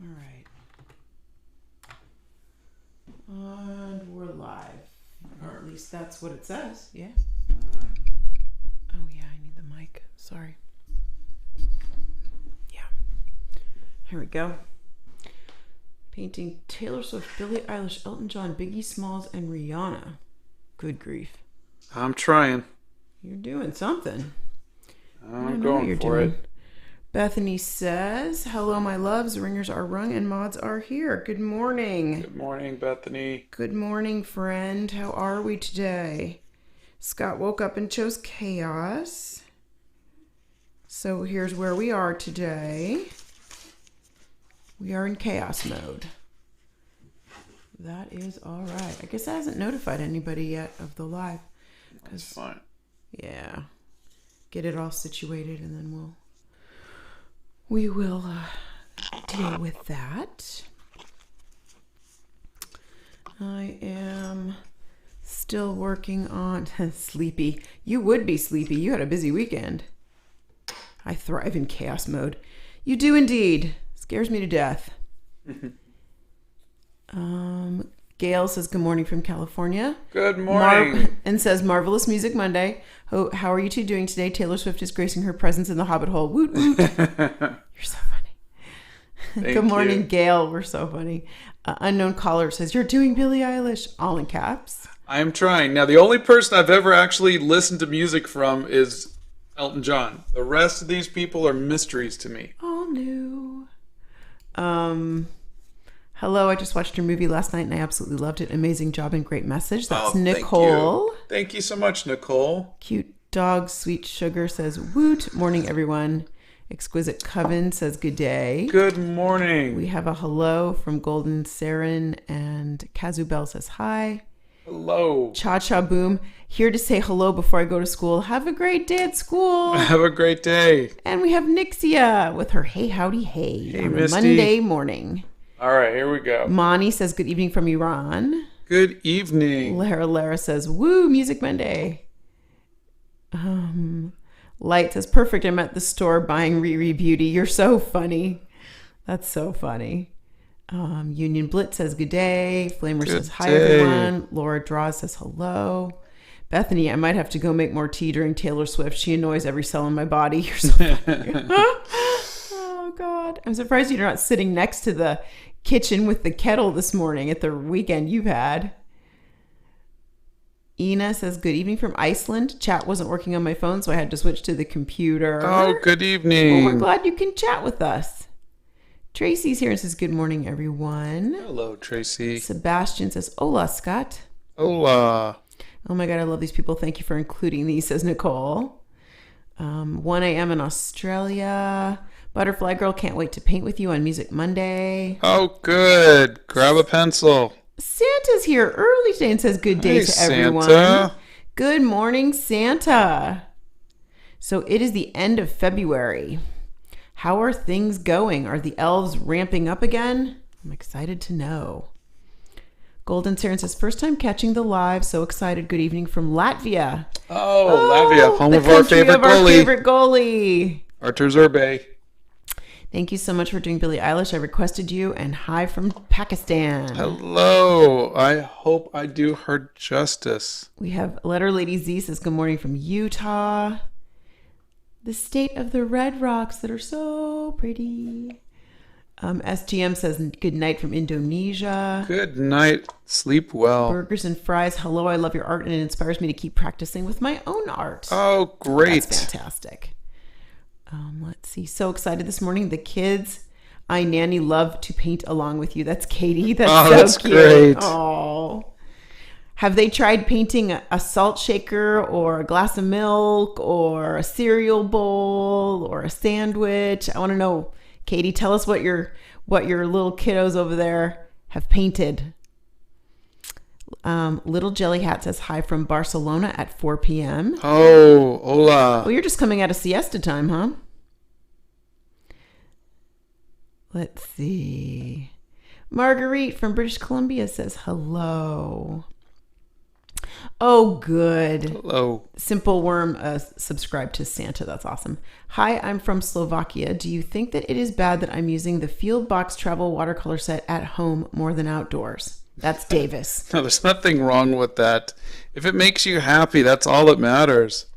All right. And we're live. Or at least that's what it says. Yeah. Oh, yeah, I need the mic. Sorry. Yeah. Here we go. Painting Taylor Swift, Billie Eilish, Elton John, Biggie Smalls, and Rihanna. Good grief. I'm trying. You're doing something. I'm going for it. Bethany says, hello, my loves. Ringers are rung and mods are here. Good morning. Good morning, Bethany. Good morning, friend. How are we today? Scott woke up and chose chaos. So here's where we are today. We are in chaos mode. That is all right. I guess I hasn't notified anybody yet of the live. That's fine. Yeah. Get it all situated and then we will deal with that. I am still working on sleepy. You would be sleepy. You had a busy weekend. I thrive in chaos mode. You do indeed. Scares me to death. Gail says good morning from California. Good morning. And says Marvelous Music Monday. How are you two doing today? Taylor Swift is gracing her presence in the Hobbit hole. Woot woot. You're so funny. Good morning, you. Gail. We're so funny. Unknown caller says you're doing Billie Eilish, all in caps. I am trying. Now, the only person I've ever actually listened to music from is Elton John. The rest of these people are mysteries to me. All new. Hello, I just watched your movie last night and I absolutely loved it. Amazing job and great message. That's Nicole. Thank you so much, Nicole. Cute dog, sweet sugar says woot. Morning, everyone. Exquisite Coven says good day. Good morning. We have a hello from Golden Saren and Kazu Bell says hi. Hello. Cha Cha Boom. Here to say hello before I go to school. Have a great day at school. Have a great day. And we have Nixia with her hey howdy hey on a Monday morning. All right, here we go. Mani says good evening from Iran. Good evening. Lara says woo, Music Monday. Light says perfect. I'm at the store buying Riri Beauty. You're so funny. That's so funny. Union Blitz says good day. Flamer says hi everyone. Laura Draws says hello. Bethany, I might have to go make more tea during Taylor Swift. She annoys every cell in my body. You're so funny. Oh God. I'm surprised you're not sitting next to the kitchen with the kettle this morning at the weekend you've had. Ina says good evening from Iceland. Chat wasn't working on my phone, so I had to switch to the computer. Oh, good evening. Well, we're glad you can chat with us. Tracy's here and says good morning, everyone. Hello, Tracy. Sebastian says hola, Scott. Hola. Oh my God, I love these people. Thank you for including these, says Nicole. 1 a.m. in Australia. Butterfly Girl, can't wait to paint with you on Music Monday. Oh, good. Grab a pencil. Santa's here early today and says good day to everyone. Santa. Good morning, Santa. So it is the end of February. How are things going? Are the elves ramping up again? I'm excited to know. Golden Saren says, first time catching the live. So excited. Good evening from Latvia. Oh, Latvia, home of our favorite goalie. Artur Zerbe. Thank you so much for doing Billie Eilish. I requested you. And hi from Pakistan. Hello. I hope I do her justice. We have Letter Lady Z says, good morning from Utah. The state of the red rocks that are so pretty. STM says good night from Indonesia. Good night. Sleep well. Burgers and fries. Hello, I love your art and it inspires me to keep practicing with my own art. Oh, great. That's fantastic. Let's see. So excited this morning. The kids, I nanny, love to paint along with you. That's Katie. That's cute. Great. Oh. Have they tried painting a salt shaker or a glass of milk or a cereal bowl or a sandwich? I want to know. Katie, tell us what your little kiddos over there have painted. Little Jelly Hat says hi from Barcelona at 4 p.m. Oh, hola. Well, you're just coming out of siesta time, huh? Let's see. Marguerite from British Columbia says hello. Oh, good. Hello. Simple Worm subscribed to Santa. That's awesome. Hi, I'm from Slovakia. Do you think that it is bad that I'm using the Field Box Travel watercolor set at home more than outdoors? That's Davis. No, there's nothing wrong with that. If it makes you happy, that's all that matters.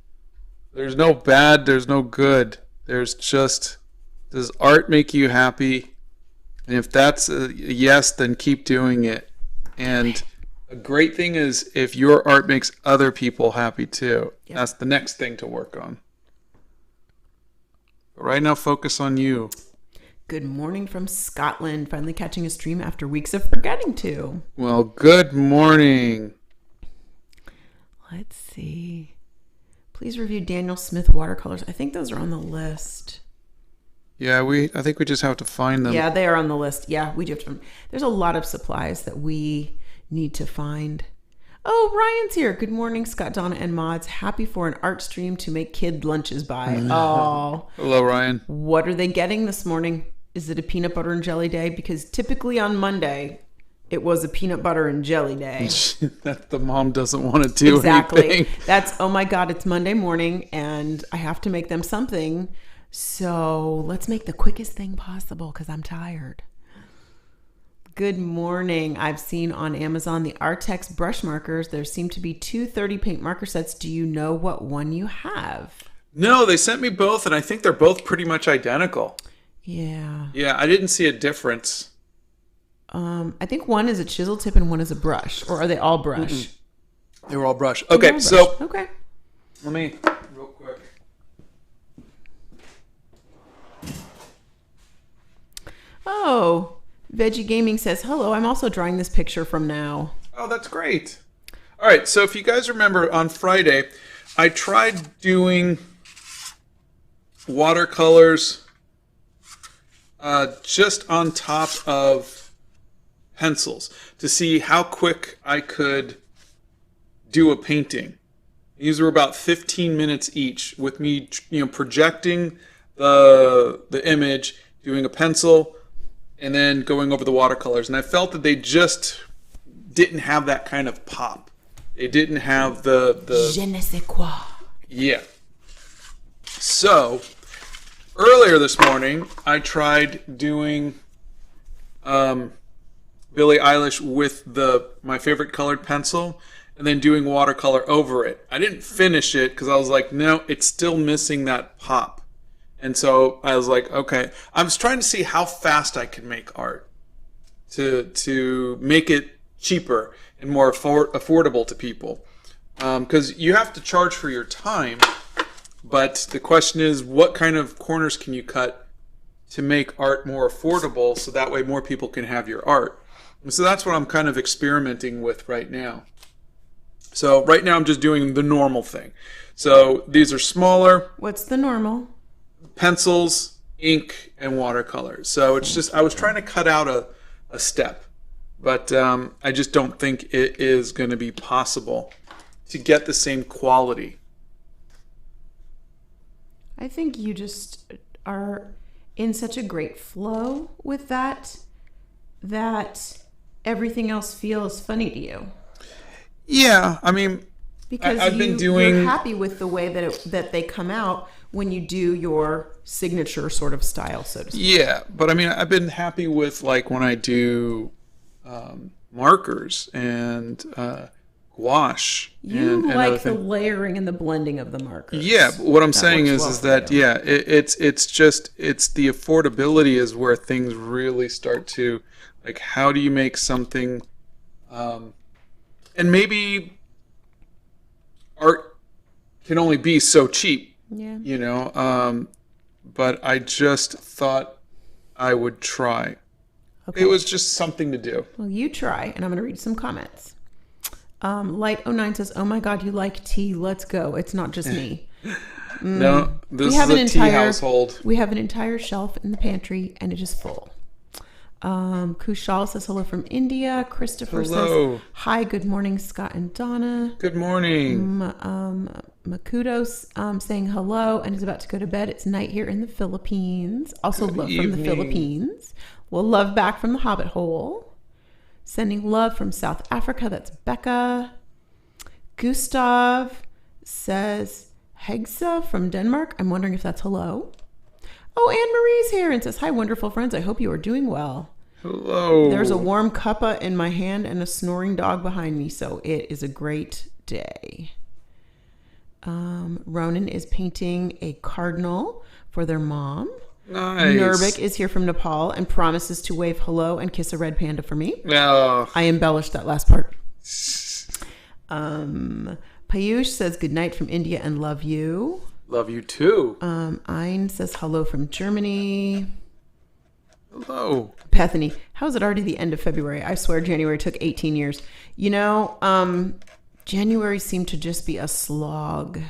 There's no bad, there's no good. There's just, does art make you happy? And if that's a yes, then keep doing it. And a great thing is if your art makes other people happy too. Yep. That's the next thing to work on. But right now, focus on you. Good morning from Scotland. Finally catching a stream after weeks of forgetting to. Well, good morning. Let's see. Please review Daniel Smith watercolors. I think those are on the list. Yeah, I think we just have to find them. Yeah, they are on the list. Yeah, we do have to. There's a lot of supplies that we need to find. Oh, Ryan's here. Good morning, Scott, Donna, and Mods. Happy for an art stream to make kid lunches by. Oh. Hello, Ryan. What are they getting this morning? Is it a peanut butter and jelly day? Because typically on Monday, it was a peanut butter and jelly day. That the mom doesn't want to do exactly. anything. That's, oh my God, it's Monday morning and I have to make them something. So let's make the quickest thing possible because I'm tired. Good morning. I've seen on Amazon the Artex brush markers. There seem to be 2 30 paint marker sets. Do you know what one you have? No, they sent me both and I think they're both pretty much identical. Yeah. Yeah, I didn't see a difference. I think one is a chisel tip and one is a brush. Or are they all brush? Mm-mm. They were all brush. Okay, all so brush. Okay. Let me real quick. Oh, Veggie Gaming says, hello, I'm also drawing this picture from now. Oh, that's great. All right, so if you guys remember on Friday, I tried doing watercolors just on top of pencils to see how quick I could do a painting. These were about 15 minutes each with me, projecting the image, doing a pencil, and then going over the watercolors. And I felt that they just didn't have that kind of pop. They didn't have the Je ne sais quoi. Yeah. So, earlier this morning, I tried doing Billie Eilish with my favorite colored pencil, and then doing watercolor over it. I didn't finish it because I was like, no, it's still missing that pop. And so I was like, okay. I was trying to see how fast I could make art to make it cheaper and more affordable to people. Because you have to charge for your time, but the question is, what kind of corners can you cut to make art more affordable so that way more people can have your art? And so that's what I'm kind of experimenting with right now. So right now I'm just doing the normal thing. So these are smaller. What's the normal? Pencils, ink, and watercolors. So it's just, I was trying to cut out a step, but I just don't think it is going to be possible to get the same quality. I think you just are in such a great flow with that everything else feels funny to you. Yeah, I mean, because you're happy with the way that they come out when you do your signature sort of style, so to speak. Yeah, but I mean, I've been happy with like when I do markers and gouache. You and like the layering and the blending of the markers. Yeah, but what I'm saying is that yeah, it's the affordability is where things really start to, like, how do you make something, and maybe art can only be so cheap. Yeah. But I just thought I would try. Okay. It was just something to do. Well, you try, and I'm going to read some comments. Light09 says, oh my God, you like tea. Let's go. It's not just me. No, this is a tea household. We have an entire shelf in the pantry, and it is full. Kushal says hello from India. Christopher says, hi, good morning, Scott and Donna. Good morning. Makudos saying hello and is about to go to bed. It's night here in the Philippines. Also good love evening. From the Philippines. Well, love back from the Hobbit hole. Sending love from South Africa. That's Becca. Gustav says Hegsa from Denmark. I'm wondering if that's hello. Oh, Anne Marie's here and says, hi, wonderful friends. I hope you are doing well. Hello. There's a warm cuppa in my hand and a snoring dog behind me, so it is a great day. Ronan is painting a cardinal for their mom. Nice. Nurbik is here from Nepal and promises to wave hello and kiss a red panda for me. Oh. I embellished that last part. Payush says good night from India and love you. Love you too. Ein says hello from Germany. Hello. Bethany, how is it already the end of February? I swear January took 18 years. You know, January seemed to just be a slog.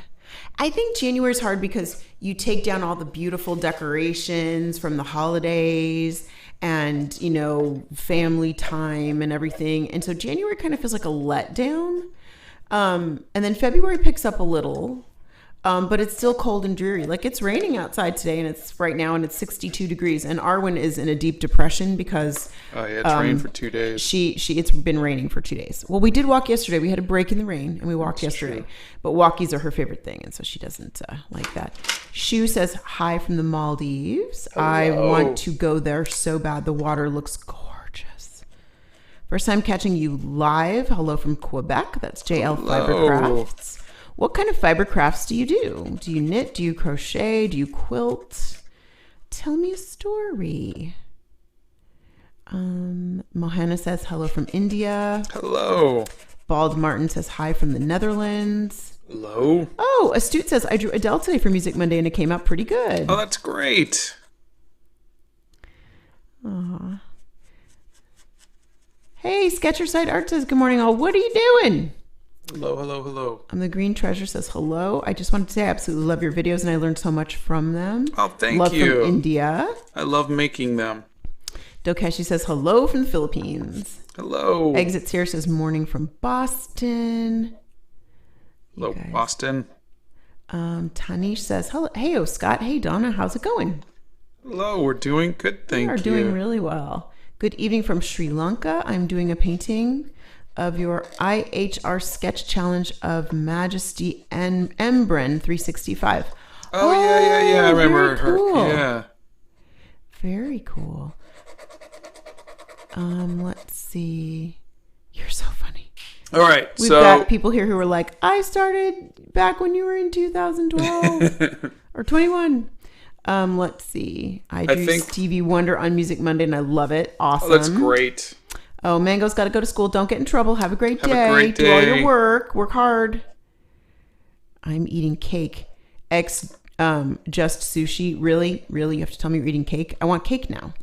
I think January is hard because you take down all the beautiful decorations from the holidays and, you know, family time and everything. And so January kind of feels like a letdown. And then February picks up a little. But it's still cold and dreary. Like, it's raining outside today, and it's right now, and it's 62 degrees. And Arwen is in a deep depression because it's rained for 2 days. It's been raining for 2 days. Well, we did walk yesterday. We had a break in the rain, and we walked yesterday. True. But walkies are her favorite thing, and so she doesn't like that. Shu says hi from the Maldives. Hello. I want to go there so bad. The water looks gorgeous. First time catching you live. Hello from Quebec. That's JL Fibercrafts. What kind of fiber crafts do you do? Do you knit? Do you crochet? Do you quilt? Tell me a story. Mohana says hello from India. Hello. Bald Martin says hi from the Netherlands. Hello. Oh, Astute says I drew Adele today for Music Monday and it came out pretty good. Oh, that's great. Aww. Hey, Sketcherside Art says good morning all. What are you doing? Hello, hello, hello. The Green Treasure says hello. I just wanted to say I absolutely love your videos and I learned so much from them. Oh, thank you. Love from India. I love making them. Dokeshi says hello from the Philippines. Hello. Exits here says morning from Boston. Hello, Boston. Tanish says hello. Hey, Scott. Hey, Donna. How's it going? Hello. We're doing good. Thank you. We are doing really well. Good evening from Sri Lanka. I'm doing a painting of your IHR sketch challenge of Majesty and Embren 365. Oh, yeah. I remember her. Cool. Yeah. Very cool. Let's see. You're so funny. All right. We've got people here who are like, I started back when you were in 2012 or 21. Let's see. I drew Stevie Wonder on Music Monday and I love it. Awesome. Oh, that's great. Oh, Mango's got to go to school. Don't get in trouble. Have a great day. Have a great day. Do all your work. Work hard. I'm eating cake. Just sushi. Really? Really? You have to tell me you're eating cake? I want cake now.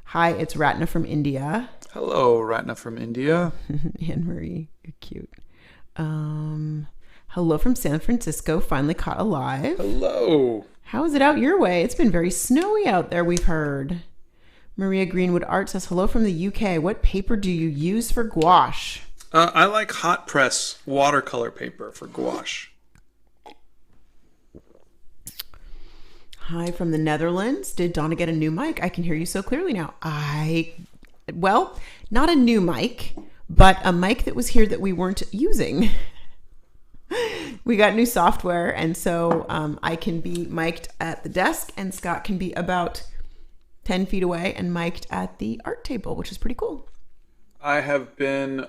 Hi, it's Ratna from India. Hello, Ratna from India. Anne-Marie, you're cute. Hello from San Francisco. Finally caught alive. Hello. How is it out your way? It's been very snowy out there, we've heard. Maria Greenwood Art says, hello from the UK. What paper do you use for gouache? I like hot press watercolor paper for gouache. Hi from the Netherlands. Did Donna get a new mic? I can hear you so clearly now. Well, not a new mic, but a mic that was here that we weren't using. We got new software, and so I can be mic'd at the desk, and Scott can be about 10 feet away and mic'd at the art table, which is pretty cool. I have been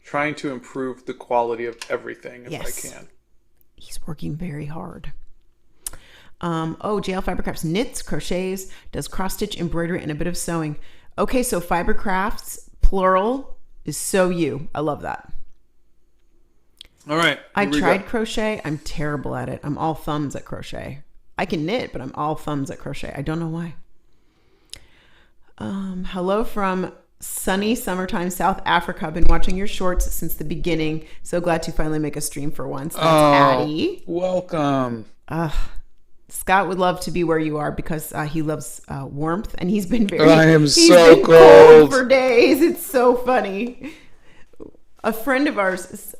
trying to improve the quality of everything if I can. He's working very hard. JL Fibercrafts knits, crochets, does cross-stitch, embroidery, and a bit of sewing. Okay, so Fibercrafts, plural, is so you. I love that. All right. I tried crochet. I'm terrible at it. I'm all thumbs at crochet. I can knit, but I'm all thumbs at crochet. I don't know why. Hello from sunny summertime South Africa. I've been watching your shorts since the beginning. So glad to finally make a stream for once. That's Addie. Welcome. Scott would love to be where you are because he loves warmth, and he's been very. I am he's so been cold for days. It's so funny. A friend of ours,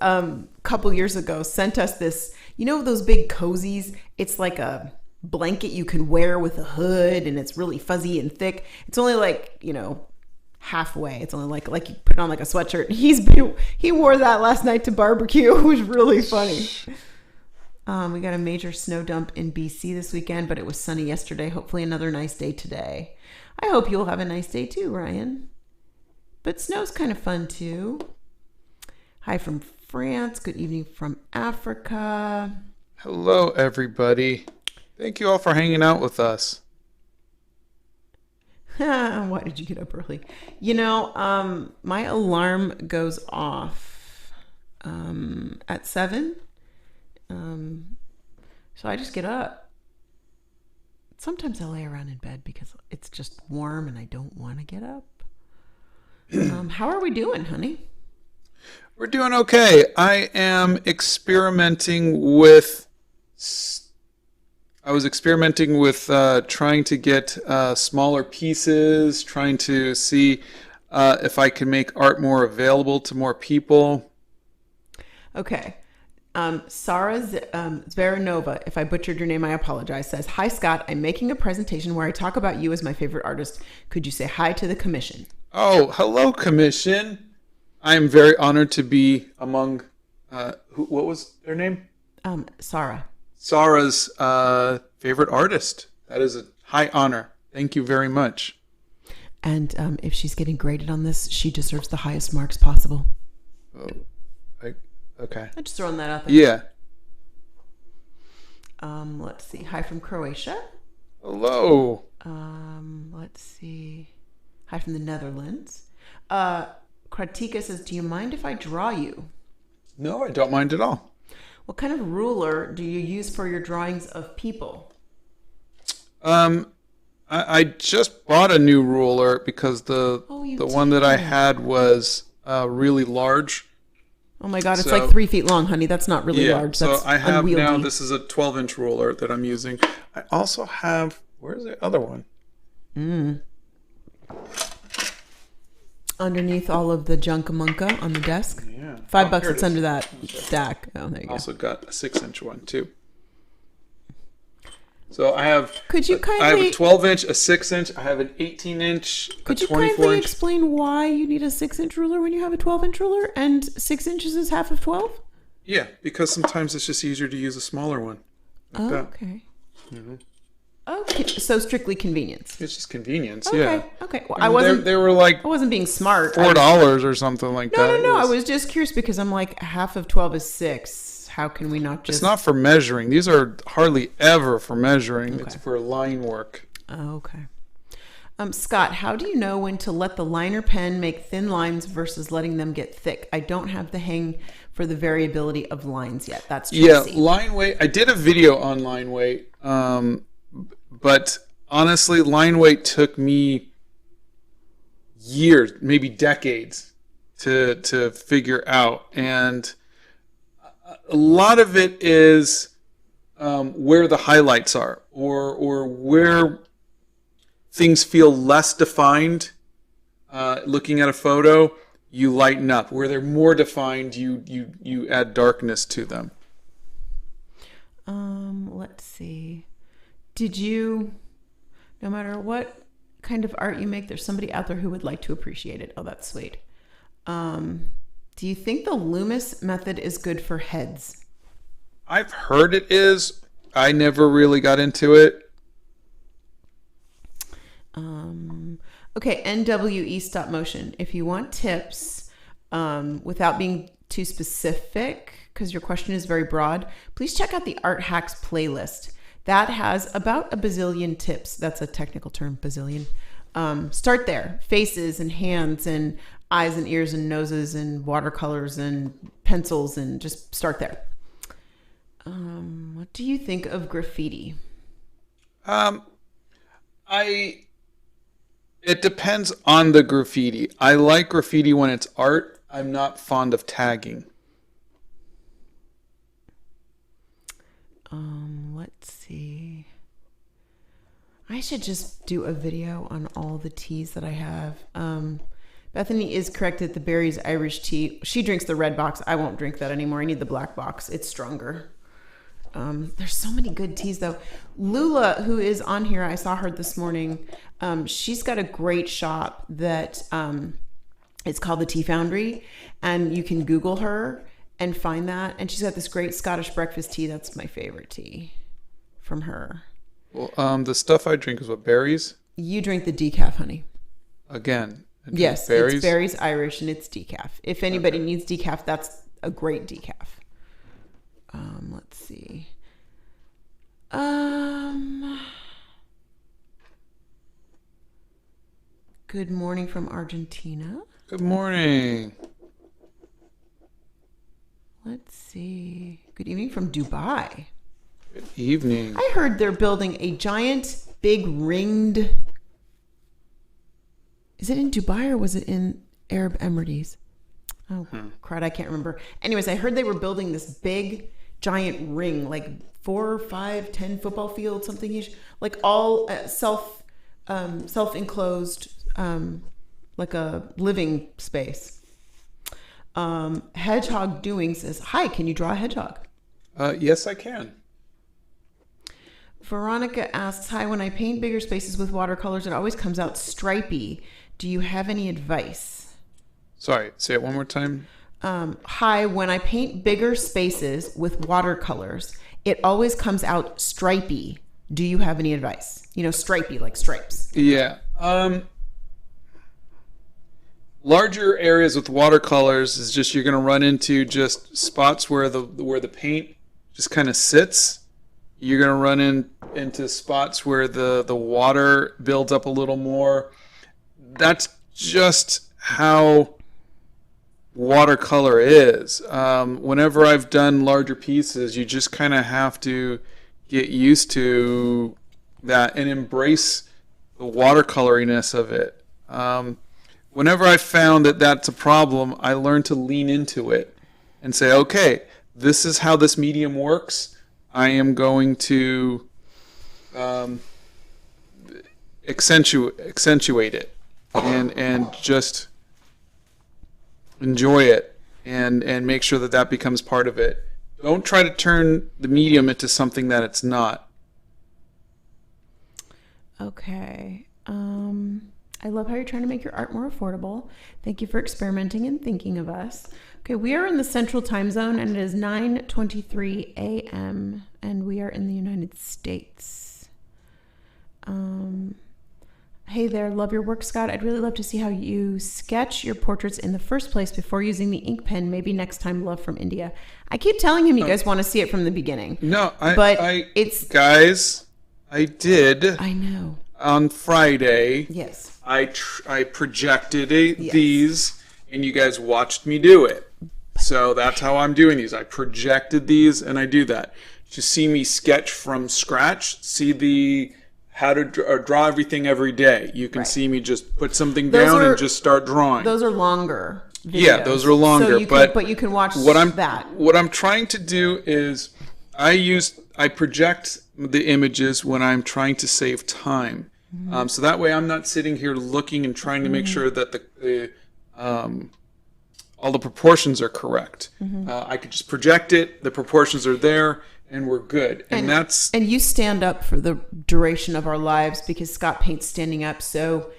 couple years ago, sent us this. You know those big cozies? It's like a blanket you can wear with a hood, and it's really fuzzy and thick. It's only like halfway. It's only like you put on like a sweatshirt. He wore that last night to barbecue. It was really funny. We got a major snow dump in BC this weekend, but it was sunny yesterday. Hopefully another nice day today. I hope you'll have a nice day too, Ryan. But snow's kind of fun too. Hi from France. Good evening from Africa. Hello, everybody. Thank you all for hanging out with us. Why did you get up early? My alarm goes off at 7. So I just get up. Sometimes I lay around in bed because it's just warm and I don't want to get up. How are we doing, honey? We're doing okay. I am experimenting with... I was experimenting with trying to get smaller pieces, trying to see if I can make art more available to more people. Okay. Sarah Zveranova, if I butchered your name, I apologize, says, "Hi, Scott. I'm making a presentation where I talk about you as my favorite artist. Could you say hi to the commission?" Oh, hello, commission. I am very honored to be among... what was their name? Sarah. Sarah's favorite artist. That is a high honor. Thank you very much. And if she's getting graded on this, she deserves the highest marks possible. Oh, okay. I'm just throwing that out there. Yeah. Let's see. Hi from Croatia. Hello. Let's see. Hi from the Netherlands. Kratika says, "Do you mind if I draw you?" No, I don't mind at all. What kind of ruler do you use for your drawings of people? I just bought a new ruler because the one that I had was really large. Oh my God, it's like 3 feet long, honey. That's not really large. That's so I have unwieldy. now, this is a 12-inch ruler that I'm using. I also have, where's the other one? Underneath all of the junkamunka on the desk. Yeah. $5 it's under that stack. Oh, there you go. Also got a 6-inch one too. So I have. Could you kindly? I have a 12-inch, a 6-inch. I have an 18-inch, a 24-inch. Could you kindly explain why you need a 6-inch ruler when you have a 12-inch ruler, and 6 inches is half of 12? Yeah, because sometimes it's just easier to use a smaller one. Like that. Okay. Mm-hmm. Okay, so strictly convenience. It's just convenience. Okay. Yeah. Okay. Well, I wasn't. They were like. I wasn't being smart. $4 or something like that. No. I was just curious because I'm like, half of 12 is 6. How can we not just? It's not for measuring. These are hardly ever for measuring. Okay. It's for line work. Okay. Scott, how do you know when to let the liner pen make thin lines versus letting them get thick? I don't have the hang for the variability of lines yet. That's Tracy. Yeah, line weight. I did a video on line weight, but honestly, line weight took me years, maybe decades, to figure out, and a lot of it is where the highlights are, or where things feel less defined. Looking at a photo, you lighten up. Where they're more defined, you add darkness to them. Let's see. Did you, no matter what kind of art you make, there's somebody out there who would like to appreciate it. Oh, that's sweet. Do you think the Loomis method is good for heads? I've heard it is. I never really got into it. Okay, NWE stop motion. If you want tips without being too specific, because your question is very broad, please check out the Art Hacks playlist. That has about a bazillion tips. That's a technical term, bazillion. Start there. Faces and hands and eyes and ears and noses and watercolors and pencils, and just start there. What do you think of graffiti? It depends on the graffiti. I like graffiti when it's art. I'm not fond of tagging. Let's see. I should just do a video on all the teas that I have. Bethany is correct that the Barry's Irish tea, she drinks the red box. I won't drink that anymore. I need the black box. It's stronger. There's so many good teas though. Lula, who is on here, I saw her this morning. She's got a great shop that it's called the Tea Foundry, and you can Google her and find that. And she's got this great Scottish breakfast tea. That's my favorite tea from her. Well, the stuff I drink is what, berries? You drink the decaf, honey. Again. Yes, berries? It's berries Irish and it's decaf. If anybody needs decaf, that's a great decaf. Let's see. Good morning from Argentina. Good morning. Let's see. Good evening from Dubai. Good evening. I heard they're building a giant, big ringed. Is it in Dubai or was it in Arab Emirates? Oh, crud, I can't remember. Anyways, I heard they were building this big, giant ring, like 4, 5, 10 football fields, something huge, like all self-enclosed, like a living space. Hedgehog Doing says, "Hi, can you draw a hedgehog?" Yes, I can. Veronica asks, "Hi, when I paint bigger spaces with watercolors, it always comes out stripy. Do you have any advice?" Sorry, say it one more time. Hi, when I paint bigger spaces with watercolors, it always comes out stripy. Do you have any advice? You know, stripy, like stripes. Yeah. Larger areas with watercolors is just you're going to run into just spots where the paint just kind of sits. You're going to run into spots where the water builds up a little more. That's just how watercolor is. Whenever I've done larger pieces, you just kind of have to get used to that and embrace the watercoloriness of it. Whenever I found that that's a problem, I learned to lean into it and say, okay, this is how this medium works. I am going to accentuate it and just enjoy it and make sure that that becomes part of it. Don't try to turn the medium into something that it's not. Okay. I love how you're trying to make your art more affordable. Thank you for experimenting and thinking of us. Okay, we are in the Central Time Zone, and it is 9:23 a.m., and we are in the United States. Hey there, love your work, Scott. I'd really love to see how you sketch your portraits in the first place before using the ink pen. Maybe next time, love from India. I keep telling him you guys want to see it from the beginning. No, it's... Guys, I did. I know. On Friday. Yes. I projected these, and you guys watched me do it. So that's how I'm doing these. I projected these, and I do that. To see me sketch from scratch, see how to draw everything every day. You can see me just put something down and just start drawing. Those are longer videos. Yeah, those are longer. So but you can watch that. What I'm trying to do is I project the images when I'm trying to save time. Mm-hmm. So that way I'm not sitting here looking and trying to make sure that all the proportions are correct. Mm-hmm. I could just project it, the proportions are there, and we're good. And you stand up for the duration of our lives because Scott paints standing up, so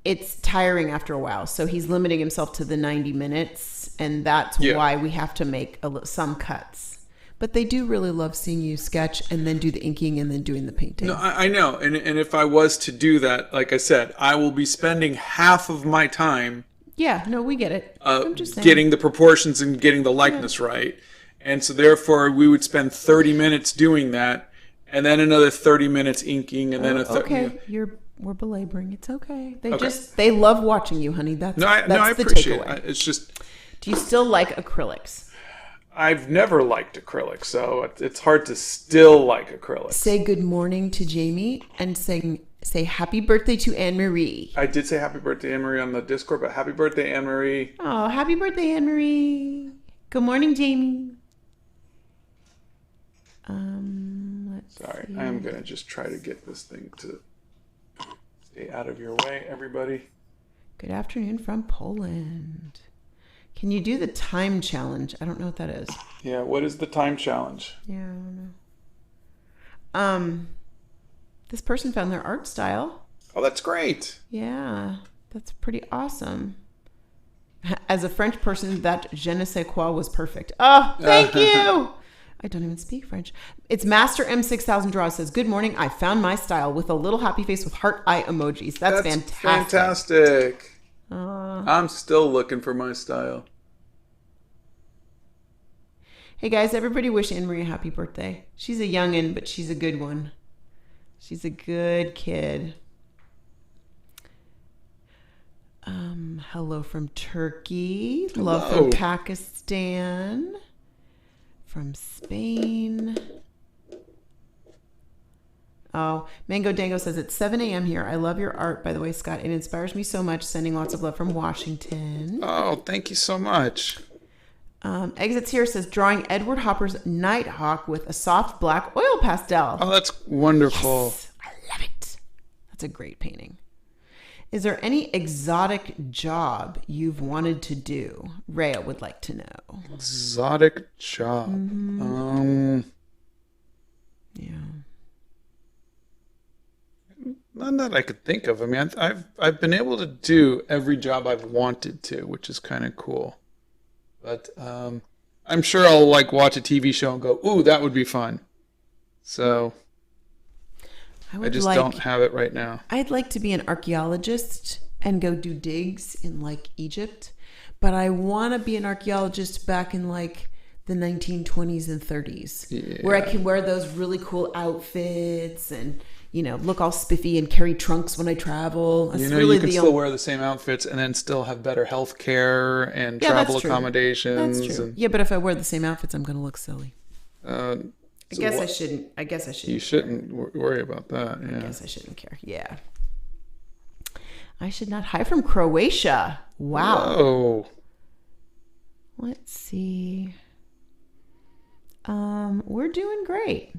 it's tiring after a while. So he's limiting himself to the 90 minutes, and that's why we have to make some cuts. But they do really love seeing you sketch and then do the inking and then doing the painting. No, I know. And if I was to do that, like I said, I will be spending half of my time. Yeah, no, we get it. I'm just saying. Getting the proportions and getting the likeness right. And so therefore we would spend 30 minutes doing that and then another 30 minutes inking and then okay. We're belaboring. It's okay. They love watching you, honey. That's I the appreciate takeaway. It. It's just. Do you still like acrylics? I've never liked acrylics, so it's hard to still like acrylics. Say good morning to Jamie and say happy birthday to Anne-Marie. I did say happy birthday to Anne-Marie on the Discord, but happy birthday, Anne-Marie. Oh, happy birthday, Anne-Marie. Good morning, Jamie. Sorry, I am going to just try to get this thing to stay out of your way, everybody. Good afternoon from Poland. Can you do the time challenge? I don't know what that is. Yeah, what is the time challenge? Yeah, I don't know. This person found their art style. Oh, that's great. Yeah, that's pretty awesome. As a French person, that je ne sais quoi was perfect. Oh, thank you. I don't even speak French. It's Master M6000 Draw says, good morning. I found my style with a little happy face with heart eye emojis. That's fantastic. I'm still looking for my style. Hey guys, everybody wish Anne Marie a happy birthday. She's a youngin', but she's a good one. She's a good kid. Hello from Turkey. Hello. Love from Pakistan. From Spain. Oh, Mango Dango says it's 7 a.m. here. I love your art, by the way, Scott. It inspires me so much. Sending lots of love from Washington. Oh, thank you so much. Exits here says drawing Edward Hopper's Nighthawk with a soft black oil pastel. Oh, that's wonderful. Yes, I love it. That's a great painting. Is there any exotic job you've wanted to do? Rhea would like to know. Exotic job. Yeah. None that I could think of. I mean, I've been able to do every job I've wanted to, which is kind of cool. But I'm sure I'll like watch a TV show and go, "Ooh, that would be fun." So I just don't have it right now. I'd like to be an archaeologist and go do digs in like Egypt, but I want to be an archaeologist back in like the 1920s and 30s, where I can wear those really cool outfits and, you know, look all spiffy and carry trunks when I travel. That's you can still wear the same outfits and then still have better health care and travel accommodations. That's true. Yeah, but if I wear the same outfits, I'm going to look silly. I guess I shouldn't. You shouldn't worry about that. Yeah. I guess I shouldn't care. Yeah. I should not. Hi from Croatia. Wow. Whoa. Let's see. We're doing great.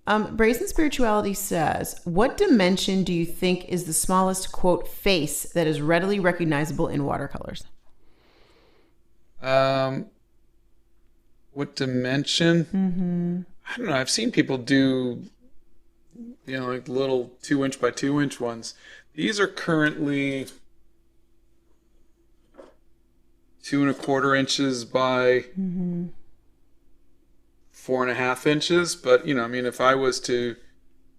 Brazen Spirituality says, what dimension do you think is the smallest, quote, face that is readily recognizable in watercolors? What dimension? I don't know. I've seen people do, like little 2-inch by 2-inch ones. These are currently 2¼ inches by 4½ inches. But, if I was to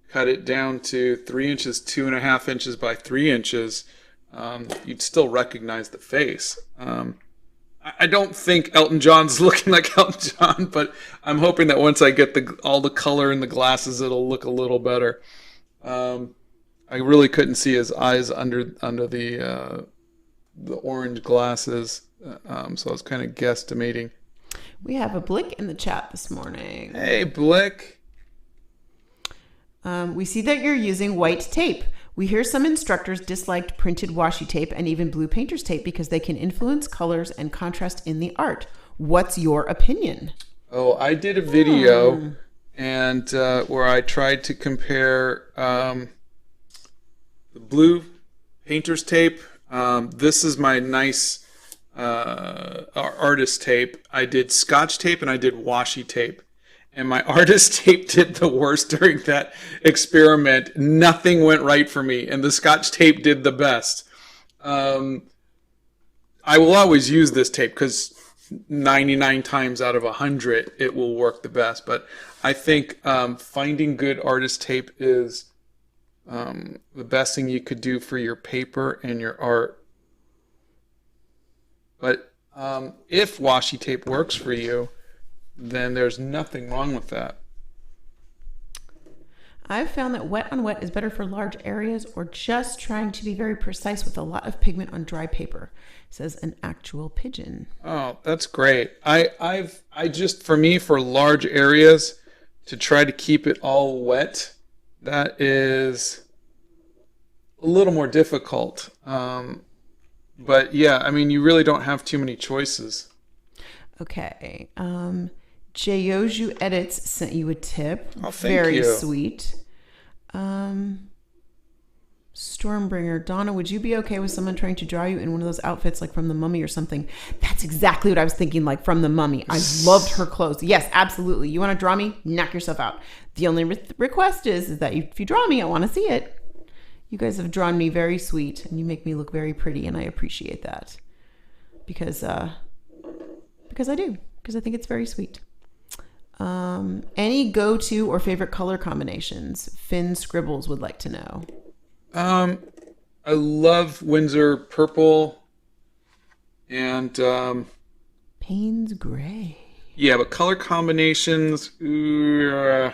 cut it down to 3 inches, 2½ inches by 3 inches, you'd still recognize the face. I don't think Elton John's looking like Elton John, but I'm hoping that once I get all the color in the glasses, it'll look a little better. I really couldn't see his eyes under the orange glasses, so I was kind of guesstimating. We have a Blick in the chat this morning. Hey, Blick. We see that you're using white tape. We hear some instructors disliked printed washi tape and even blue painter's tape because they can influence colors and contrast in the art. What's your opinion? Oh, I did a video and where I tried to compare the blue painter's tape. This is my nice artist tape. I did Scotch tape and I did washi tape. And my artist tape did the worst during that experiment. Nothing went right for me. And the Scotch tape did the best. I will always use this tape because 99 times out of 100 it will work the best. But I think finding good artist tape is the best thing you could do for your paper and your art. But if washi tape works for you, then there's nothing wrong with that. I've found that wet on wet is better for large areas or just trying to be very precise with a lot of pigment on dry paper, says an actual pigeon. Oh, that's great. I just, for me, for large areas, to try to keep it all wet, that is a little more difficult. But yeah, I mean, you really don't have too many choices. Okay. Jayoju Edits sent you a tip. Oh, thank you. Very sweet. Stormbringer. Donna, would you be okay with someone trying to draw you in one of those outfits like from The Mummy or something? That's exactly what I was thinking, like from The Mummy. I loved her clothes. Yes, absolutely. You want to draw me? Knock yourself out. The only request is that if you draw me, I want to see it. You guys have drawn me very sweet, and you make me look very pretty, and I appreciate that. Because I do. Because I think it's very sweet. Any go-to or favorite color combinations? Finn Scribbles would like to know. I love Windsor purple and Payne's gray. Yeah, but color combinations. I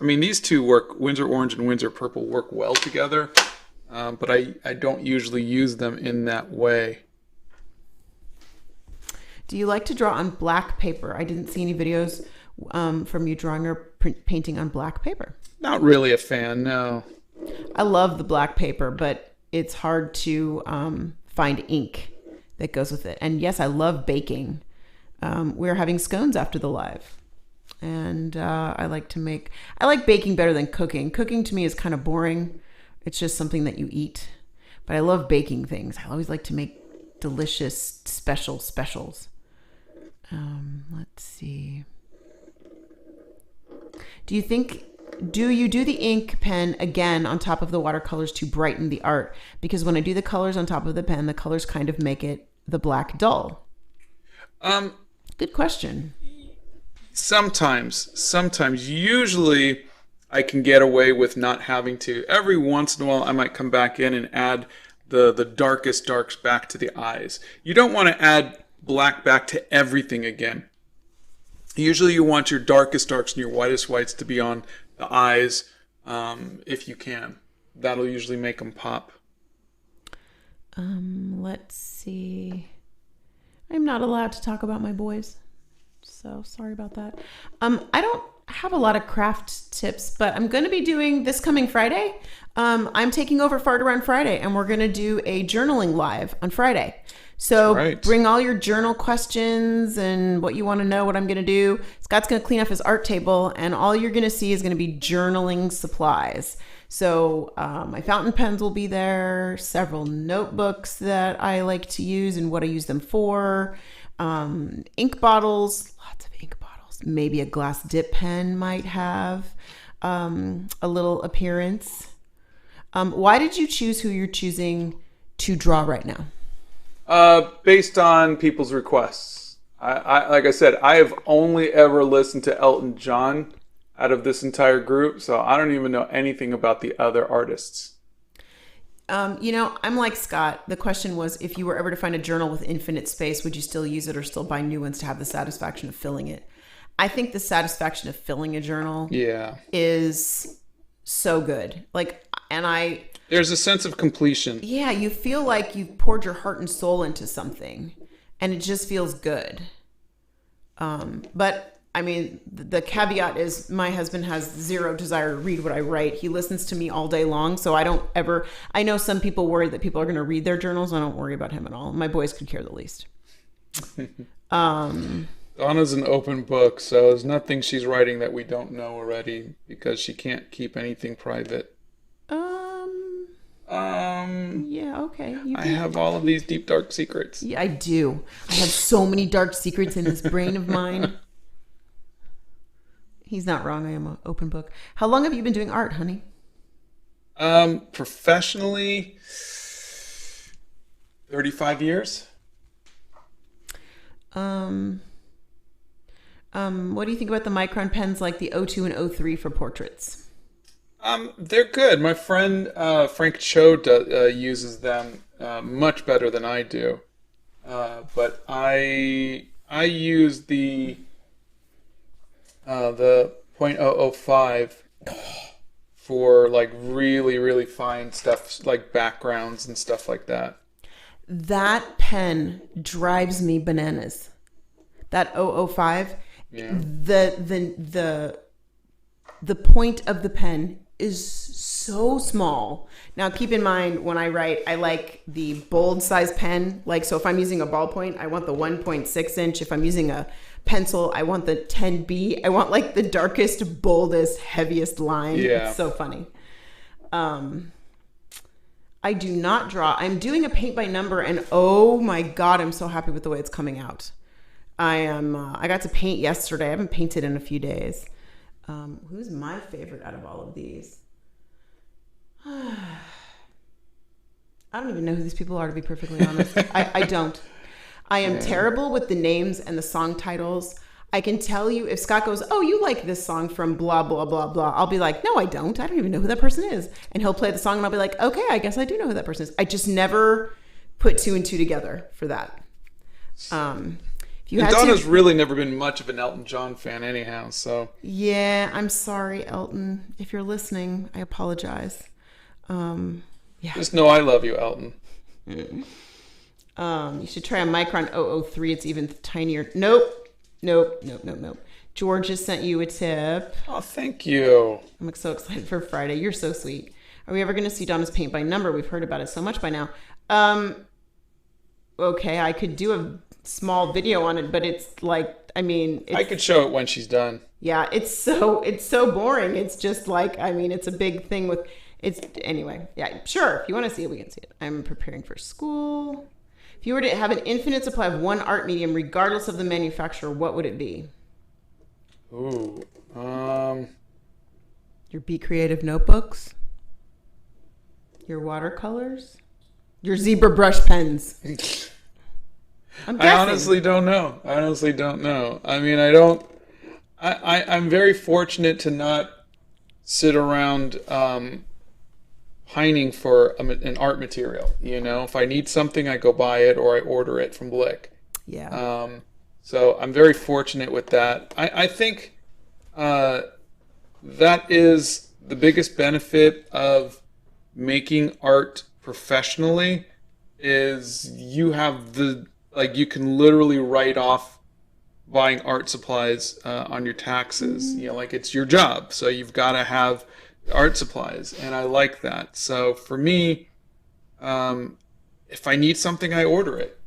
mean, these two work. Windsor orange and Windsor purple work well together, but I don't usually use them in that way. Do you like to draw on black paper? I didn't see any videos from you drawing or painting on black paper. Not really a fan, no. I love the black paper, but it's hard to find ink that goes with it. And yes, I love baking. We're having scones after the live. And I like baking better than cooking. Cooking to me is kind of boring. It's just something that you eat. But I love baking things. I always like to make delicious specials. Let's see. Do you do the ink pen again on top of the watercolors to brighten the art? Because when I do the colors on top of the pen, the colors kind of make the black dull. Good question. Sometimes. Usually I can get away with not having to. Every once in a while I might come back in and add the darkest darks back to the eyes. You don't want to add black back to everything again. Usually you want your darkest darks and your whitest whites to be on the eyes, if you can. That'll usually make them pop. Let's see. I'm not allowed to talk about my boys, so sorry about that. I don't have a lot of craft tips, but I'm going to be doing this coming Friday. I'm taking over Fart Around Friday, and we're going to do a journaling live on Friday. So bring all your journal questions and what you want to know, what I'm going to do. Scott's going to clean up his art table, and all you're going to see is going to be journaling supplies. So my fountain pens will be there, several notebooks that I like to use and what I use them for, ink bottles, lots of ink bottles. Maybe a glass dip pen might have a little appearance. Why did you choose who you're choosing to draw right now? Based on people's requests. I like I said, I have only ever listened to Elton John out of this entire group, so I don't even know anything about the other artists. I'm like Scott. The question was, if you were ever to find a journal with infinite space, would you still use it or still buy new ones to have the satisfaction of filling it? I think the satisfaction of filling a journal is so good. There's a sense of completion. Yeah, you feel like you've poured your heart and soul into something, and it just feels good. But I mean, the caveat is my husband has zero desire to read what I write. He listens to me all day long, so I know some people worry that people are going to read their journals. I don't worry about him at all. My boys could care the least. Donna's an open book, so there's nothing she's writing that we don't know already because she can't keep anything private. Yeah, okay. I have all of these deep, dark secrets. Yeah, I do. I have so many dark secrets in this brain of mine. He's not wrong. I am an open book. How long have you been doing art, honey? Professionally, 35 years. What do you think about the micron pens like the 02 and 03 for portraits? They're good. My friend Frank Cho uses them much better than I do. But I use the .005 for like really, really fine stuff like backgrounds and stuff like that. That pen drives me bananas. That 005. Yeah. The point of the pen is so small. Now, keep in mind, when I write, I like the bold size pen. So if I'm using a ballpoint, I want the 1.6 inch. If I'm using a pencil. I want the 10B. I want like the darkest, boldest, heaviest line. Yeah. It's so funny. I do not draw. I'm doing a paint by number, and oh my God, I'm so happy with the way it's coming out. I got to paint yesterday. I haven't painted in a few days. Who's my favorite out of all of these? I don't even know who these people are, to be perfectly honest. I don't. I am terrible with the names and the song titles. I can tell you if Scott goes, oh, you like this song from blah, blah, blah, blah. I'll be like, no, I don't. I don't even know who that person is. And he'll play the song and I'll be like, okay, I guess I do know who that person is. I just never put two and two together for that. Donna's really never been much of an Elton John fan anyhow, so. Yeah, I'm sorry, Elton. If you're listening, I apologize. Yeah. Just know I love you, Elton. You should try a Micron 003. It's even tinier. Nope. George just sent you a tip. Oh, thank you. I'm so excited for Friday. You're so sweet. Are we ever going to see Donna's paint by number? We've heard about it so much by now. Okay, I could do a small video on it, but it's like, I could show it when she's done. Yeah, it's so boring. It's just like, it's a big thing with, anyway. Yeah, sure. If you want to see it, we can see it. I'm preparing for school. If you were to have an infinite supply of one art medium, regardless of the manufacturer, what would it be? Ooh, Your Be Creative notebooks? Your watercolors? Your zebra brush pens? I honestly don't know. I'm very fortunate to not sit around pining for an art material. If I need something, I go buy it or I order it from Blick. Yeah. So I'm very fortunate with that. I think that is the biggest benefit of making art professionally is you have you can literally write off buying art supplies on your taxes. It's your job, so you've got to have art supplies, and I like that. So for me, if I need something, I order it.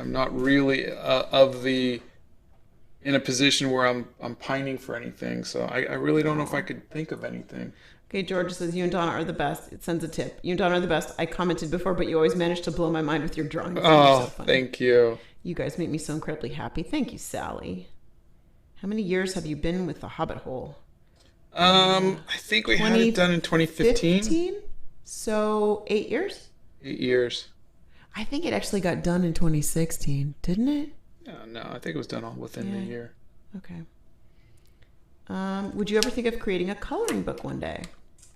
I'm not really in a position where I'm pining for anything, so I really don't know if I could think of anything. Okay, George says, you and Donna are the best. It sends a tip. You and Donna are the best. I commented before, but you always manage to blow my mind with your drawings. Oh, so thank you. You guys make me so incredibly happy. Thank you, Sally. How many years have you been with the Hobbit Hole? I think we had it done in 2015. 15? So 8 years? 8 years. I think it actually got done in 2016, didn't it? No, I think it was done all within the year. Okay. Would you ever think of creating a coloring book one day?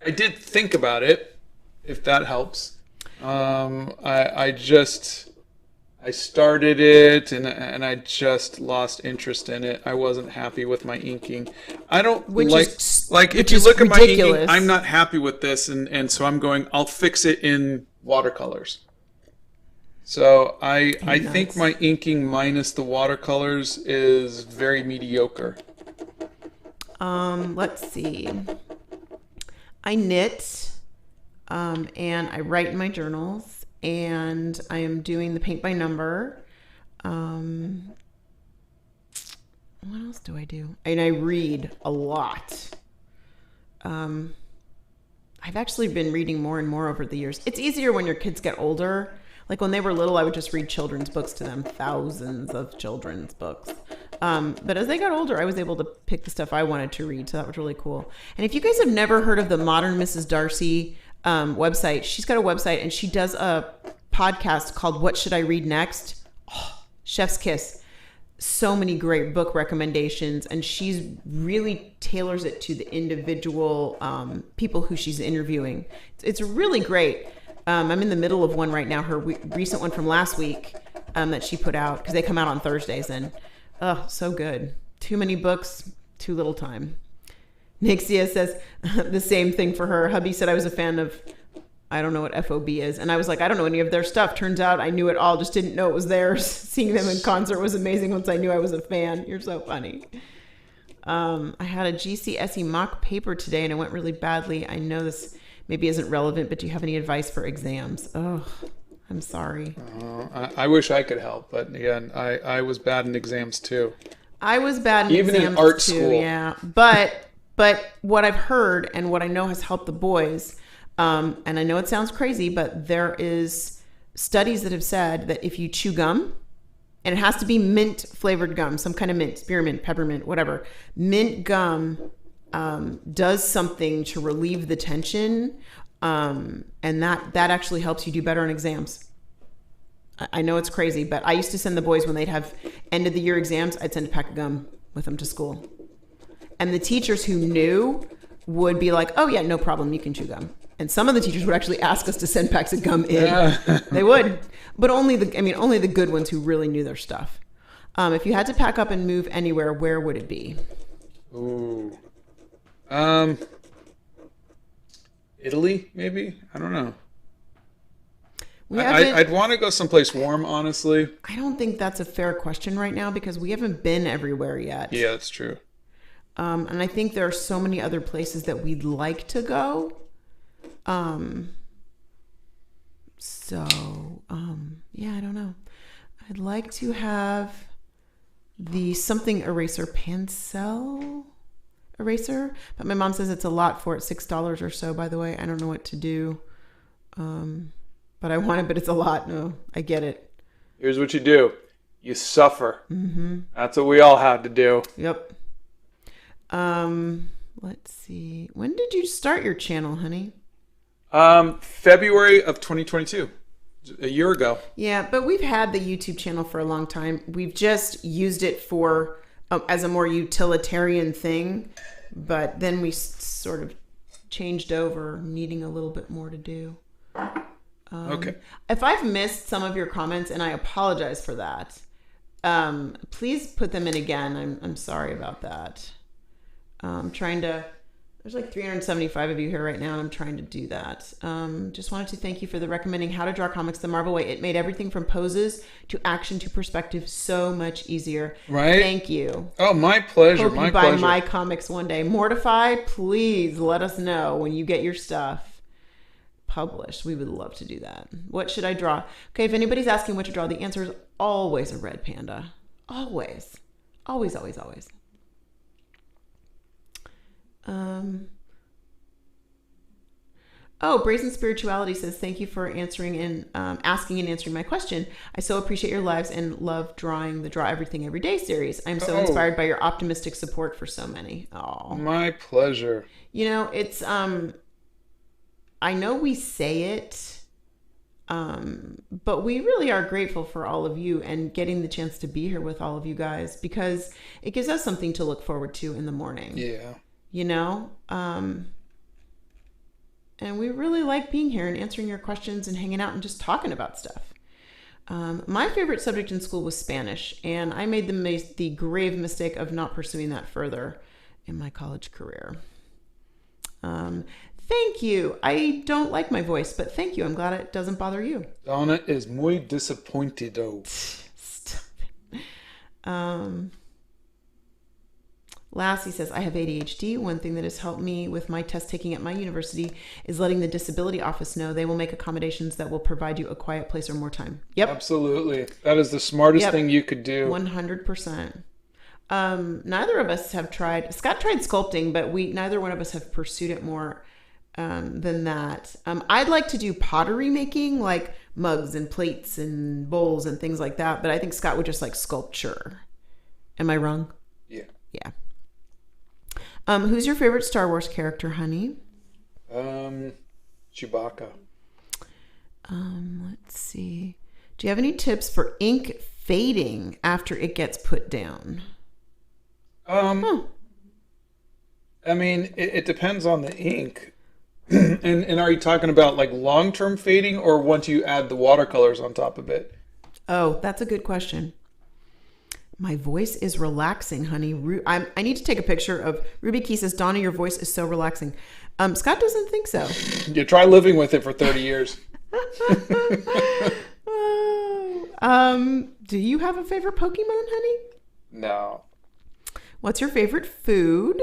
I did think about it, if that helps. I started it and I just lost interest in it. I wasn't happy with my inking. I don't if you look at my inking, I'm not happy with this, and so I'm going, I'll fix it in watercolors. So I think my inking minus the watercolors is very mediocre. Let's see. I knit, and I write in my journals, and I am doing the paint by number. What else do I do? And I read a lot. I've actually been reading more and more over the years. It's easier when your kids get older. Like when they were little, I would just read children's books to them, thousands of children's books. But as they got older, I was able to pick the stuff I wanted to read. So that was really cool. And if you guys have never heard of the Modern Mrs. Darcy website, she's got a website and she does a podcast called What Should I Read Next? Oh, chef's kiss. So many great book recommendations. And she's really tailors it to the individual people who she's interviewing. It's really great. I'm in the middle of one right now, her recent one from last week that she put out, because they come out on Thursdays, and so good. Too many books, too little time. Nixia says the same thing for her. Hubby said I was a fan of, I don't know what FOB is, and I was like, I don't know any of their stuff. Turns out I knew it all, just didn't know it was theirs. Seeing them in concert was amazing once I knew I was a fan. You're so funny. I had a GCSE mock paper today, and it went really badly. I know this maybe isn't relevant, but do you have any advice for exams? Oh, I'm sorry. I wish I could help, but again, I was bad in exams too. I was bad in even exams in art too, school. yeah. But what I've heard and what I know has helped the boys, and I know it sounds crazy, but there is studies that have said that if you chew gum, and it has to be mint flavored gum, some kind of mint, spearmint, peppermint, whatever. Mint gum does something to relieve the tension, and that actually helps you do better on exams. I know it's crazy, but I used to send the boys when they'd have end of the year exams, I'd send a pack of gum with them to school. And the teachers who knew would be like, oh yeah, no problem, you can chew gum. And some of the teachers would actually ask us to send packs of gum in. They would, but only the good ones who really knew their stuff. If you had to pack up and move anywhere, where would it be? Ooh. Italy, maybe? I don't know. I'd want to go someplace warm, honestly. I don't think that's a fair question right now because we haven't been everywhere yet. Yeah, that's true. And I think there are so many other places that we'd like to go. Yeah, I don't know. I'd like to have the something eraser, pencil eraser, but my mom says it's a lot for it, $6 or so, by the way. I don't know what to do. But I want it, but it's a lot. No, I get it. Here's what you do. You suffer. Mm-hmm. That's what we all had to do. Yep. Let's see. When did you start your channel, honey? February of 2022. A year ago. Yeah, but we've had the YouTube channel for a long time. We've just used it for as a more utilitarian thing, but then we sort of changed over, needing a little bit more to do. Okay. If I've missed some of your comments, and I apologize for that, please put them in again. I'm sorry about that. I'm trying to. There's like 375 of you here right now, and I'm trying to do that. Just wanted to thank you for the recommending How to Draw Comics the Marvel Way. It made everything from poses to action to perspective so much easier. Right? Thank you. Oh, my pleasure. Hope you buy my comics one day. Mortify, please let us know when you get your stuff published. We would love to do that. What should I draw? Okay, if anybody's asking what to draw, the answer is always a red panda. Always. Always, always, always. Brazen Spirituality says, thank you for answering and asking and answering my question. I so appreciate your lives and love drawing the Draw Everything Every Day series. I'm so inspired by your optimistic support for so many. Oh, my pleasure. You know, it's, I know we say it, but we really are grateful for all of you and getting the chance to be here with all of you guys because it gives us something to look forward to in the morning. Yeah. You know, and we really like being here and answering your questions and hanging out and just talking about stuff. My favorite subject in school was Spanish, and I made the grave mistake of not pursuing that further in my college career. Thank you. I don't like my voice, but thank you. I'm glad it doesn't bother you. Donna is muy disappointed. Stop it. Lassie says, I have ADHD. One thing that has helped me with my test taking at my university is letting the disability office know they will make accommodations that will provide you a quiet place or more time. Yep. Absolutely. That is the smartest thing you could do. 100%. Neither of us have tried. Scott tried sculpting, but neither one of us have pursued it more than that. I'd like to do pottery making, like mugs and plates and bowls and things like that. But I think Scott would just like sculpture. Am I wrong? Yeah. Yeah. Who's your favorite Star Wars character, honey? Chewbacca. Let's see. Do you have any tips for ink fading after it gets put down? I mean, it depends on the ink. and are you talking about like long-term fading or once you add the watercolors on top of it? Oh, that's a good question. My voice is relaxing, honey. I need to take a picture of Ruby Key says, Donna, your voice is so relaxing. Scott doesn't think so. You try living with it for 30 years. Do you have a favorite Pokemon, honey? No. What's your favorite food?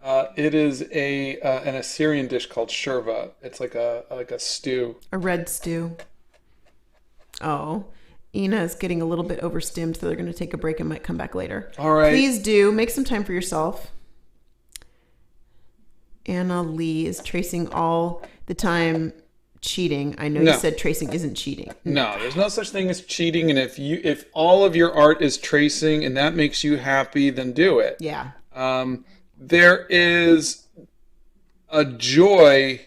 It is an Assyrian dish called shurva. It's like a stew. A red stew. Oh. Ina is getting a little bit overstimmed, so they're going to take a break and might come back later. All right. Please do. Make some time for yourself. Anna Lee is tracing all the time cheating. I know you said tracing isn't cheating. No, there's no such thing as cheating. And if all of your art is tracing and that makes you happy, then do it. Yeah. There is a joy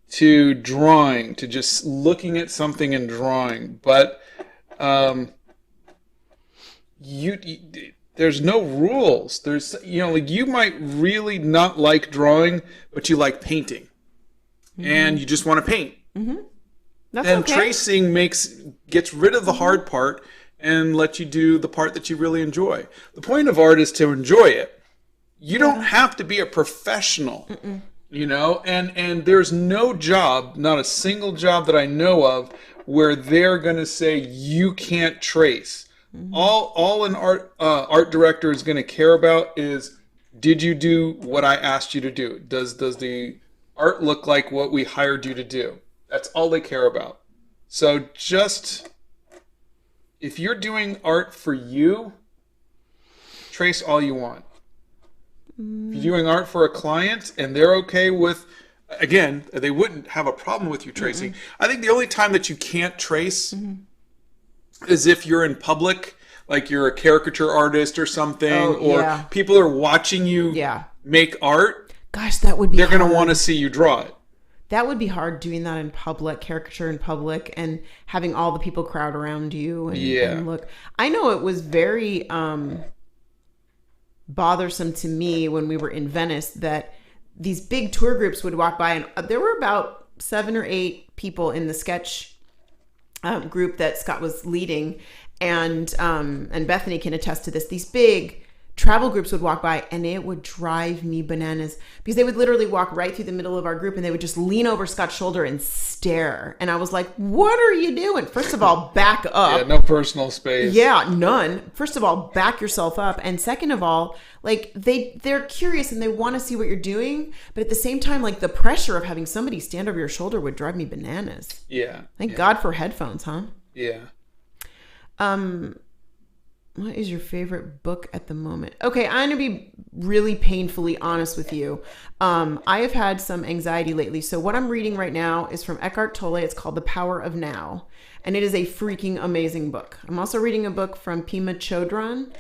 to drawing, to just looking at something and drawing. But there's no rules. There's, like you might really not like drawing, but you like painting, and you just want to paint. That's then okay. tracing gets rid of the hard part and lets you do the part that you really enjoy. The point of art is to enjoy it. You don't have to be a professional, and there's no job, not a single job that I know of, where they're going to say you can't trace. All an art director is going to care about is, did you do what I asked you to do? Does the art look like what we hired you to do? That's all they care about. So just, if you're doing art for you, trace all you want. If you're doing art for a client and they're okay with, again, they wouldn't have a problem with you tracing. I think the only time that you can't trace is if you're in public, like you're a caricature artist or something, people are watching you make art. Gosh, that would be They're going to want to see you draw it. That would be hard, doing that in public, caricature in public, and having all the people crowd around you and look. I know it was very bothersome to me when we were in Venice that these big tour groups would walk by, and there were about 7 or 8 people in the sketch group that Scott was leading, and Bethany can attest to this. These big travel groups would walk by, and it would drive me bananas because they would literally walk right through the middle of our group, and they would just lean over Scott's shoulder and stare. And I was like, what are you doing? First of all, back up. Yeah, no personal space. Yeah, none. First of all, back yourself up. And second of all, like they're curious and they want to see what you're doing. But at the same time, like the pressure of having somebody stand over your shoulder would drive me bananas. Yeah. Thank God for headphones, huh? Yeah. What is your favorite book at the moment? Okay, I'm going to be really painfully honest with you. I have had some anxiety lately. So what I'm reading right now is from Eckhart Tolle. It's called The Power of Now. And it is a freaking amazing book. I'm also reading a book from Pema Chodron.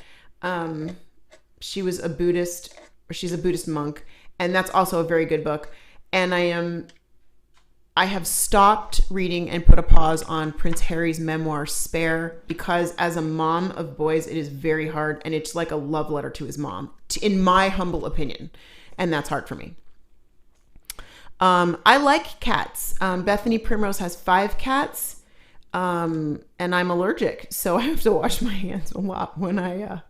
She's a Buddhist monk. And that's also a very good book. And I have stopped reading and put a pause on Prince Harry's memoir, Spare, because as a mom of boys, it is very hard. And it's like a love letter to his mom, in my humble opinion. And that's hard for me. I like cats. Bethany Primrose has 5 cats. And I'm allergic. So I have to wash my hands a lot when I'm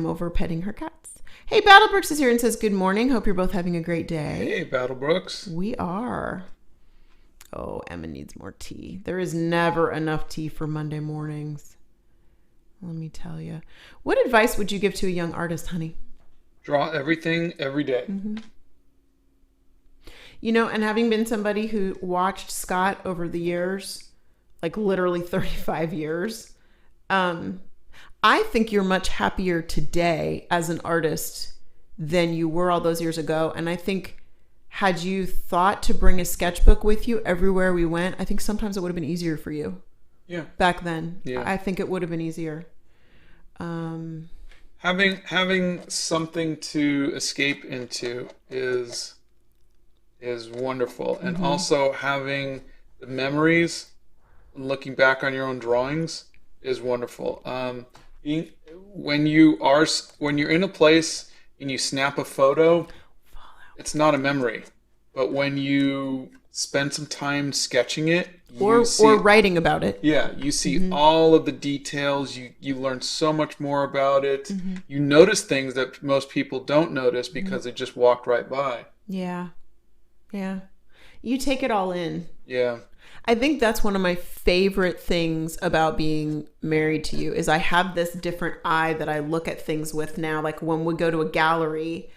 over petting her cats. Hey, Battlebrooks is here and says, good morning. Hope you're both having a great day. Hey, Battlebrooks. We are. Oh, Emma needs more tea. There is never enough tea for Monday mornings. Let me tell you. What advice would you give to a young artist, honey? Draw everything every day. And having been somebody who watched Scott over the years, like literally 35 years, I think you're much happier today as an artist than you were all those years ago. And I think had you thought to bring a sketchbook with you everywhere we went, I think sometimes it would have been easier for you. Yeah. Back then. Yeah. I think it would have been easier. Having something to escape into is wonderful. And also having the memories, looking back on your own drawings is wonderful. When you're in a place and you snap a photo, it's not a memory. But when you spend some time sketching it, or writing about it, you see all of the details. You learn so much more about it. You notice things that most people don't notice because they just walked right by. Yeah. You take it all in. Yeah. I think that's one of my favorite things about being married to you is I have this different eye that I look at things with now. Like when we go to a gallery,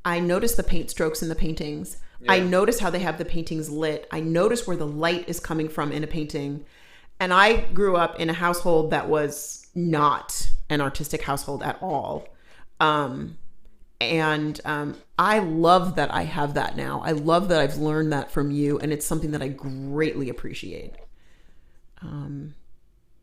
I notice the paint strokes in the paintings. Yeah. I notice how they have the paintings lit. I notice where the light is coming from in a painting. And I grew up in a household that was not an artistic household at all. I love that I have that now. I love that I've learned that from you, and it's something that I greatly appreciate.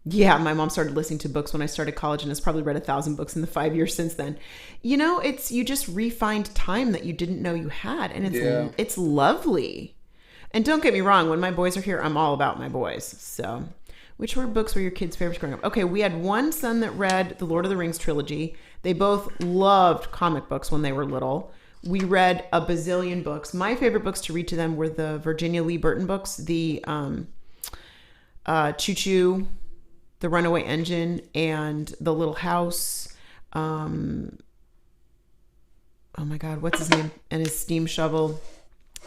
Yeah, my mom started listening to books when I started college and has probably read 1,000 books in the 5 years since then. You know, you just refined time that you didn't know you had, and it's lovely. And don't get me wrong, when my boys are here, I'm all about my boys. So, which books were your kids' favorites growing up? Okay, we had one son that read the Lord of the Rings trilogy. They both loved comic books when they were little. We read a bazillion books. My favorite books to read to them were the Virginia Lee Burton books, the Choo Choo, The Runaway Engine, and The Little House. Oh my God, what's his name? And his steam shovel.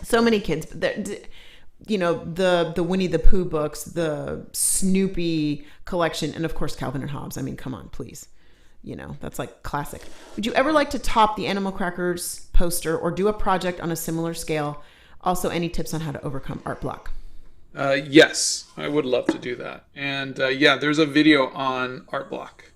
So many kids. You know, the Winnie the Pooh books, the Snoopy collection, and of course Calvin and Hobbes. I mean, come on, please. You know, that's like classic. Would you ever like to top the Animal Crackers poster or do a project on a similar scale? Also, any tips on how to overcome art block? Yes, I would love to do that. And yeah, there's a video on art block.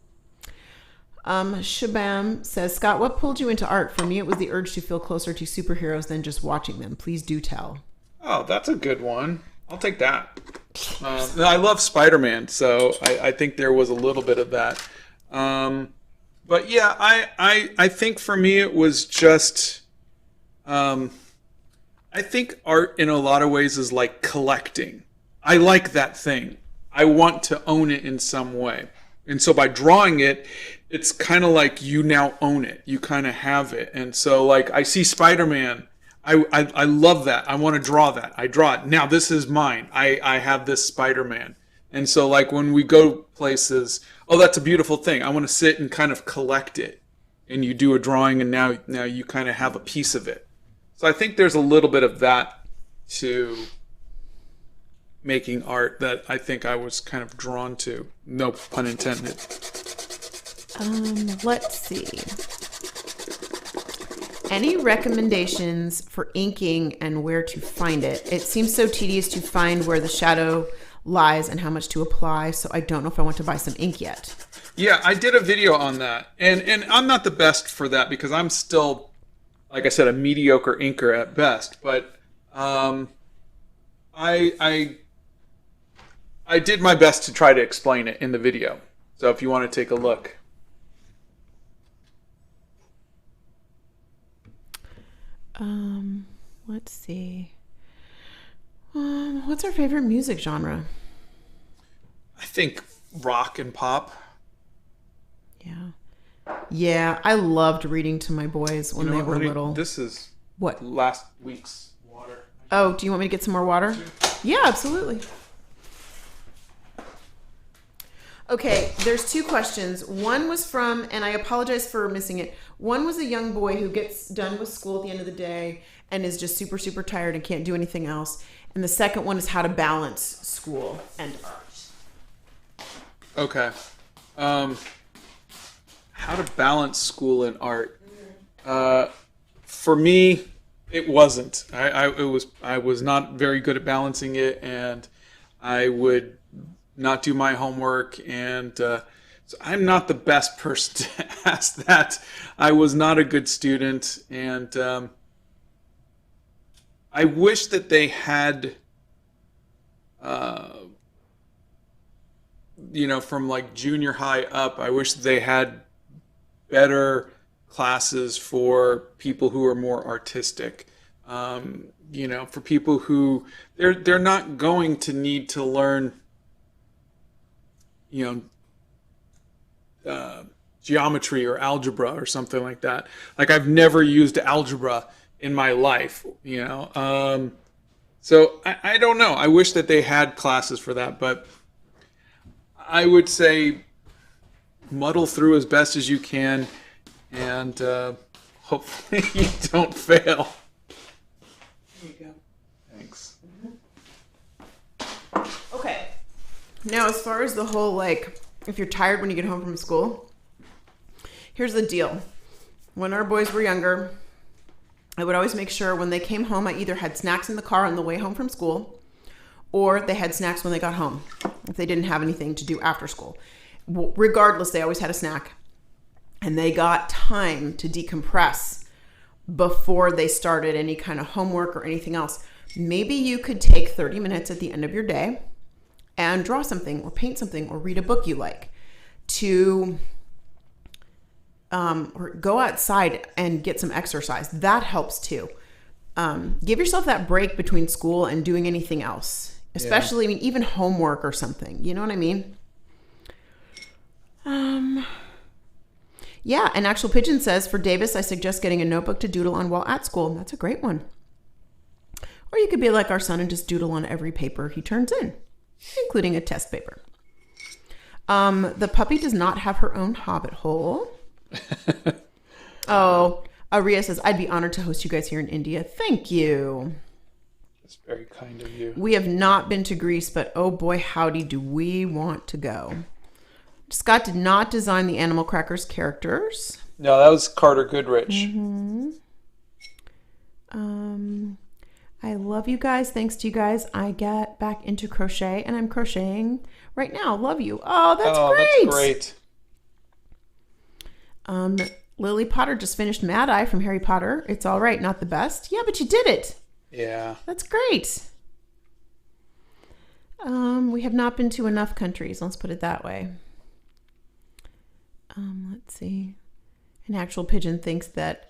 Shabam says, Scott, what pulled you into art? For me, it was the urge to feel closer to superheroes than just watching them. Please do tell. Oh, that's a good one. I'll take that. I love Spider-Man, so I think there was a little bit of that. But yeah, I think for me it was just, I think art in a lot of ways is like collecting. I like that thing. I want to own it in some way. And so by drawing it, it's kind of like you now own it. You kind of have it. And so like I see Spider-Man. I love that. I want to draw that. I draw it. Now this is mine. I have this Spider-Man. And so like when we go places, oh, that's a beautiful thing. I want to sit and kind of collect it. And you do a drawing and now you kind of have a piece of it. So I think there's a little bit of that to making art that I think I was kind of drawn to. No pun intended. Let's see. Any recommendations for inking and where to find it? It seems so tedious to find where the shadow lies and how much to apply, so I don't know if I want to buy some ink yet. Yeah, I did a video on that. And I'm not the best for that because I'm still, like I said, a mediocre inker at best. But I did my best to try to explain it in the video. So if you want to take a look. Let's see. What's our favorite music genre? I think rock and pop. Yeah, I loved reading to my boys when they were little. This is what? Last week's water. Oh, do you want me to get some more water? Yeah, absolutely. Okay, there's two questions. One was from, and I apologize for missing it. One was a young boy who gets done with school at the end of the day and is just super, super tired and can't do anything else. And the second one is how to balance school and art. Okay. How to balance school and art. For me, it wasn't. I was not very good at balancing it, and I would not do my homework, and so I'm not the best person to ask that. I was not a good student, and I wish that they had, from like junior high up, I wish they had better classes for people who are more artistic. For people who they're not going to need to learn geometry or algebra or something like that. Like I've never used algebra in my life, So I don't know. I wish that they had classes for that, but I would say muddle through as best as you can, and hopefully you don't fail. There you go. Thanks. Okay. Now, as far as the whole, if you're tired when you get home from school, here's the deal. When our boys were younger, I would always make sure when they came home, I either had snacks in the car on the way home from school, or they had snacks when they got home. if they didn't have anything to do after school. Regardless, they always had a snack. And they got time to decompress before they started any kind of homework or anything else. Maybe you could take 30 minutes at the end of your day and draw something or paint something or read a book you like, to or go outside and get some exercise. That helps too. Give yourself that break between school and doing anything else, especially, I mean, even homework or something. You know what I mean? Yeah, and Actual Pigeon says, for Davis, I suggest getting a notebook to doodle on while at school. That's a great one. Or you could be like our son and just doodle on every paper he turns in, including a test paper. The puppy does not have her own Hobbit hole. Oh, Ria says, I'd be honored to host you guys here in India. Thank you. That's very kind of you. We have not been to Greece, but oh boy, howdy, do we want to go. Scott did not design the Animal Crackers characters. No, that was Carter Goodrich. Mm-hmm. I love you guys. Thanks to you guys, I get back into crochet, and I'm crocheting right now. Love you. Oh, that's great. That's great. Lily Potter just finished Mad Eye from Harry Potter. It's all right, not the best. Yeah, but you did it. Yeah. That's great. We have not been to enough countries. Let's put it that way. Let's see. An Actual Pigeon thinks that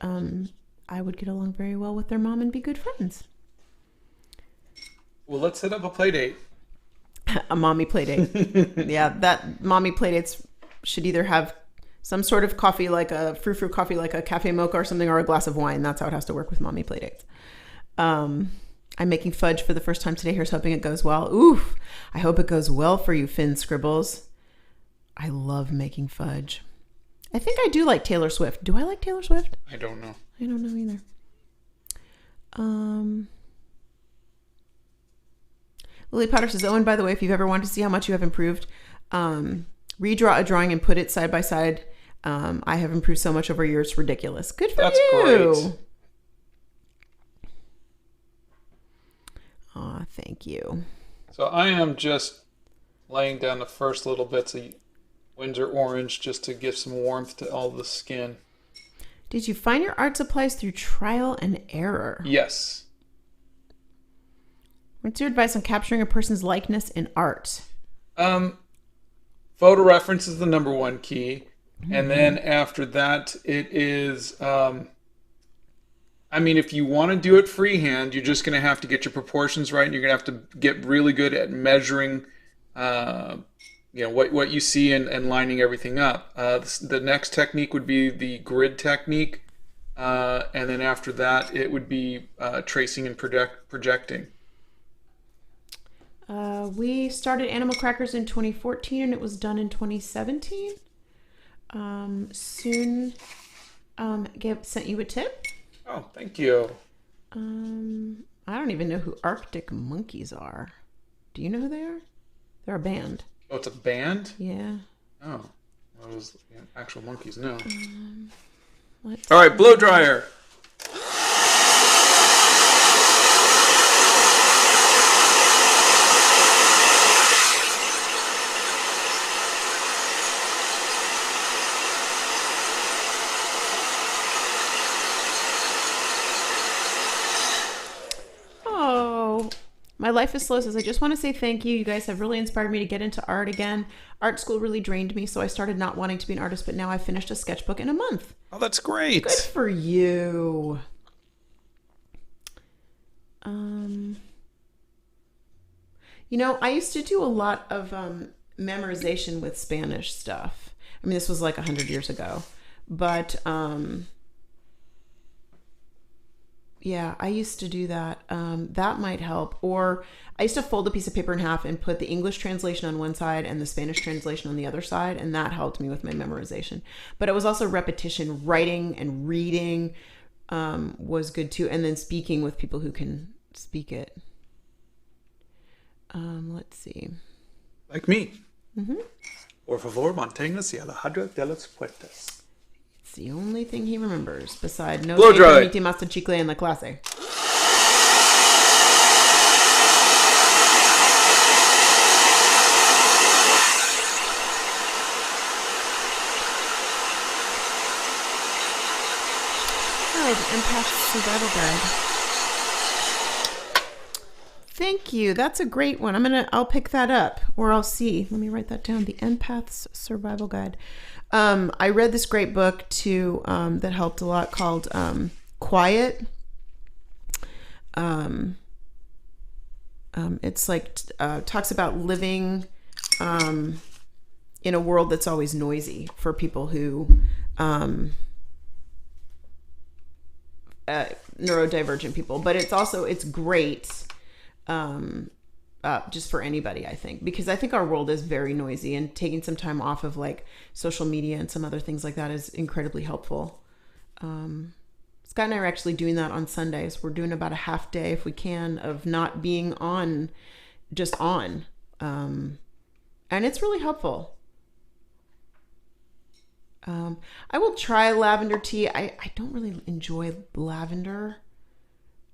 I would get along very well with their mom and be good friends. Well, let's set up a play date. A mommy play date. Yeah, that mommy play dates should either have some sort of coffee, like a frou-frou coffee, like a cafe mocha or something, or a glass of wine. That's how it has to work with mommy play dates. I'm making fudge for the first time today. Here's hoping it goes well. Oof. I hope it goes well for you, Finn Scribbles. I love making fudge. I think I do like Taylor Swift. Do I like Taylor Swift? I don't know. I don't know either. Lily Potter says, oh, and by the way, if you've ever wanted to see how much you have improved, redraw a drawing and put it side by side. I have improved so much over years. Ridiculous. Good for That's you. Great. Aw, thank you. So I am just laying down the first little bits of Windsor orange just to give some warmth to all the skin. Did you find your art supplies through trial and error? Yes. What's your advice on capturing a person's likeness in art? Photo reference is the number one key. Mm-hmm. And then after that, it is, if you want to do it freehand, you're just going to have to get your proportions right. And you're going to have to get really good at measuring, what you see and lining everything up. The next technique would be the grid technique. And then after that, it would be tracing and projecting. We started Animal Crackers in 2014 and it was done in 2017. Soon sent you a tip. Oh, thank you. I don't even know who Arctic Monkeys are. Do you know who they are? They're a band. Oh, it's a band? Yeah. Oh. Well, it was Actual Monkeys, no. All right, blow dryer. My Life is Slow says, I just want to say thank you. You guys have really inspired me to get into art again. Art school really drained me, so I started not wanting to be an artist, but now I've finished a sketchbook in a month. Oh, that's great. Good for you. I used to do a lot of memorization with Spanish stuff. I mean, this was like 100 years ago. But yeah, I used to do that. That might help. Or I used to fold a piece of paper in half and put the English translation on one side and the Spanish translation on the other side, and that helped me with my memorization. But it was also repetition. Writing and reading was good too, and then speaking with people who can speak it. Let's see. Like me. Mm-hmm. Por favor, manténgase alejado de las puertas. It's the only thing he remembers, beside no blow dry. Permite más chicle en la clase. Empath Survival Guide. Thank you. That's a great one. I'll pick that up, or I'll see. Let me write that down. The Empath's Survival Guide. I read this great book too that helped a lot called Quiet. It's like talks about living in a world that's always noisy for people who neurodivergent people, but it's great just for anybody, I think, because I think our world is very noisy, and taking some time off of like social media and some other things like that is incredibly helpful. Scott and I are actually doing that on Sundays. We're doing about a half day, if we can, of not being on, just on. And it's really helpful. I will try lavender tea. I don't really enjoy lavender.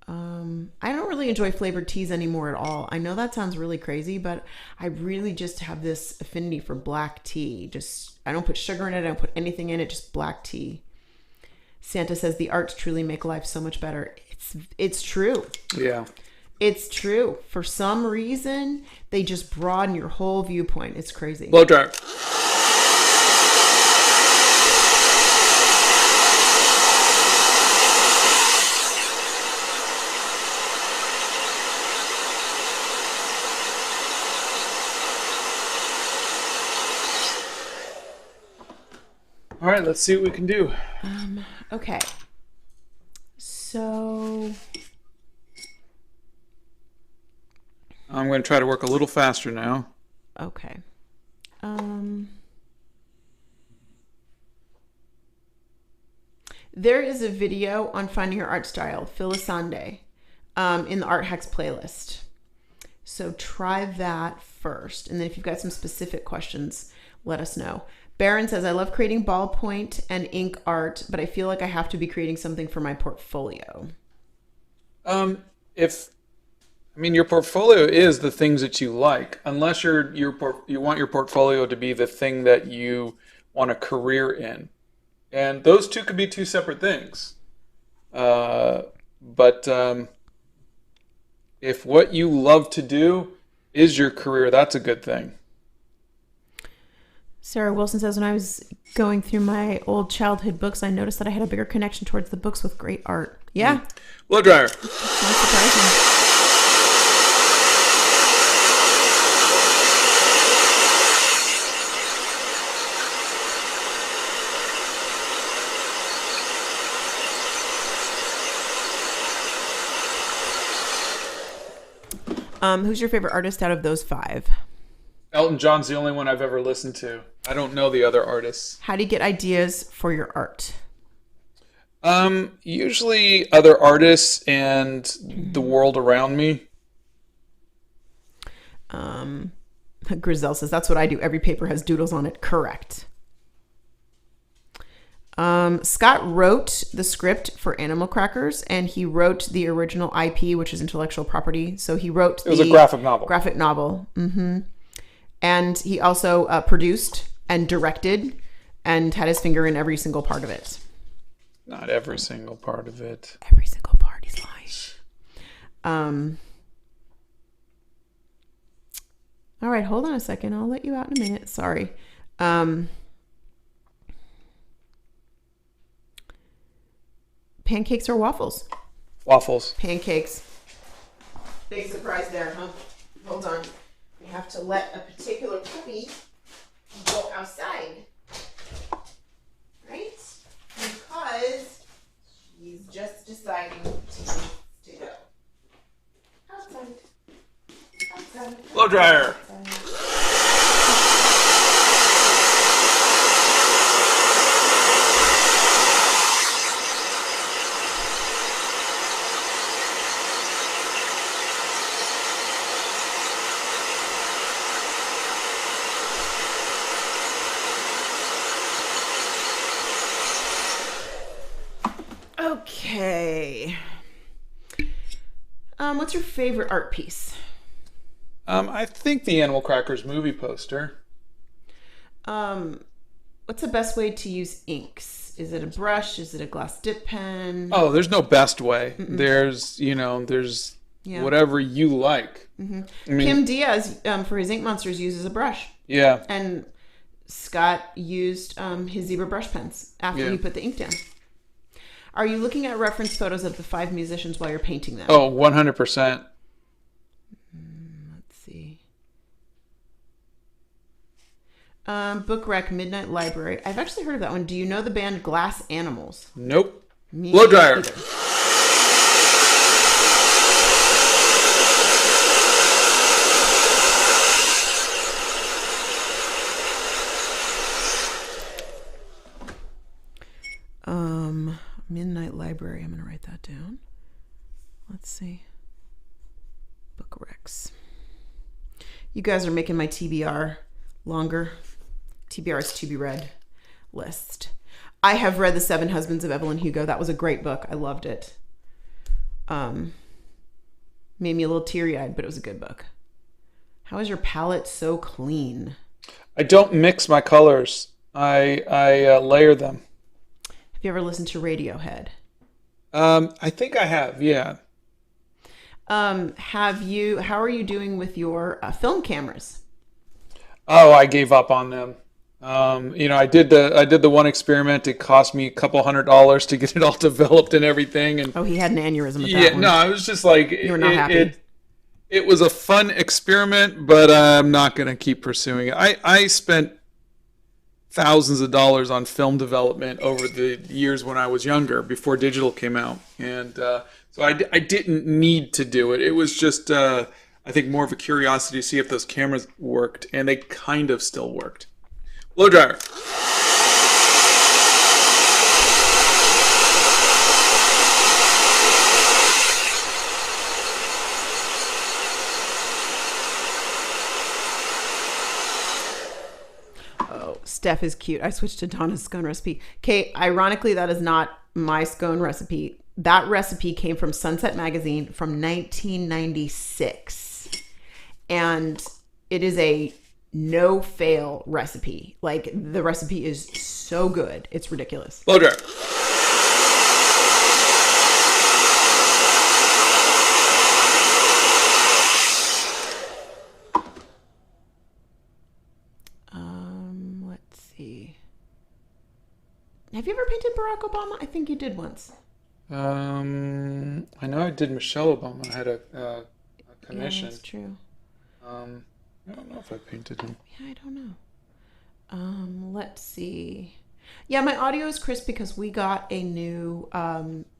I don't really enjoy flavored teas anymore at all. I know that sounds really crazy, but I really just have this affinity for black tea. I don't put sugar in it. I don't put anything in it, just black tea. Santa says the arts truly make life so much better. It's true. Yeah. It's true. For some reason, they just broaden your whole viewpoint. It's crazy. Blow dryer. All right, let's see what we can do. Okay. So I'm going to try to work a little faster now. Okay. There is a video on finding your art style, Philisande, in the Art Hacks playlist. So try that first. And then if you've got some specific questions, let us know. Baron says, I love creating ballpoint and ink art, but I feel like I have to be creating something for my portfolio. Your portfolio is the things that you like, unless you want your portfolio to be the thing that you want a career in. And those two could be two separate things. But if what you love to do is your career, that's a good thing. Sarah Wilson says, when I was going through my old childhood books, I noticed that I had a bigger connection towards the books with great art. Yeah. Blow dryer. That's surprising. Who's your favorite artist out of those 5? Elton John's the only one I've ever listened to. I don't know the other artists. How do you get ideas for your art? Usually other artists and the world around me. Grizel says, that's what I do. Every paper has doodles on it. Correct. Scott wrote the script for Animal Crackers, and he wrote the original IP, which is intellectual property. So he wrote It was a graphic novel. Mm-hmm. And he also produced and directed and had his finger in every single part of it. Not every single part of it. Every single part. He's lying. All right, hold on a second. I'll let you out in a minute. Sorry. Pancakes or waffles? Waffles. Pancakes. Big surprise there, huh? Hold on. We have to let a particular puppy go outside. Right? Because he's just deciding to go. Outside. Outside. Blow dryer. Okay. What's your favorite art piece? I think the Animal Crackers movie poster. What's the best way to use inks? Is it a brush? Is it a glass dip pen? Oh, there's no best way. There's whatever you like. Mm-hmm. I mean, Kim Diaz, for his ink monsters, uses a brush. Yeah. And Scott used his zebra brush pens after he put the ink down. Are you looking at reference photos of the 5 musicians while you're painting them? Oh, 100%. Let's see. Book Rec, Midnight Library. I've actually heard of that one. Do you know the band Glass Animals? Nope. Me Blow dryer. either. Midnight Library. I'm going to write that down. Let's see. Book Recs. You guys are making my TBR longer. TBR is to be read list. I have read The 7 Husbands of Evelyn Hugo. That was a great book. I loved it. Made me a little teary-eyed, but it was a good book. How is your palette so clean? I don't mix my colors. I layer them. Have you ever listened to Radiohead? I think I have, yeah. How are you doing with your film cameras? Oh, I gave up on them. I did the one experiment. It cost me a couple $100 to get it all developed and everything. And he had an aneurysm at that one. No, I was just like, you were not happy. It was a fun experiment, but I'm not going to keep pursuing it. I spent thousands of dollars on film development over the years when I was younger, before digital came out, and so I didn't need to do it. It was just I think more of a curiosity to see if those cameras worked, and they kind of still worked. Blow dryer. Steph is cute. I switched to Donna's scone recipe. Okay, ironically, that is not my scone recipe. That recipe came from Sunset Magazine from 1996. And it is a no-fail recipe. Like, the recipe is so good. It's ridiculous. Blow dryer. Have you ever painted Barack Obama? I think you did once. I know I did Michelle Obama. I had a commission. Yeah, that's true. I don't know if I painted him. Yeah, I don't know. Let's see. Yeah, my audio is crisp because we got a new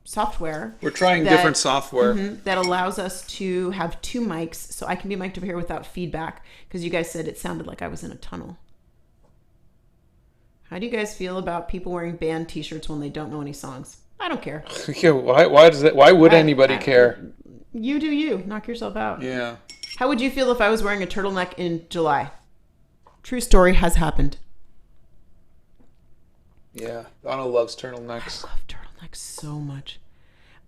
software. We're trying different software. That allows us to have 2 mics, so I can be mic'd over here without feedback, because you guys said it sounded like I was in a tunnel. How do you guys feel about people wearing band t-shirts when they don't know any songs? I don't care. Yeah, why would anybody care? You do you. Knock yourself out. Yeah. How would you feel if I was wearing a turtleneck in July? True story, has happened. Yeah. Donna loves turtlenecks. I love turtlenecks so much.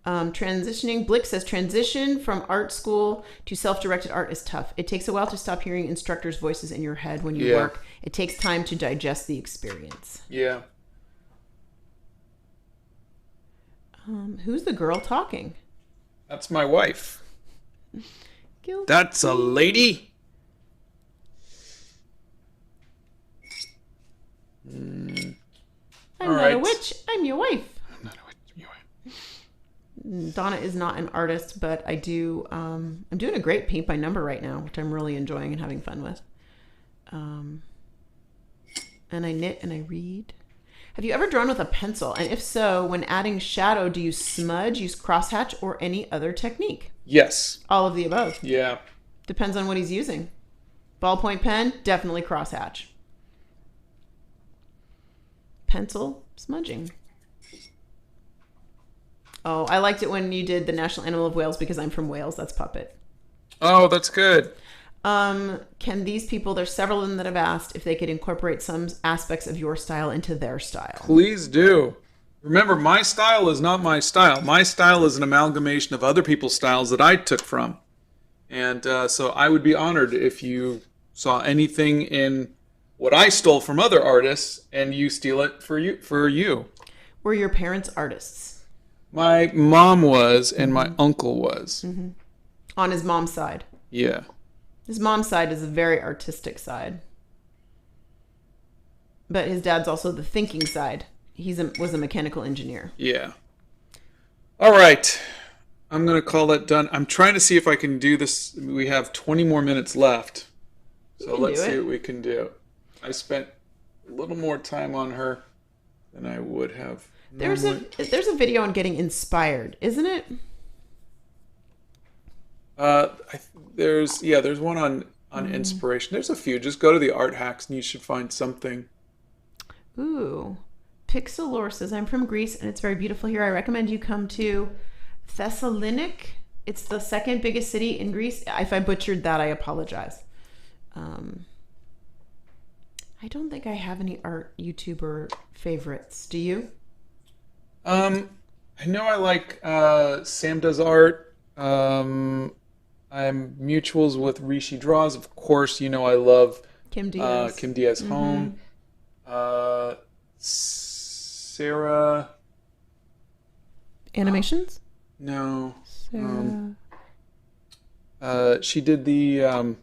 Transitioning. Blick says, transition from art school to self-directed art is tough. It takes a while to stop hearing instructors' voices in your head when you work. It takes time to digest the experience. Yeah. Who's the girl talking? That's my wife. Guilty. That's a lady. I'm not a witch. I'm your wife. I'm not a witch. I'm your wife. Donna is not an artist, but I do. I'm doing a great paint by number right now, which I'm really enjoying and having fun with. And I knit and I read. Have you ever drawn with a pencil? And if so, when adding shadow, do you smudge, use crosshatch, or any other technique? Yes. All of the above. Yeah. Depends on what he's using. Ballpoint pen, definitely crosshatch. Pencil, smudging. Oh, I liked it when you did the national animal of Wales because I'm from Wales. That's puppet. Oh, that's good. Can these people, there's several of them that have asked if they could incorporate some aspects of your style into their style. Please do. Remember, my style is not my style. My style is an amalgamation of other people's styles that I took from. And so I would be honored if you saw anything in what I stole from other artists, and you steal it for you. Were your parents artists? My mom was, and my uncle was. Mm-hmm. On his mom's side. Yeah. His mom's side is a very artistic side. But his dad's also the thinking side. Was a mechanical engineer. Yeah. All right. I'm going to call that done. I'm trying to see if I can do this. We have 20 more minutes left. So let's see what we can do. I spent a little more time on her than I would have. There's a video on getting inspired, isn't it? There's one on inspiration. There's a few. Just go to the art hacks and you should find something. Ooh. Pixelor says, I'm from Greece and it's very beautiful here. I recommend you come to Thessaloniki. It's the second biggest city in Greece. If I butchered that, I apologize. I don't think I have any art YouTuber favorites. Do you? I know I like Sam Does Art. I'm mutuals with Rishi Draws. Of course, I love Kim Diaz. Kim Diaz Home. Sarah. Animations? No. Sarah. She did the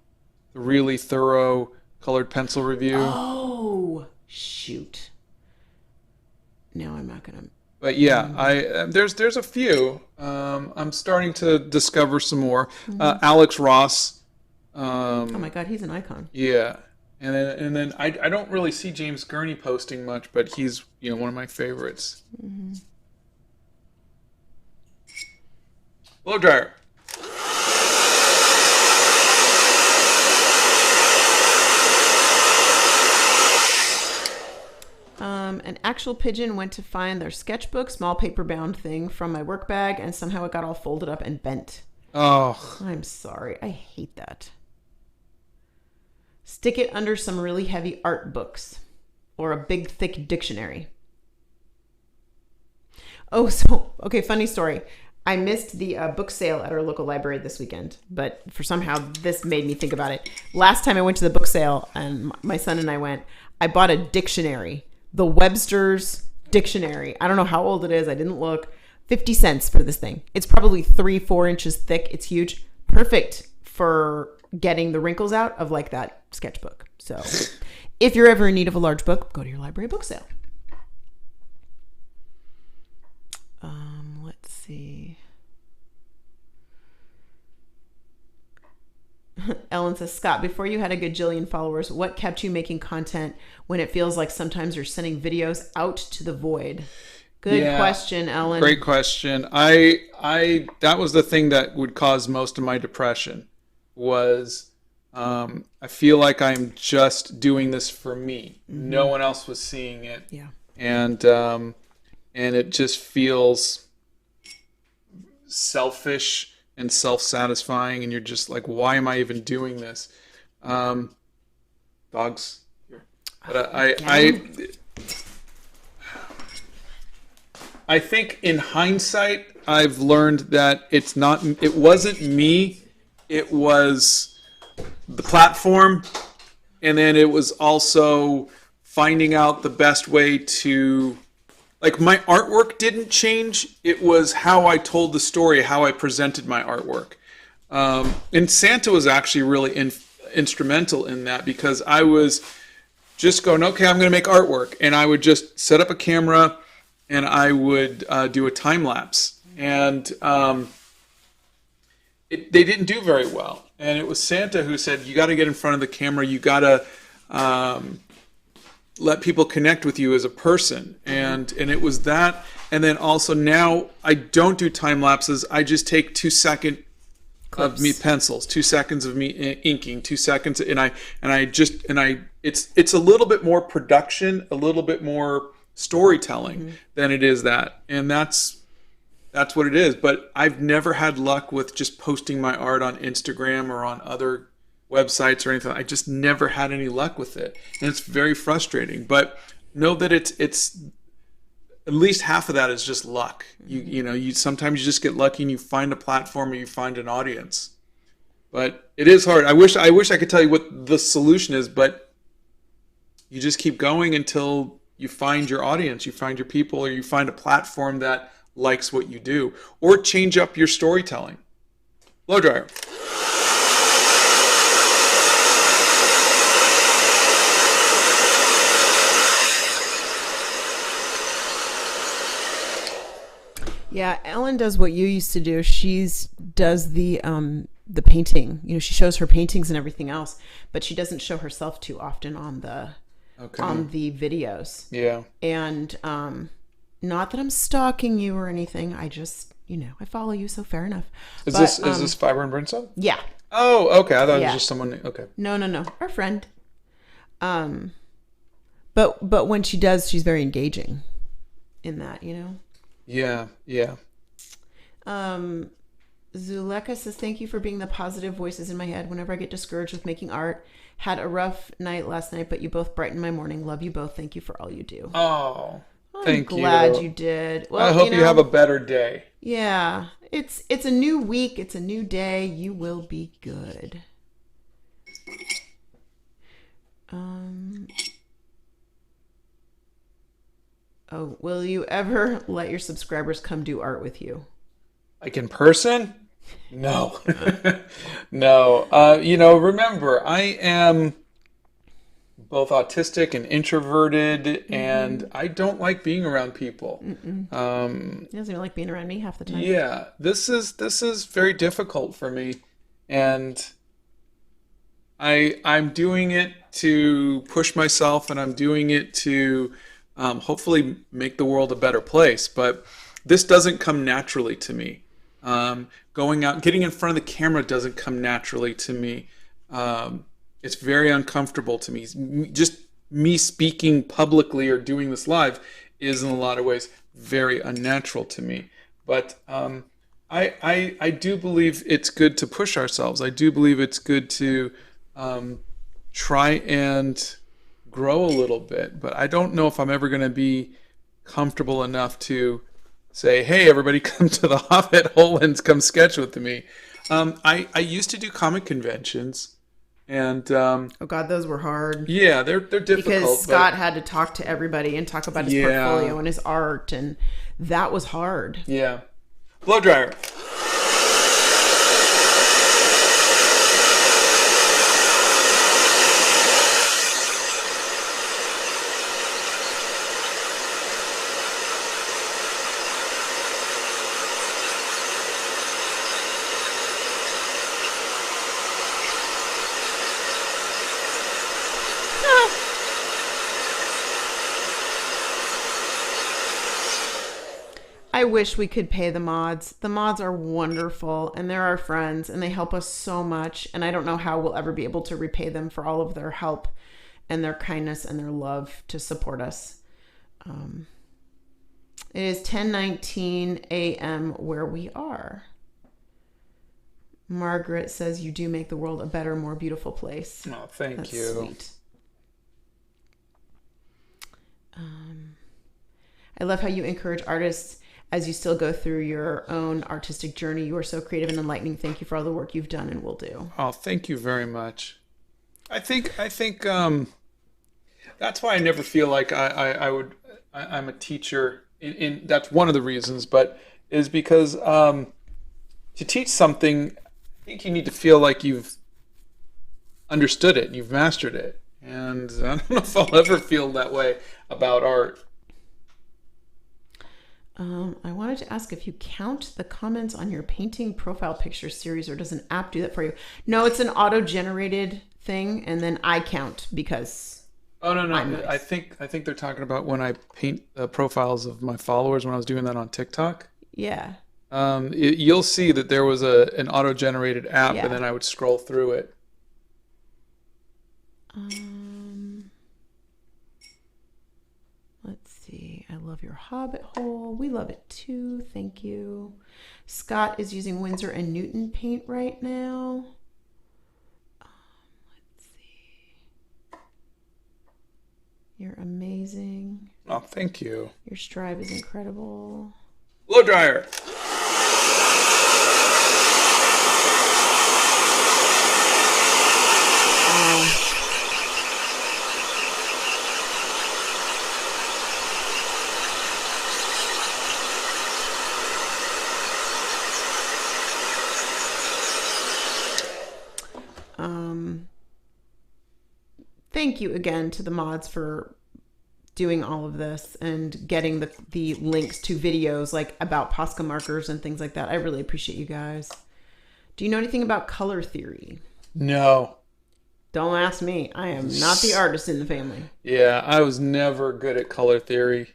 really thorough colored pencil review. Oh, shoot. No, I'm not gonna. But yeah, there's a few. I'm starting to discover some more. Alex Ross. Oh my God, he's an icon. Yeah, and then I don't really see James Gurney posting much, but he's one of my favorites. Mm-hmm. Blow dryer. An actual pigeon went to find their sketchbook, small paper bound thing, from my work bag, and somehow it got all folded up and bent. Oh. I'm sorry. I hate that. Stick it under some really heavy art books or a big, thick dictionary. Oh, okay, funny story. I missed the book sale at our local library this weekend, but for somehow this made me think about it. Last time I went to the book sale and my son and I went, I bought a dictionary. The Webster's Dictionary. I don't know how old it is. I didn't look. 50 cents for this thing. It's probably 3-4 inches thick. It's huge. Perfect for getting the wrinkles out of like that sketchbook. So if you're ever in need of a large book, go to your library book sale. Let's see. Ellen says, Scott, before you had a gajillion followers, what kept you making content when it feels like sometimes you're sending videos out to the void? Good question, Ellen. Great question. I that was the thing that would cause most of my depression was I feel like I'm just doing this for me. Mm-hmm. No one else was seeing it. Yeah. And it just feels selfish and self-satisfying, and you're just like, why am I even doing this? Dogs. But I think in hindsight, I've learned that it wasn't me, it was the platform, and then it was also finding out the best way to, like, my artwork didn't change. It was how I told the story, how I presented my artwork. And Santa was actually really instrumental in that, because I was just going, okay, I'm going to make artwork. And I would just set up a camera and I would do a time lapse. And they didn't do very well. And it was Santa who said, you got to get in front of the camera. You got to let people connect with you as a person. And it was that. And then also now I don't do time lapses. I just take 2 seconds of me pencils, 2 seconds of me inking, 2 seconds. It's a little bit more production, a little bit more storytelling than it is that. And that's what it is. But I've never had luck with just posting my art on Instagram or on other websites or anything. I just never had any luck with it, and it's very frustrating. But know that it's at least half of that is just luck. You sometimes you just get lucky and you find a platform or you find an audience. But it is hard. I wish I could tell you what the solution is, but you just keep going until you find your audience, you find your people, or you find a platform that likes what you do, or change up your storytelling. Blow dryer. Yeah, Ellen does what you used to do. Does the painting. You know, she shows her paintings and everything else, but she doesn't show herself too often on the videos. Yeah. And not that I'm stalking you or anything. I just, I follow you, so fair enough. Is this Fiber and Brimstone? Yeah. Oh, okay. I thought it was just someone. Okay. No. Our friend. But when she does, she's very engaging in that, Yeah. Zuleka says, thank you for being the positive voices in my head whenever I get discouraged with making art. Had a rough night last night, but you both brightened my morning. Love you both. Thank you for all you do. Oh, thank you. I'm glad you did. Well, I hope you have a better day. Yeah. It's a new week. It's a new day. You will be good. Oh, will you ever let your subscribers come do art with you? Like in person? No. No. Remember, I am both autistic and introverted, and I don't like being around people. He doesn't even like being around me half the time. Yeah. This is very difficult for me, and I'm doing it to push myself, and I'm doing it to hopefully make the world a better place. But this doesn't come naturally to me. Going out, getting in front of the camera doesn't come naturally to me. It's very uncomfortable to me. Just me speaking publicly or doing this live is in a lot of ways very unnatural to me. But I do believe it's good to push ourselves. I do believe it's good to try and grow a little bit. But I don't know if I'm ever going to be comfortable enough to say, hey, everybody come to the Hobbit hole and come sketch with me. I used to do comic conventions. And oh God, those were hard. Yeah, they're difficult. Because Scott had to talk to everybody and talk about his portfolio and his art, and that was hard. Yeah. Blow dryer. I wish we could pay the mods. The mods are wonderful, and they're our friends, and they help us so much. And I don't know how we'll ever be able to repay them for all of their help and their kindness and their love to support us. It is 10:19 a.m. where we are. Margaret says, you do make the world a better, more beautiful place. Oh, thank you. That's sweet. I love how you encourage artists as you still go through your own artistic journey. You are so creative and enlightening. Thank you for all the work you've done and will do. Oh, thank you very much. I think that's why I never feel like I'm a teacher. In that's one of the reasons, but is because to teach something, I think you need to feel like you've understood it, you've mastered it. And I don't know if I'll ever feel that way about art. I wanted to ask if you count the comments on your painting profile picture series, or does an app do that for you? No, it's an auto-generated thing, and then I count because. Oh no! Nice. I think they're talking about when I paint the profiles of my followers when I was doing that on TikTok. Yeah. You'll see that there was an auto-generated app, and then I would scroll through it. Let's see. I love your Hobbit hole. We love it too. Thank you. Scott is using Winsor & Newton paint right now. Let's see. You're amazing. Oh, thank you. Your Strive is incredible. Blow dryer. Thank you again to the mods for doing all of this and getting the links to videos like about Posca markers and things like that. I really appreciate you guys. Do you know anything about color theory? No. Don't ask me. I am not the artist in the family. Yeah, I was never good at color theory.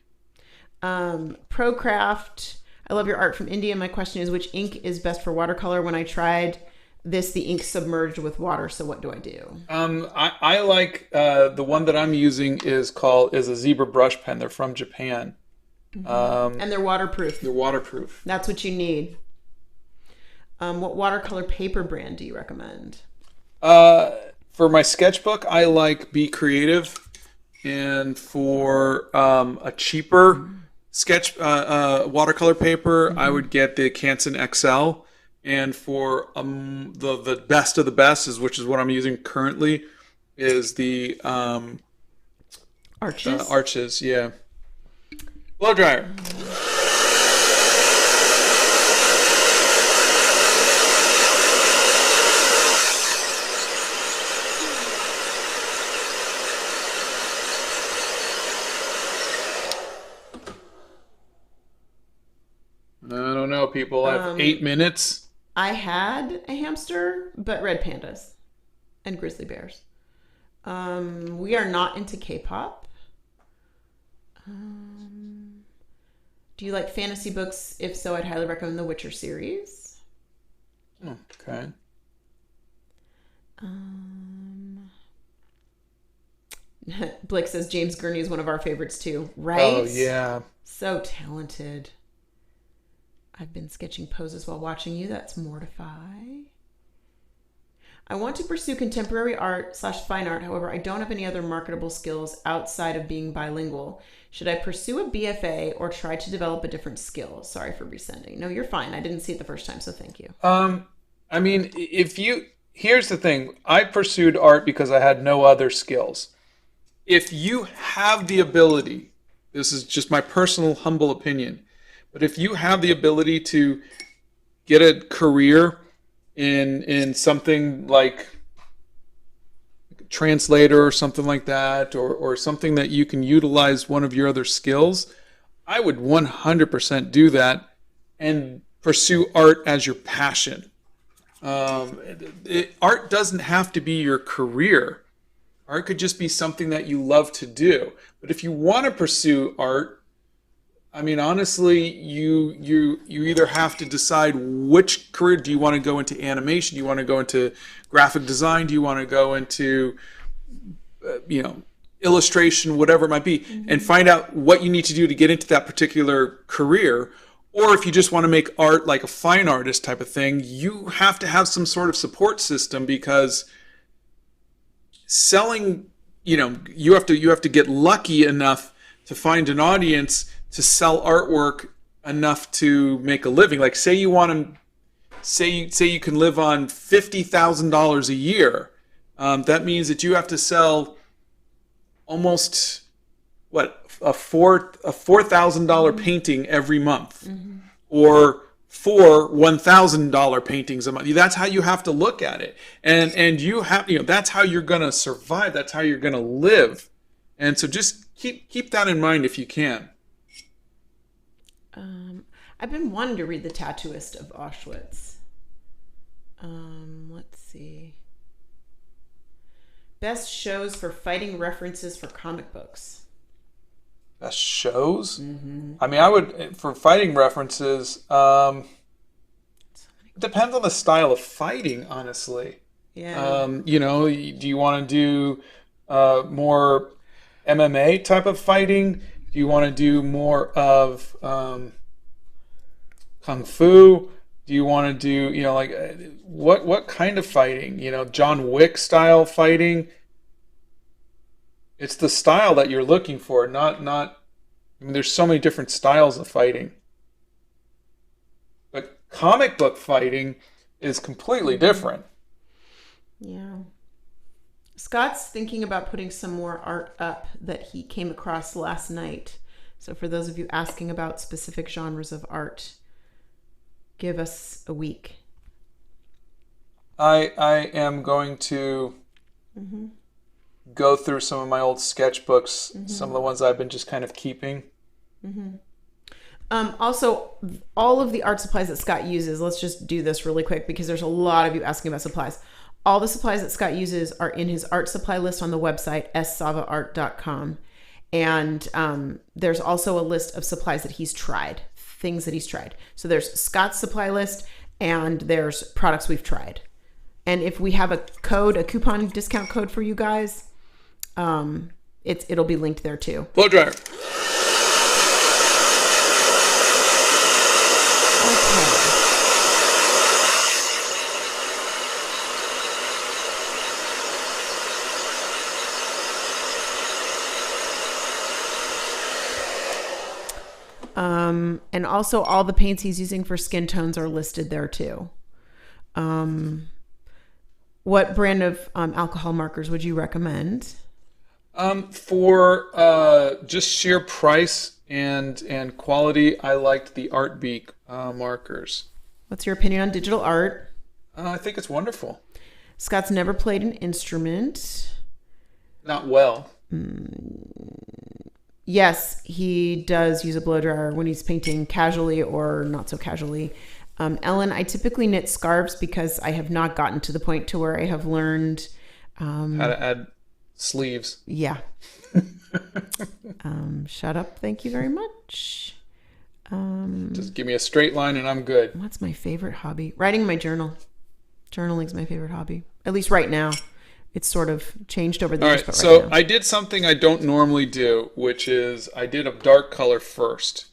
Procraft. I love your art from India. My question is, which ink is best for watercolor? When I tried this, the ink submerged with water. So what do I do? I like the one that I'm using is a zebra brush pen. They're from Japan. And they're waterproof. They're waterproof. That's what you need. What watercolor paper brand do you recommend? For my sketchbook, I like Be Creative, and for a cheaper sketch watercolor paper, I would get the Canson XL. And for the best of the best, which is what I'm using currently, is the Arches. Arches, yeah. Blow dryer. I don't know, people. I have 8 minutes. I had a hamster, but red pandas and grizzly bears. We are not into K-pop. Do you like fantasy books? If so, I'd highly recommend the Witcher series. Okay. Blake says James Gurney is one of our favorites too. Right? Oh, yeah. So talented. I've been sketching poses while watching you. That's mortify. I want to pursue contemporary art / fine art. However, I don't have any other marketable skills outside of being bilingual. Should I pursue a BFA or try to develop a different skill? Sorry for resending. No, you're fine. I didn't see it the first time, so thank you. I mean, here's the thing. I pursued art because I had no other skills. If you have the ability, this is just my personal humble opinion, but if you have the ability to get a career in something like a translator or something like that, or something that you can utilize one of your other skills, I would 100% do that and pursue art as your passion. Art doesn't have to be your career. Art could just be something that you love to do. But if you want to pursue art, I mean, honestly, you either have to decide which career. Do you want to go into animation? Do you want to go into graphic design? Do you want to go into, illustration, whatever it might be, and find out what you need to do to get into that particular career? Or if you just want to make art like a fine artist type of thing, you have to have some sort of support system, because selling, you have to get lucky enough to find an audience to sell artwork enough to make a living. Like, say you want to say you can live on $50,000 a year. That means that you have to sell almost a $4,000 painting every month, or 4 $1,000 paintings a month. That's how you have to look at it, and you have that's how you're gonna survive. That's how you're gonna live, and so just keep that in mind if you can. I've been wanting to read The Tattooist of Auschwitz. Let's see. Best shows for fighting references for comic books. Best shows? I mean, I would, for fighting references, it depends on the style of fighting, honestly. Yeah. Do you want to do more MMA type of fighting? Do you want to do more of kung fu? Do you want to do, what kind of fighting? John Wick style fighting? It's the style that you're looking for, not. I mean, there's so many different styles of fighting. But comic book fighting is completely different. Yeah. Scott's thinking about putting some more art up that he came across last night. So for those of you asking about specific genres of art, give us a week. I am going to go through some of my old sketchbooks, some of the ones I've been just kind of keeping. Also, all of the art supplies that Scott uses, let's just do this really quick because there's a lot of you asking about supplies. All the supplies that Scott uses are in his art supply list on the website, ssavaart.com. And there's also a list of supplies that he's tried, things that he's tried. So there's Scott's supply list and there's products we've tried. And if we have a coupon discount code for you guys, it'll be linked there too. Blow dryer. And also all the paints he's using for skin tones are listed there too. What brand of alcohol markers would you recommend? For just sheer price and quality, I liked the Art Beak markers. What's your opinion on digital art? I think it's wonderful. Scott's never played an instrument. Not well. Yes, he does use a blow dryer when he's painting casually or not so casually. Ellen, I typically knit scarves because I have not gotten to the point to where I have learned how to add sleeves. Yeah. Shut up. Thank you very much. Just give me a straight line and I'm good. What's my favorite hobby? Writing my journal. Journaling's my favorite hobby. At least right now. It's sort of changed over the years. All right, so I did something I don't normally do, which is I did a dark color first,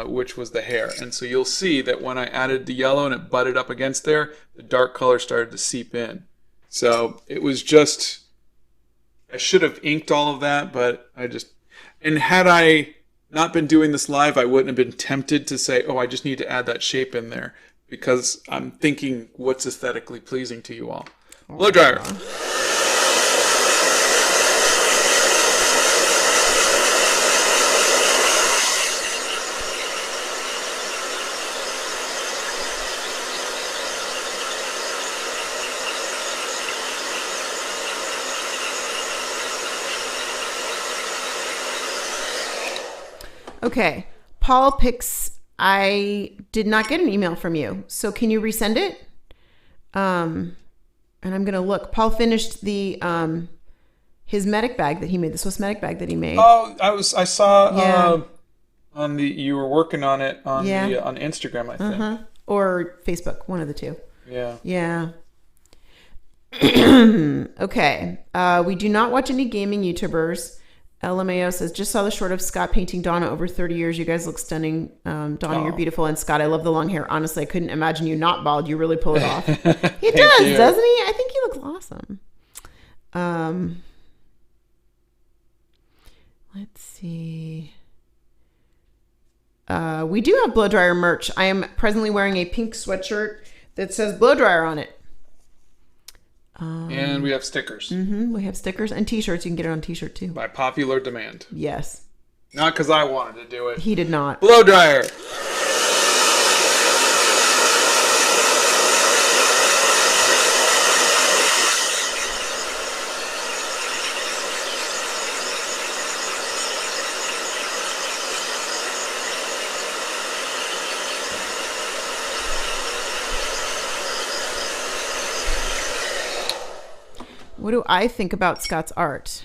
which was the hair. And so you'll see that when I added the yellow and it butted up against there, the dark color started to seep in. So it was just, I should have inked all of that, but and had I not been doing this live, I wouldn't have been tempted to say, oh, I just need to add that shape in there, because I'm thinking what's aesthetically pleasing to you all. Blow dryer. Okay. Paul picks, I did not get an email from you. So can you resend it? And I'm going to look. Paul finished the his medic bag that he made, the Swiss medic bag that he made. Oh, I saw on you were working on it on Instagram, I think. Or Facebook, one of the two. Yeah. Yeah. Okay. We do not watch any gaming YouTubers. LMAO says, just saw the short of Scott painting Donna over 30 years. You guys look stunning. Donna, you're beautiful. And Scott, I love the long hair. Honestly, I couldn't imagine you not bald. You really pull it off. He does, doesn't he? I think he looks awesome. Let's see. We do have blow dryer merch. I am presently wearing a pink sweatshirt that says blow dryer on it. And we have stickers. We have stickers and t-shirts. You can get it on t-shirt too. By popular demand. Yes. Not because I wanted to do it. He did not. Blow dryer. What do I think about Scott's art?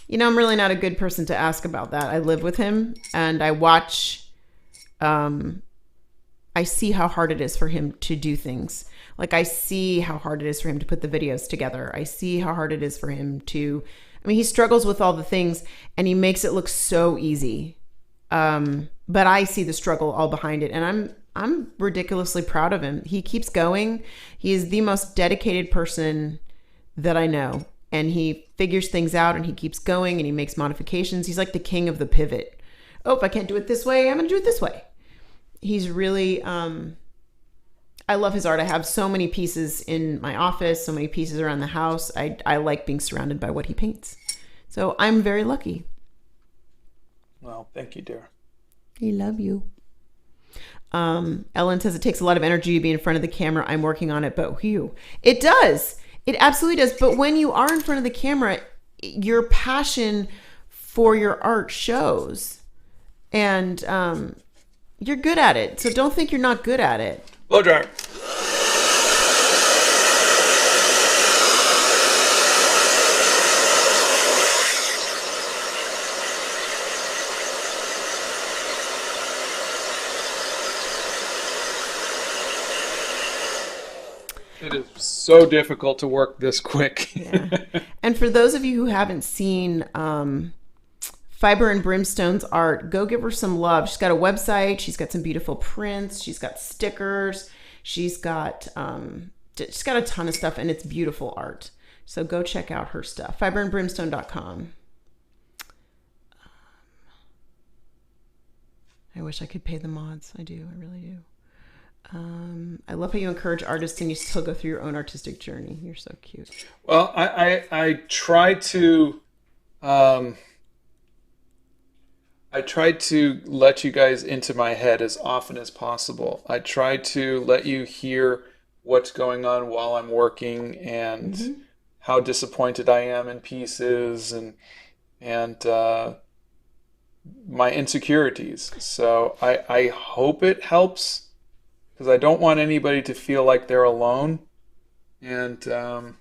You know, I'm really not a good person to ask about that. I live with him and I watch, I see how hard it is for him to do things. Like I see how hard it is for him to put the videos together. I see how hard it is for him to, I mean, he struggles with all the things and he makes it look so easy. But I see the struggle all behind it and I'm ridiculously proud of him. He keeps going. He is the most dedicated person that I know, and he figures things out and he keeps going and he makes modifications. He's like the king of the pivot. Oh, if I can't do it this way, I'm gonna do it this way. He's really I love his art. I have so many pieces in my office, so many pieces around the house. I like being surrounded by what he paints, so I'm very lucky. Well, thank you, dear. I love you. Ellen says it takes a lot of energy to be in front of the camera. I'm working on it, but whew. It does. It absolutely does. But when you are in front of the camera, your passion for your art shows. And you're good at it. So don't think you're not good at it. Blow dryer. It is so difficult to work this quick. Yeah. And for those of you who haven't seen Fiber and Brimstone's art, go give her some love. She's got a website. She's got some beautiful prints. She's got stickers. She's got a ton of stuff, and it's beautiful art. So go check out her stuff. Fiberandbrimstone.com. I wish I could pay the mods. I do. I really do. I love how you encourage artists and you still go through your own artistic journey. You're so cute. Well, I try to let you guys into my head as often as possible. I try to let you hear what's going on while I'm working and how disappointed I am in pieces and my insecurities. So I hope it helps, because I don't want anybody to feel like they're alone. And oh,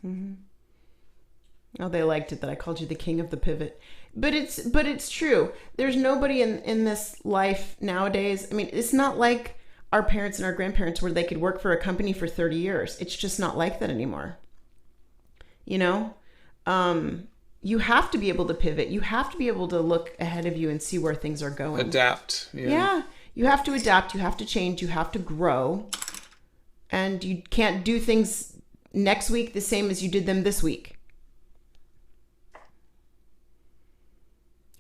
they liked it that I called you the king of the pivot. But it's true. There's nobody in this life nowadays. I mean, it's not like our parents and our grandparents where they could work for a company for 30 years. It's just not like that anymore. You know? You have to be able to pivot. You have to be able to look ahead of you and see where things are going. Adapt. Yeah. You have to adapt. You have to change. You have to grow. And you can't do things next week the same as you did them this week.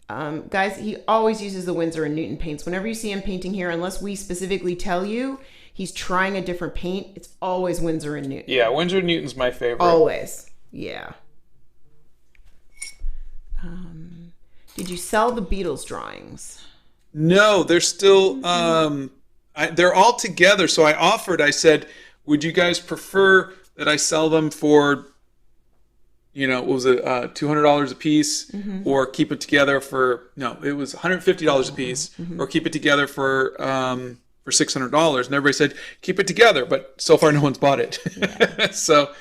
Guys, he always uses the Winsor and Newton paints. Whenever you see him painting here, unless we specifically tell you he's trying a different paint, it's always Winsor and Newton. Yeah, Winsor and Newton's my favorite. Always. Yeah. Did you sell the Beatles drawings? No, they're still, they're all together. So I said, would you guys prefer that I sell them for, what was it, $200 a piece, or keep it together for, it was $150 a piece, or keep it together for $600. And everybody said, keep it together. But so far, no one's bought it. Yeah. So,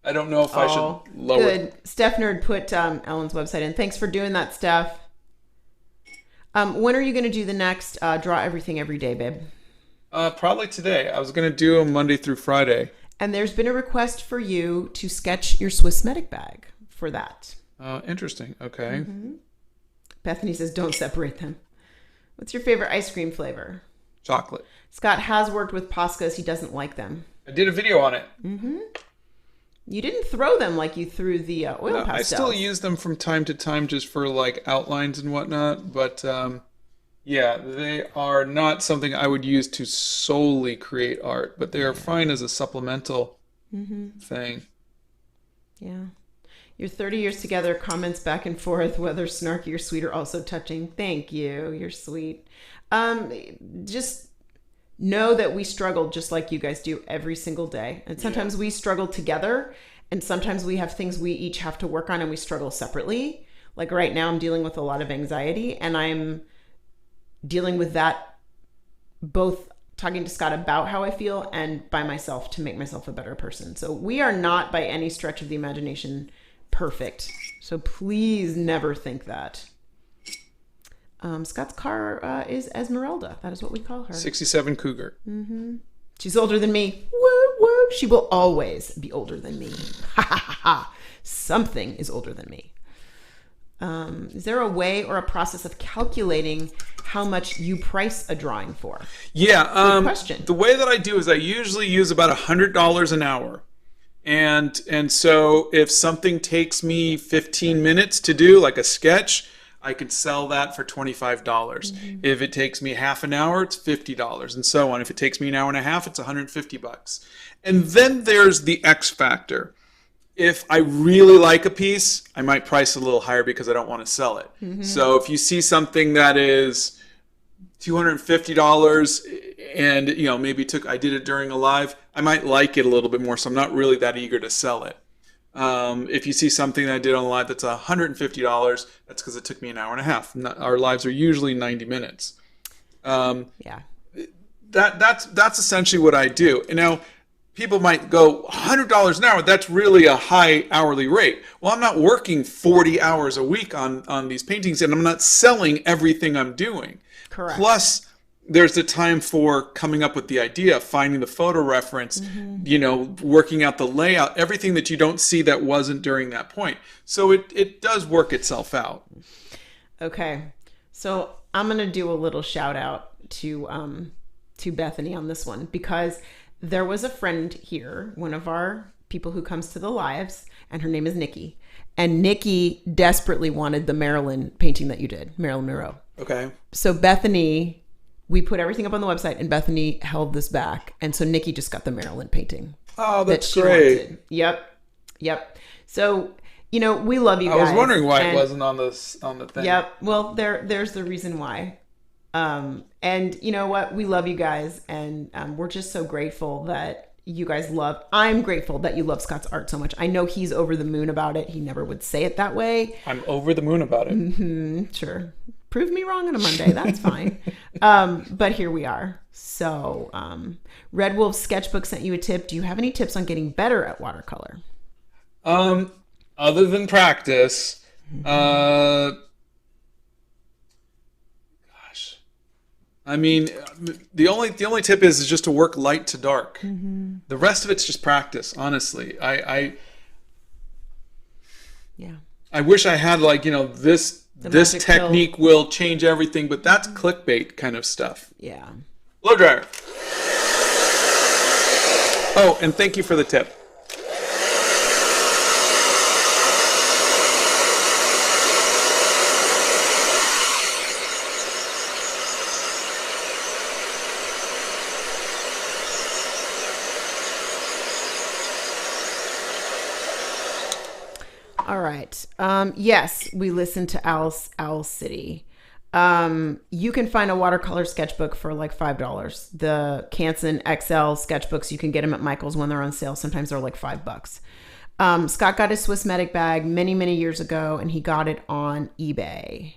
I don't know if I should lower it. Good. Steph Nerd put Ellen's website in. Thanks for doing that, Steph. When are you going to do the next Draw Everything Every Day, babe? Probably today. I was going to do them Monday through Friday. And there's been a request for you to sketch your Swiss medic bag for that. Interesting. Okay. Bethany says, don't separate them. What's your favorite ice cream flavor? Chocolate. Scott has worked with Poscas. He doesn't like them. I did a video on it. You didn't throw them like you threw the oil pastels. I still use them from time to time just for like outlines and whatnot. But yeah, they are not something I would use to solely create art. But they are fine as a supplemental thing. Yeah. Your 30 years together, comments back and forth, whether snarky or sweet or also touching. Thank you. You're sweet. Just know that we struggle just like you guys do every single day. And sometimes we struggle together, and sometimes we have things we each have to work on and we struggle separately. Like right now I'm dealing with a lot of anxiety, and I'm dealing with that both talking to Scott about how I feel and by myself to make myself a better person. So we are not by any stretch of the imagination perfect. So please never think that. Scott's car is Esmeralda. That is what we call her. 67 Cougar. She's older than me. Woo, woo. She will always be older than me. Ha ha ha ha. Something is older than me. Is there a way or a process of calculating how much you price a drawing for? Yeah. Good question. The way that I do is I usually use about $100 an hour. And so if something takes me 15 minutes to do, like a sketch, I could sell that for $25. If it takes me half an hour, it's $50, and so on. If it takes me an hour and a half, it's $150. And then there's the X factor. If I really like a piece, I might price a little higher because I don't want to sell it. So if you see something that is $250 and, maybe I did it during a live, I might like it a little bit more. So I'm not really that eager to sell it. If you see something that I did on live that's $150, that's because it took me an hour and a half. Our lives are usually 90 minutes. Yeah. That's essentially what I do. And now people might go, $100 an hour, that's really a high hourly rate. Well, I'm not working 40 hours a week on these paintings, and I'm not selling everything I'm doing. Correct. Plus, there's the time for coming up with the idea, finding the photo reference, working out the layout, everything that you don't see that wasn't during that point. So it does work itself out. Okay. So I'm going to do a little shout out to Bethany on this one, because there was a friend here, one of our people who comes to the lives, and her name is Nikki. And Nikki desperately wanted the Marilyn painting that you did, Marilyn Monroe. Okay. So Bethany, we put everything up on the website, and Bethany held this back. And so Nikki just got the Marilyn painting. Oh, that's great. Wanted. Yep. So, we love you guys. I was wondering why it wasn't on the thing. Yep. Well, there's the reason why. And you know what? We love you guys, and we're just so grateful that you guys I'm grateful that you love Scott's art so much. I know he's over the moon about it. He never would say it that way. I'm over the moon about it. Mm-hmm, sure. Prove me wrong on a Monday. That's fine. But here we are. So, Red Wolf Sketchbook sent you a tip. Do you have any tips on getting better at watercolor? Other than practice, I mean, the only tip is just to work light to dark. Mm-hmm. The rest of it's just practice. Honestly, I wish I had this technique will change everything, but that's clickbait kind of stuff. Yeah. Blow dryer. Oh, and thank you for the tip. All right. Yes, we listened to Owl City. You can find a watercolor sketchbook for like $5. The Canson XL sketchbooks, you can get them at Michael's when they're on sale. Sometimes they're like $5. Scott got his Swissmatic bag many, many years ago, and he got it on eBay.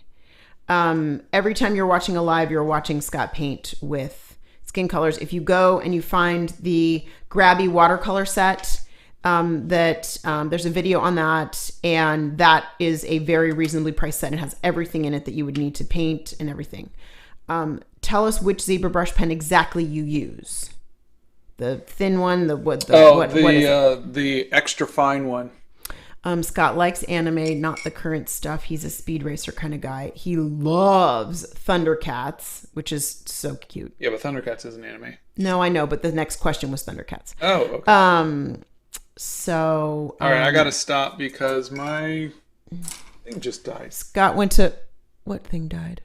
Every time you're watching a live, you're watching Scott paint with skin colors. If you go and you find the Grabby watercolor set, there's a video on that, and that is a very reasonably priced set and has everything in it that you would need to paint and everything. Tell us which zebra brush pen exactly you use. The thin one, what is it? The extra fine one. Scott likes anime, not the current stuff. He's a speed racer kind of guy. He loves Thundercats, which is so cute. Yeah, but Thundercats isn't anime. No, I know, but the next question was Thundercats. Oh, okay. So all right, I gotta stop because my thing just died. Scott went to what thing died?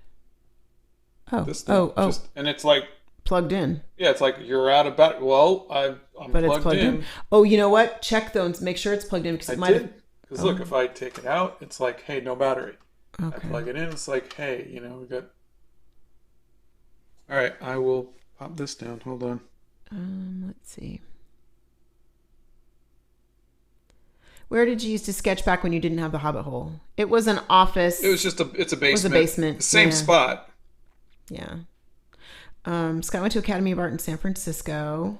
Oh, this thing and it's like plugged in. Yeah, it's like you're out of battery. Well, I'm but plugged it's plugged in. Oh, you know what? Check those. Make sure it's plugged in because it might have. Because look, if I take it out, it's like, hey, no battery. Okay. I plug it in. It's like, hey, we got. All right, I will pop this down. Hold on. Let's see. Where did you used to sketch back when you didn't have the Hobbit hole? It was an office. It's a basement. It was a basement. Same spot. Yeah. Scott went to Academy of Art in San Francisco.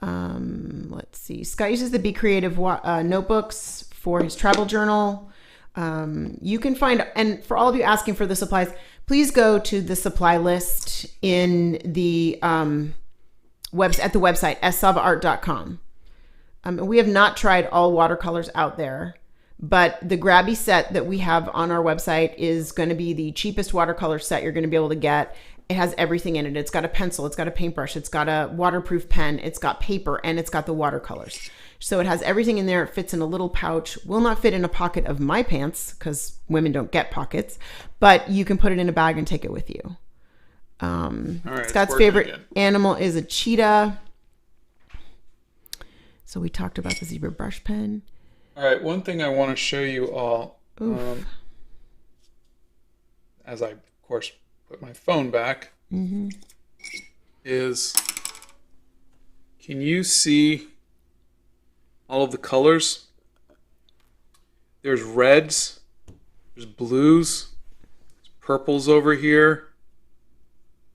Let's see. Scott uses the Be Creative notebooks for his travel journal. You can find, and for all of you asking for the supplies, please go to the supply list in the at the website, savaart.com. We have not tried all watercolors out there, but the Grabby set that we have on our website is going to be the cheapest watercolor set you're going to be able to get. It has everything in it. It's got a pencil, it's got a paintbrush, it's got a waterproof pen, it's got paper, and it's got the watercolors. So it has everything in there. It fits in a little pouch. Will not fit in a pocket of my pants because women don't get pockets, but you can put it in a bag and take it with you. All right, Scott's favorite animal is a cheetah. So we talked about the zebra brush pen. All right, one thing I want to show you all, as I, of course, put my phone back, is, can you see all of the colors? There's reds, there's blues, there's purples over here.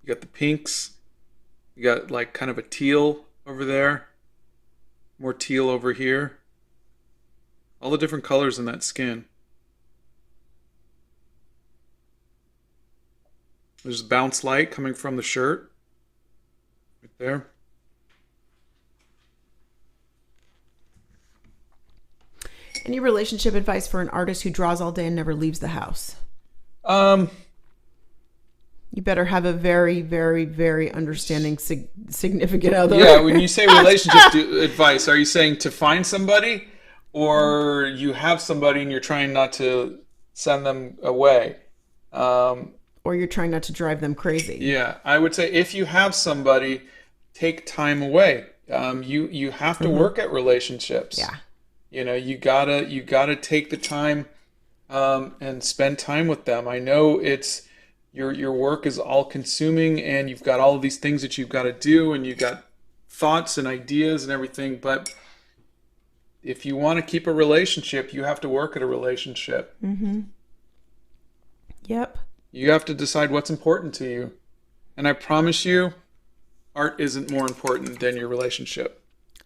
You got the pinks. You got like kind of a teal over there. More teal over here. All the different colors in that skin. There's bounce light coming from the shirt. Right there. Any relationship advice for an artist who draws all day and never leaves the house? You better have a very, very, very understanding significant other. Yeah, when you say relationship advice, are you saying to find somebody, or you have somebody and you're trying not to send them away? Or you're trying not to drive them crazy. Yeah, I would say if you have somebody, take time away. You have to work at relationships. Yeah. You know, you gotta take the time and spend time with them. I know it's your work is all consuming and you've got all of these things that you've got to do and you've got thoughts and ideas and everything, but if you want to keep a relationship, you have to work at a relationship. Yep. You have to decide what's important to you. And I promise you, art isn't more important than your relationship.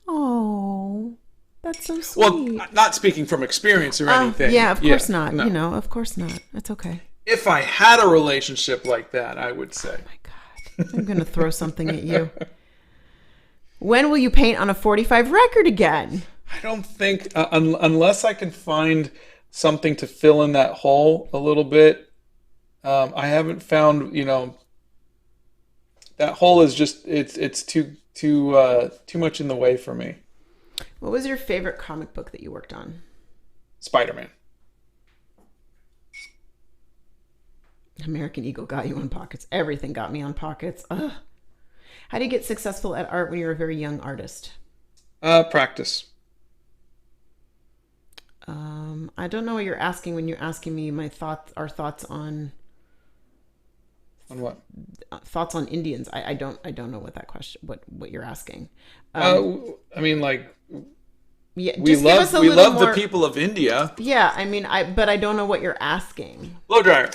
Oh, that's so sweet. Well, not speaking from experience or anything. Yeah, of course not. No. You know, of course not. It's okay. If I had a relationship like that, I would say. Oh my God. I'm going to throw something at you. When will you paint on a 45 record again? I don't think, unless I can find something to fill in that hole a little bit, I haven't found, that hole is just, it's too much in the way for me. What was your favorite comic book that you worked on? Spider-Man. American Eagle got you on Pockets. Everything got me on Pockets. Ugh. How do you get successful at art when you're a very young artist? Practice. I don't know what you're asking when you're asking me our thoughts on. On what? Thoughts on Indians. I don't know what that question. What you're asking. I mean, like. Yeah, we love the people of India. Yeah, I mean, but I don't know what you're asking. Blow dryer.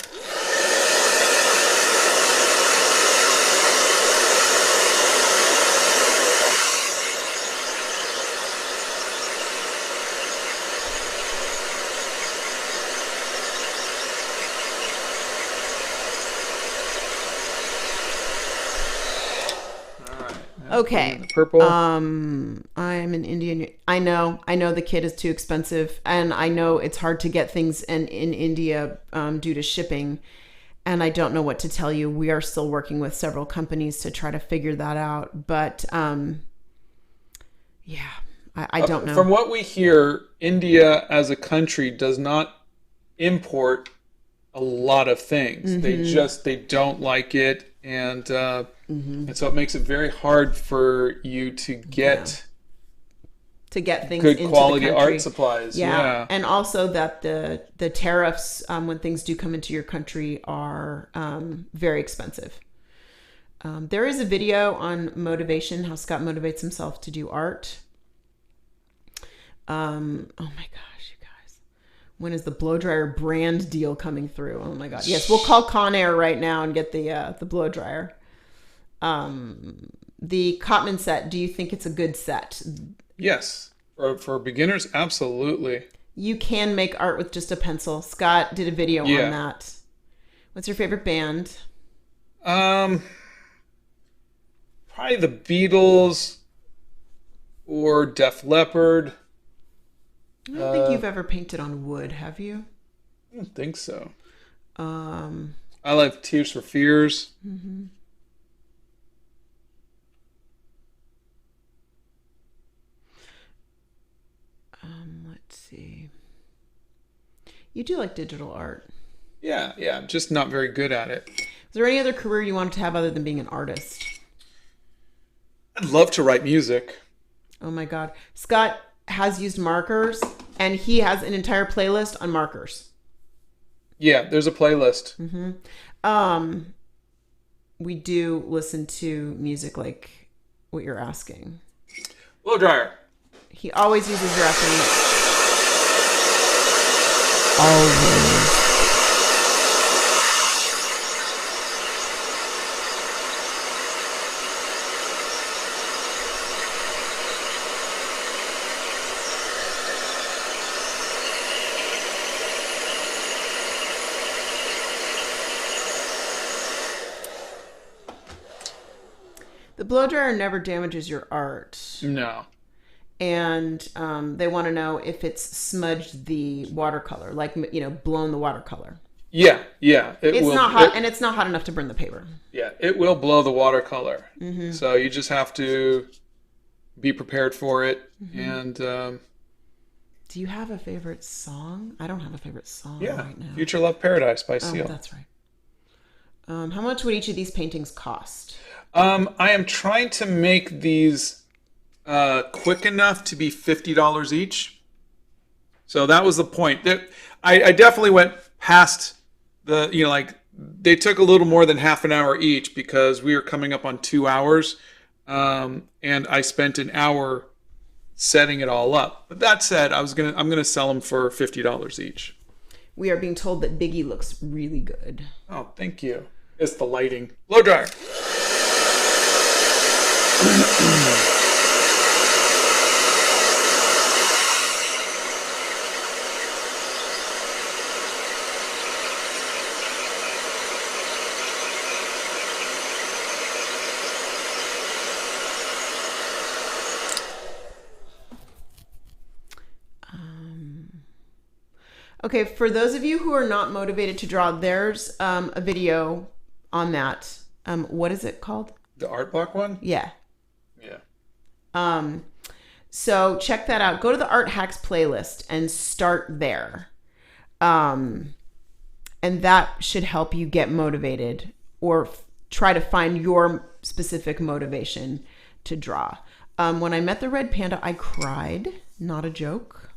Okay. Purple. I'm an Indian. I know the kit is too expensive, and I know it's hard to get things in India due to shipping. And I don't know what to tell you. We are still working with several companies to try to figure that out. But yeah, I don't know. From what we hear, India as a country does not import a lot of things. They don't like it. And so it makes it very hard for you to get things good into quality the country. art supplies. Yeah, and also that the tariffs when things do come into your country are very expensive. There is a video on motivation, how Scott motivates himself to do art. Oh my gosh, you guys, when is the blow dryer brand deal coming through? Oh my god, yes, we'll call Con Air right now and get the blow dryer. The Cotman set, do you think it's a good set? Yes. For beginners, absolutely. You can make art with just a pencil. Scott did a video on that. What's your favorite band? Probably the Beatles or Def Leppard. I don't think you've ever painted on wood, have you? I don't think so. I like Tears for Fears. Mm-hmm. Let's see. You do like digital art. Yeah, I'm just not very good at it. Is there any other career you wanted to have other than being an artist? I'd love to write music. Oh my God. Scott has used markers and he has an entire playlist on markers. Yeah, there's a playlist. Mm-hmm. we do listen to music like what you're asking. Blow dryer. He always uses reference. Always. The blow dryer never damages your art. No. And they want to know if it's smudged the watercolor, like, blown the watercolor. Yeah. It's not hot, and it's not hot enough to burn the paper. Yeah, it will blow the watercolor. Mm-hmm. So you just have to be prepared for it. Mm-hmm. And do you have a favorite song? I don't have a favorite song right now. Future Love Paradise by Seal. That's right. How much would each of these paintings cost? I am trying to make these quick enough to be $50 each. So that was the point. I definitely went past they took a little more than half an hour each because we were coming up on 2 hours. And I spent an hour setting it all up. But that said, I'm gonna sell them for $50 each. We are being told that Biggie looks really good. Oh, thank you. It's the lighting. Blow dryer. Okay, for those of you who are not motivated to draw, there's a video on that. What is it called? The art block one? Yeah. Yeah. So check that out. Go to the Art Hacks playlist and start there. And that should help you get motivated or try to find your specific motivation to draw. When I met the red panda, I cried. Not a joke.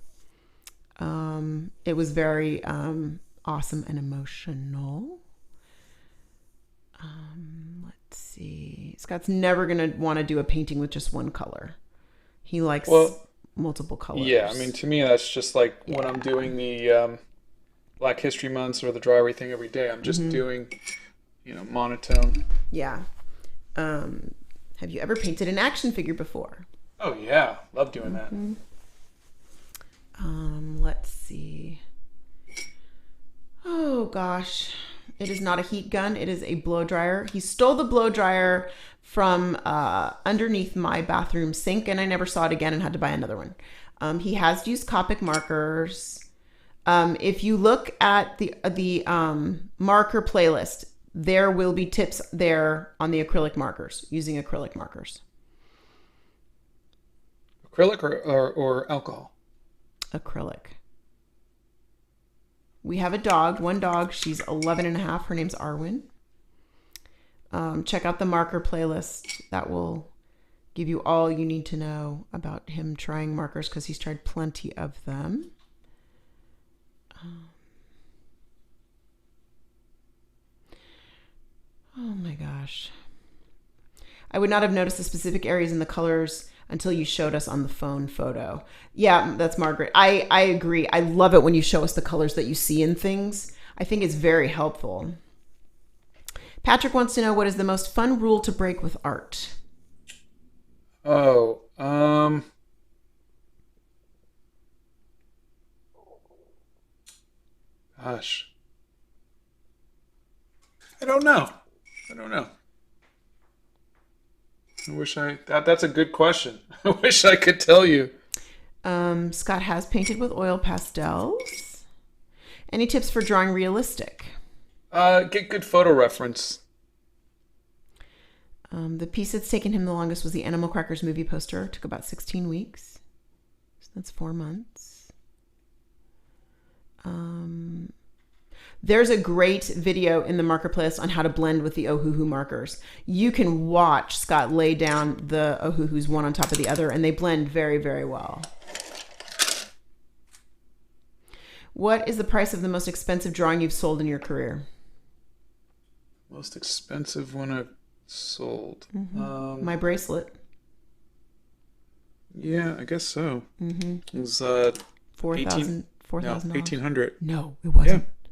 It was very awesome and emotional. Let's see. Scott's never going to want to do a painting with just one color. He likes multiple colors. Yeah, I mean, to me, that's just like when I'm doing the Black History Months or the Draw Everything Every Day. I'm just doing, monotone. Yeah. Have you ever painted an action figure before? Oh, yeah. Love doing that. Let's see. Oh, gosh. It is not a heat gun. It is a blow dryer. He stole the blow dryer from underneath my bathroom sink, and I never saw it again and had to buy another one. He has used Copic markers. If you look at the marker playlist, there will be tips there on the acrylic markers, using acrylic markers. Acrylic or alcohol? Acrylic. We have a dog, one dog. She's 11 and a half. Her name's Arwen. Check out the marker playlist. That will give you all you need to know about him trying markers because he's tried plenty of them. Oh my gosh. I would not have noticed the specific areas in the colors until you showed us on the phone photo. Yeah, that's Margaret. I agree. I love it when you show us the colors that you see in things. I think it's very helpful. Patrick wants to know, what is the most fun rule to break with art? Oh, gosh. I don't know. That's a good question. I wish I could tell you. Scott has painted with oil pastels. Any tips for drawing realistic? Get good photo reference. The piece that's taken him the longest was the Animal Crackers movie poster. It took about 16 weeks. So that's 4 months. There's a great video in the marker playlist on how to blend with the Ohuhu markers. You can watch Scott lay down the Ohuhus one on top of the other, and they blend very, very well. What is the price of the most expensive drawing you've sold in your career? Most expensive one I've sold. My bracelet. Yeah, I guess so. It was 4,000. no, $4,000. 1,800. No, it wasn't. Yeah.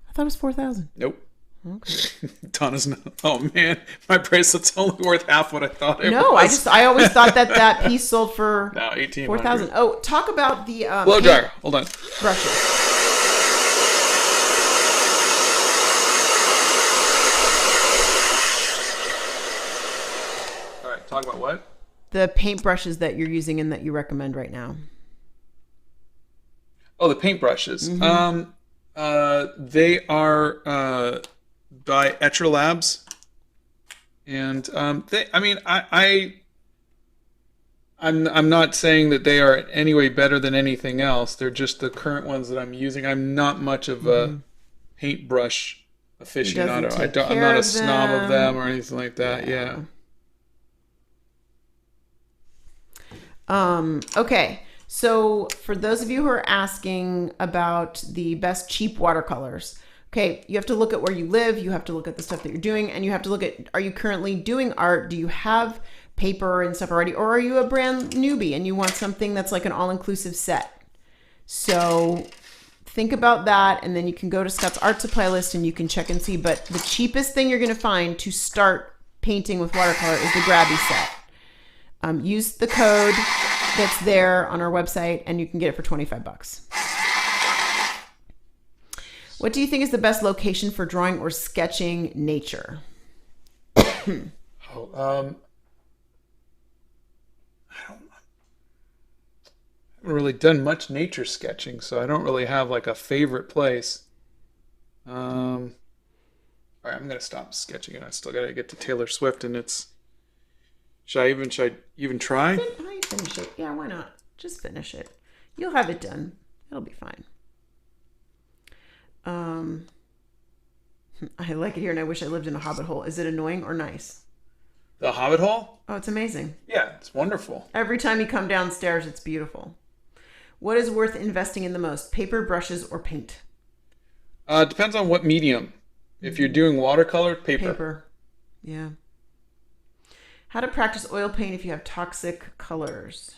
I thought it was 4,000. Nope. Okay. Donna's not. Oh man, my bracelet's only worth half what I thought it No, was. I always thought that piece sold for No, 1,800. 4,000. Oh, talk about the Blow dryer. Hold on. brushes. All right, talk about what? The paint brushes that you're using and that you recommend right now. Oh, the paintbrushes. They are by Etcher Labs, and I'm not saying that they are in any way better than anything else. They're just the current ones that I'm using. I'm not much of a paintbrush aficionado. I'm not a snob of them or anything like that. Yeah. Okay. So for those of you who are asking about the best cheap watercolors, okay, you have to look at where you live, you have to look at the stuff that you're doing, and you have to look at, are you currently doing art? Do you have paper and stuff already? Or are you a brand newbie and you want something that's like an all-inclusive set? So think about that, and then you can go to Scott's art supply list and you can check and see. But the cheapest thing you're going to find to start painting with watercolor is the Grabby set. Use the code that's there on our website and you can get it for $25. What do you think is the best location for drawing or sketching nature? I haven't really done much nature sketching, so I don't really have like a favorite place. All right, I'm gonna stop sketching it. I still gotta get to Taylor Swift, and it's. Should I even try? Finish it. Yeah, why not? Just finish it. You'll have it done. It'll be fine. I like it here, and I wish I lived in a Hobbit hole. Is it annoying or nice? The Hobbit hole? Oh, it's amazing. Yeah, it's wonderful. Every time you come downstairs, it's beautiful. What is worth investing in the most? Paper, brushes, or paint? It depends on what medium. If you're doing watercolor, paper. Paper. Yeah. How to practice oil paint if you have toxic colors?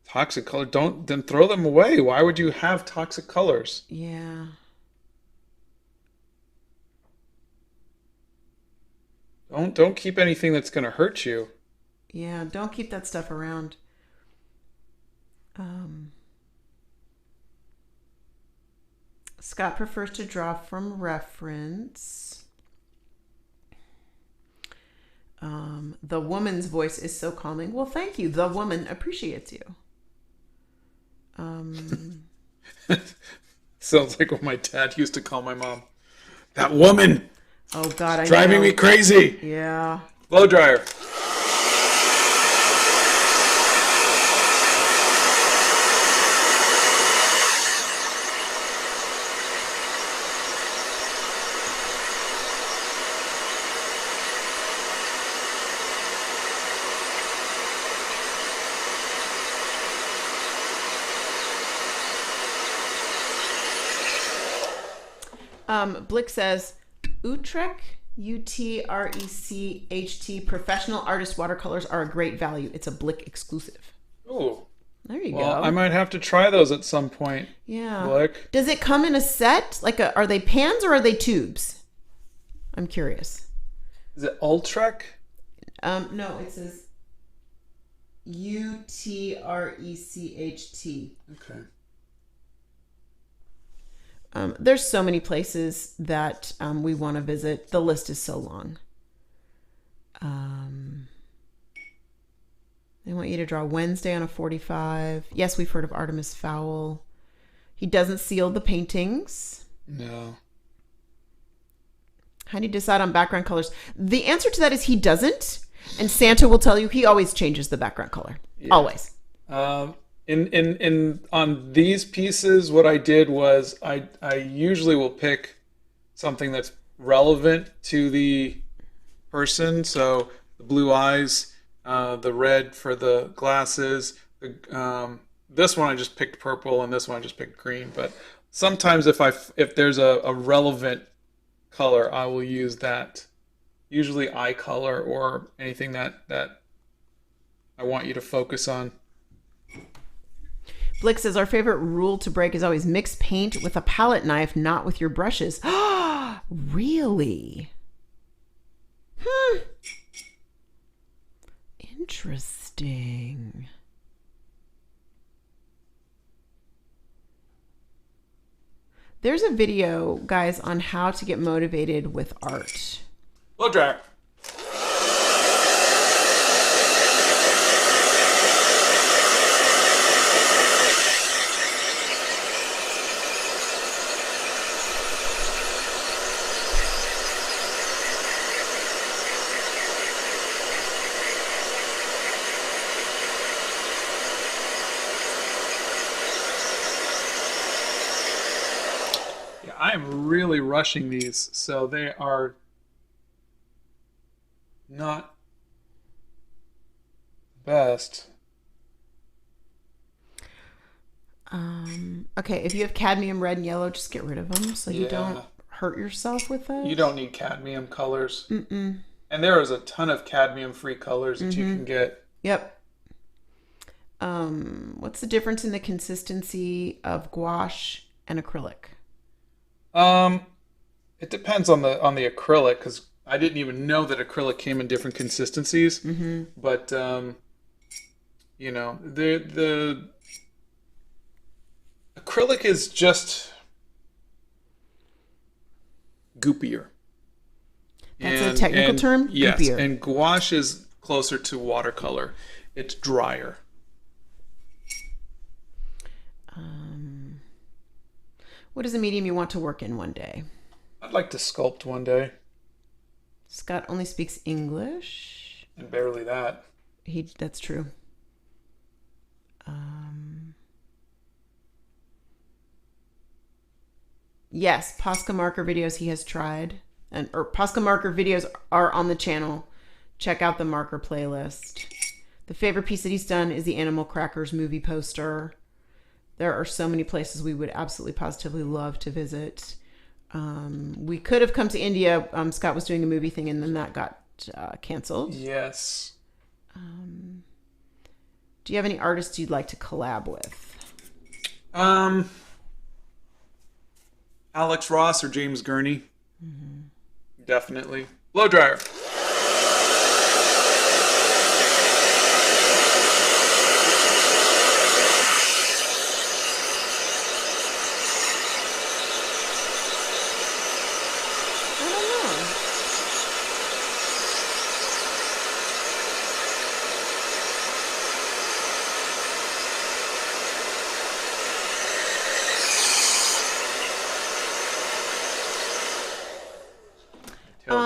Toxic color? Then throw them away. Why would you have toxic colors? Yeah. Don't keep anything that's going to hurt you. Yeah, don't keep that stuff around. Scott prefers to draw from reference. The woman's voice is so calming. Well, thank you. The woman appreciates you. Sounds like what my dad used to call my mom. That woman. Oh God, I driving know. me crazy. Yeah. Blow dryer. Blick says, Utrecht, Utrecht, professional artist watercolors are a great value. It's a Blick exclusive. Ooh. There you Well, go. I might have to try those at some point. Yeah. Blick. Does it come in a set? Are they pans or are they tubes? I'm curious. Is it Ultrek? No, it says Utrecht. Okay. There's so many places that we want to visit. The list is so long. They want you to draw Wednesday on a 45. Yes, we've heard of Artemis Fowl. He doesn't seal the paintings. No. How do you decide on background colors? The answer to that is he doesn't. And Santa will tell you he always changes the background color. Yeah. Always. In on these pieces, what I did was I usually will pick something that's relevant to the person. So the blue eyes, the red for the glasses. This one I just picked purple, and this one I just picked green. But sometimes if there's a relevant color, I will use that. Usually eye color or anything that I want you to focus on. Blick says, our favorite rule to break is always mix paint with a palette knife, not with your brushes. Really? Interesting. There's a video, guys, on how to get motivated with art. Blow dryer. I am really rushing these, so they are not best. Okay, if you have cadmium red and yellow, just get rid of them so you don't hurt yourself with those. You don't need cadmium colors. And there is a ton of cadmium-free colors that you can get. Yep. What's the difference in the consistency of gouache and acrylic? It depends on the acrylic, because I didn't even know that acrylic came in different consistencies. But you know, the acrylic is just goopier. That's a technical term? Yes, goopier. And gouache is closer to watercolor. It's drier. What is a medium you want to work in one day? I'd like to sculpt one day. Scott only speaks English. And barely that. That's true. Yes, Posca marker videos he has tried. Or Posca marker videos are on the channel. Check out the marker playlist. The favorite piece that he's done is the Animal Crackers movie poster. There are so many places we would absolutely positively love to visit. We could have come to India. Scott was doing a movie thing and then that got canceled. Yes. Do you have any artists you'd like to collab with? Alex Ross or James Gurney. Definitely. Blow dryer.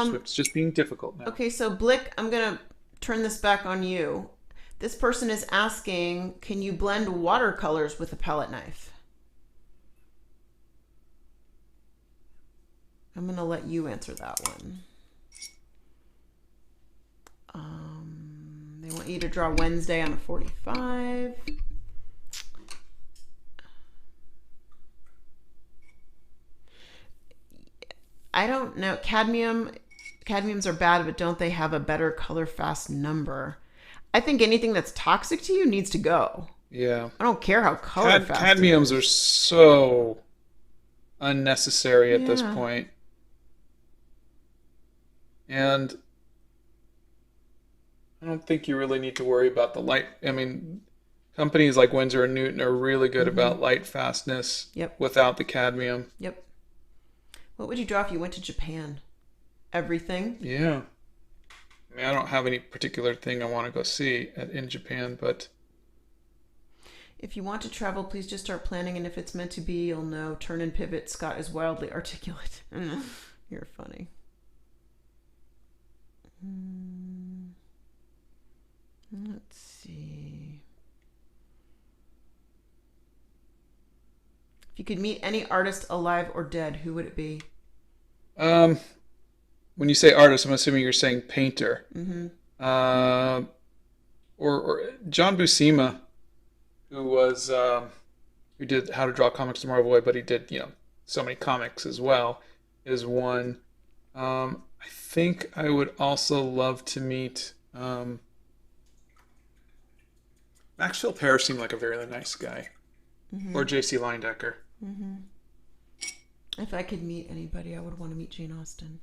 Swift's just being difficult now. Okay, so Blick, I'm going to turn this back on you. This person is asking, can you blend watercolors with a palette knife? I'm going to let you answer that one. They want you to draw Wednesday on a 45. I don't know. Cadmiums are bad, but don't they have a better color fast number? I think anything that's toxic to you needs to go. Yeah. I don't care how color fast. Cadmiums are so unnecessary at this point. And I don't think you really need to worry about the light. I mean, companies like Winsor & Newton are really good about light fastness without the cadmium. Yep. What would you draw if you went to Japan? Everything? Yeah. I mean, I don't have any particular thing I want to go see in Japan, but... If you want to travel, please just start planning, and if it's meant to be, you'll know. Turn and pivot. Scott is wildly articulate. You're funny. Let's see. If you could meet any artist alive or dead, who would it be? When you say artist, I'm assuming you're saying painter. Or John Buscema, who did How to Draw Comics Tomorrow Boy, but he did, so many comics as well, is one. I think I would also love to meet Maxwell Parrish seemed like a very nice guy. Mm-hmm. Or J.C. Leindecker. Mm-hmm. If I could meet anybody, I would want to meet Jane Austen.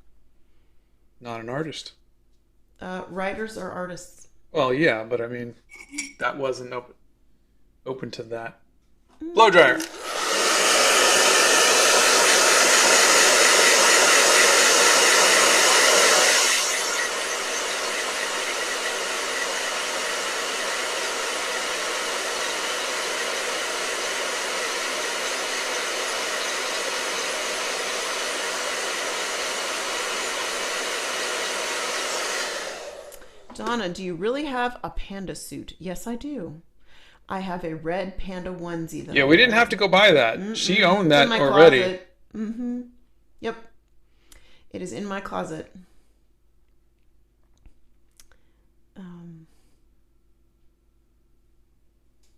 Not an artist. Writers are artists. Well, yeah, but I mean, that wasn't open to that. Blow dryer. Donna, do you really have a panda suit? Yes, I do. I have a red panda onesie. Yeah, we didn't have to go buy that. Mm-mm. She owned that already. Closet. Mm-hmm. Yep. It is in my closet.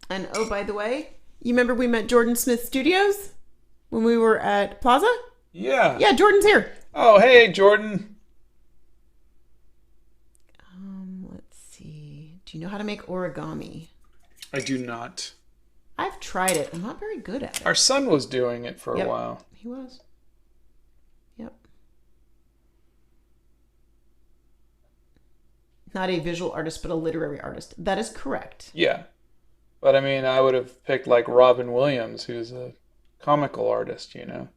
And oh, by the way, you remember we met Jordan Smith Studios when we were at Plaza? Yeah. Yeah, Jordan's here. Oh, hey, Jordan. Let's see. Do you know how to make origami? I do not. I've tried it. I'm not very good at it. Our son was doing it for a while. He was. Yep. Not a visual artist, but a literary artist. That is correct. Yeah. But I mean, I would have picked like Robin Williams, who's a comical artist, you know.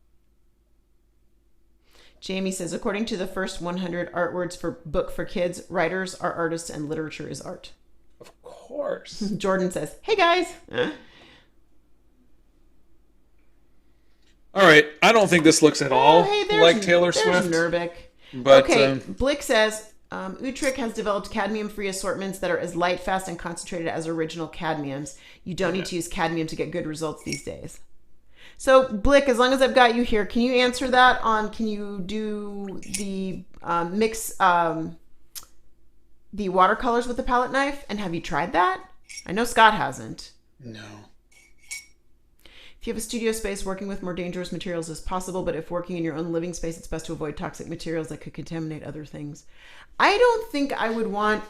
Jamie says, according to the first 100 art words for book for kids, writers are artists and literature is art. Of course. Jordan says, hey guys. All right. I don't think this looks at all like Taylor Swift. Nurbic. But, okay. Blick says, Utrecht has developed cadmium-free assortments that are as light, fast, and concentrated as original cadmiums. You don't need to use cadmium to get good results these days. So, Blick, as long as I've got you here, can you answer that on, can you do the mix the watercolors with the palette knife? And have you tried that? I know Scott hasn't. No. If you have a studio space, working with more dangerous materials is possible, but if working in your own living space, it's best to avoid toxic materials that could contaminate other things. I don't think I would want...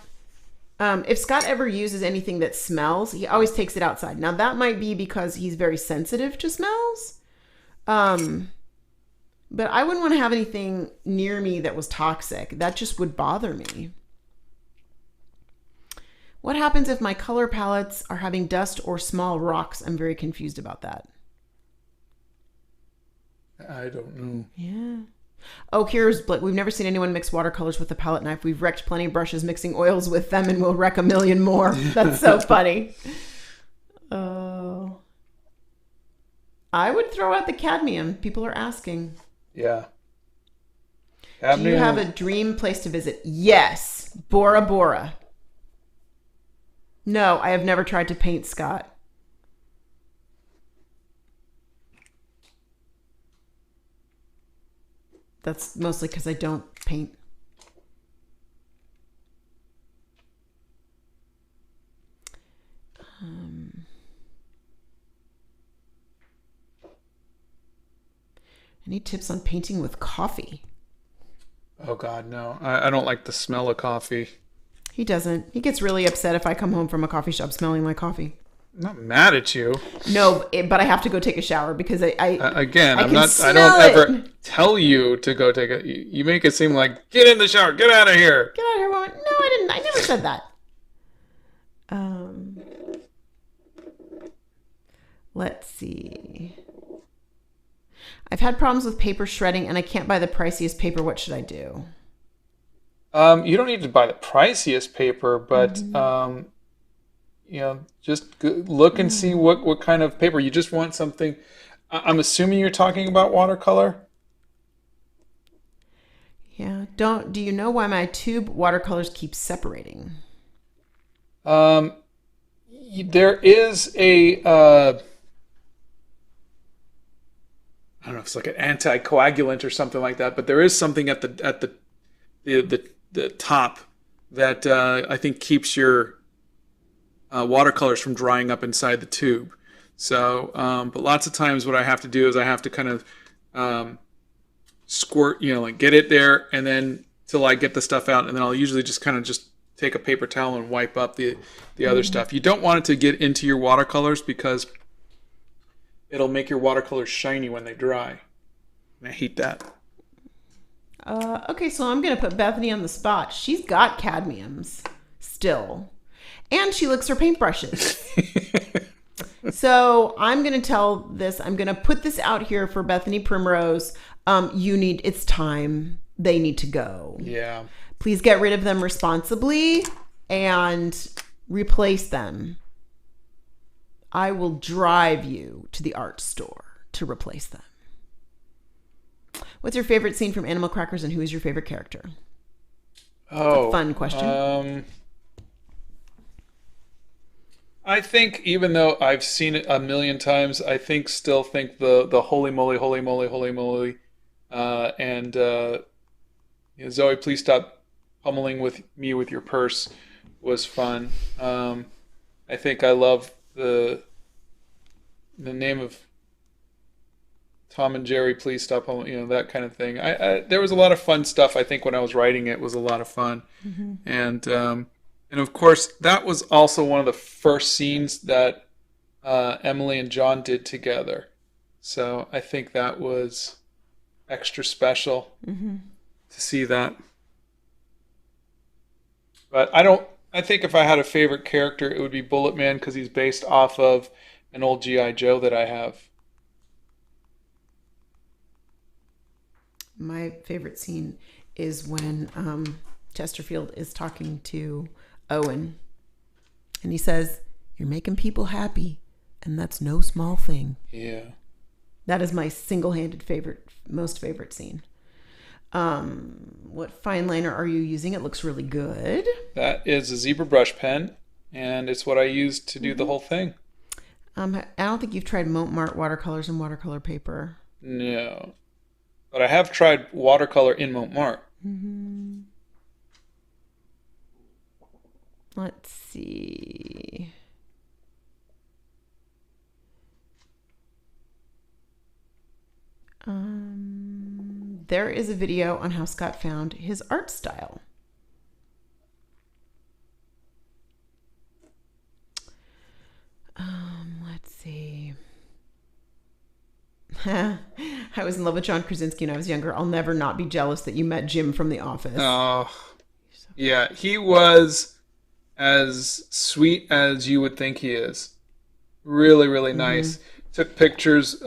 if Scott ever uses anything that smells, he always takes it outside. Now, that might be because he's very sensitive to smells. But I wouldn't want to have anything near me that was toxic. That just would bother me. What happens if my color palettes are having dust or small rocks? I'm very confused about that. I don't know. Yeah. Oh, here's Blick. We've never seen anyone mix watercolors with a palette knife. We've wrecked plenty of brushes mixing oils with them, and we'll wreck a million more. That's so funny. Oh. I would throw out the cadmium. People are asking. Yeah. Cadmium. Do you have a dream place to visit? Yes. Bora Bora. No, I have never tried to paint, Scott. That's mostly because I don't paint. I need tips on painting with coffee. Oh, God, no. I don't like the smell of coffee. He doesn't. He gets really upset if I come home from a coffee shop smelling like coffee. I'm not mad at you. No, but I have to go take a shower because I don't ever tell you to go take a... You make it seem like, get in the shower, get out of here. Get out of here, woman. No, I didn't. I never said that. Let's see. I've had problems with paper shredding and I can't buy the priciest paper. What should I do? You don't need to buy the priciest paper, but... just look and see what kind of paper. You just want something. I'm assuming you're talking about watercolor. Yeah. Do you know why my tube watercolors keep separating? There is a, I don't know if it's like an anticoagulant or something like that, but there is something at the top that I think keeps your watercolors from drying up inside the tube. So, but lots of times what I have to do is I have to kind of squirt, like get it there, and then till I get the stuff out, and then I'll usually just kind of just take a paper towel and wipe up the other stuff. You don't want it to get into your watercolors because it'll make your watercolors shiny when they dry. And I hate that. Okay, so I'm going to put Bethany on the spot. She's got cadmiums still. And she licks her paintbrushes. So I'm going to I'm going to put this out here for Bethany Primrose. It's time. They need to go. Yeah. Please get rid of them responsibly and replace them. I will drive you to the art store to replace them. What's your favorite scene from Animal Crackers, and who is your favorite character? Oh, a fun question. I think even though I've seen it a million times, I still think the holy moly, holy moly, holy moly, and Zoe, please stop pummeling with me with your purse was fun. I think I love the name of Tom and Jerry, please stop pummeling, that kind of thing. There was a lot of fun stuff. I think when I was writing it was a lot of fun, and of course that was also one of the first scenes that Emily and John did together. So I think that was extra special to see that. But I think if I had a favorite character, it would be Bullet Man because he's based off of an old G.I. Joe that I have. My favorite scene is when Chesterfield is talking to Owen. And he says, "You're making people happy, and that's no small thing." Yeah. That is my single-handed most favorite scene. What fine liner are you using? It looks really good. That is a zebra brush pen, and it's what I use to do the whole thing. I don't think you've tried Montmartre watercolors and watercolor paper. No. But I have tried watercolor in Montmartre. Let's see. There is a video on how Scott found his art style. Let's see. I was in love with John Krasinski when I was younger. I'll never not be jealous that you met Jim from The Office. Oh, yeah. He was as sweet as you would think he is. Really, really nice. Took pictures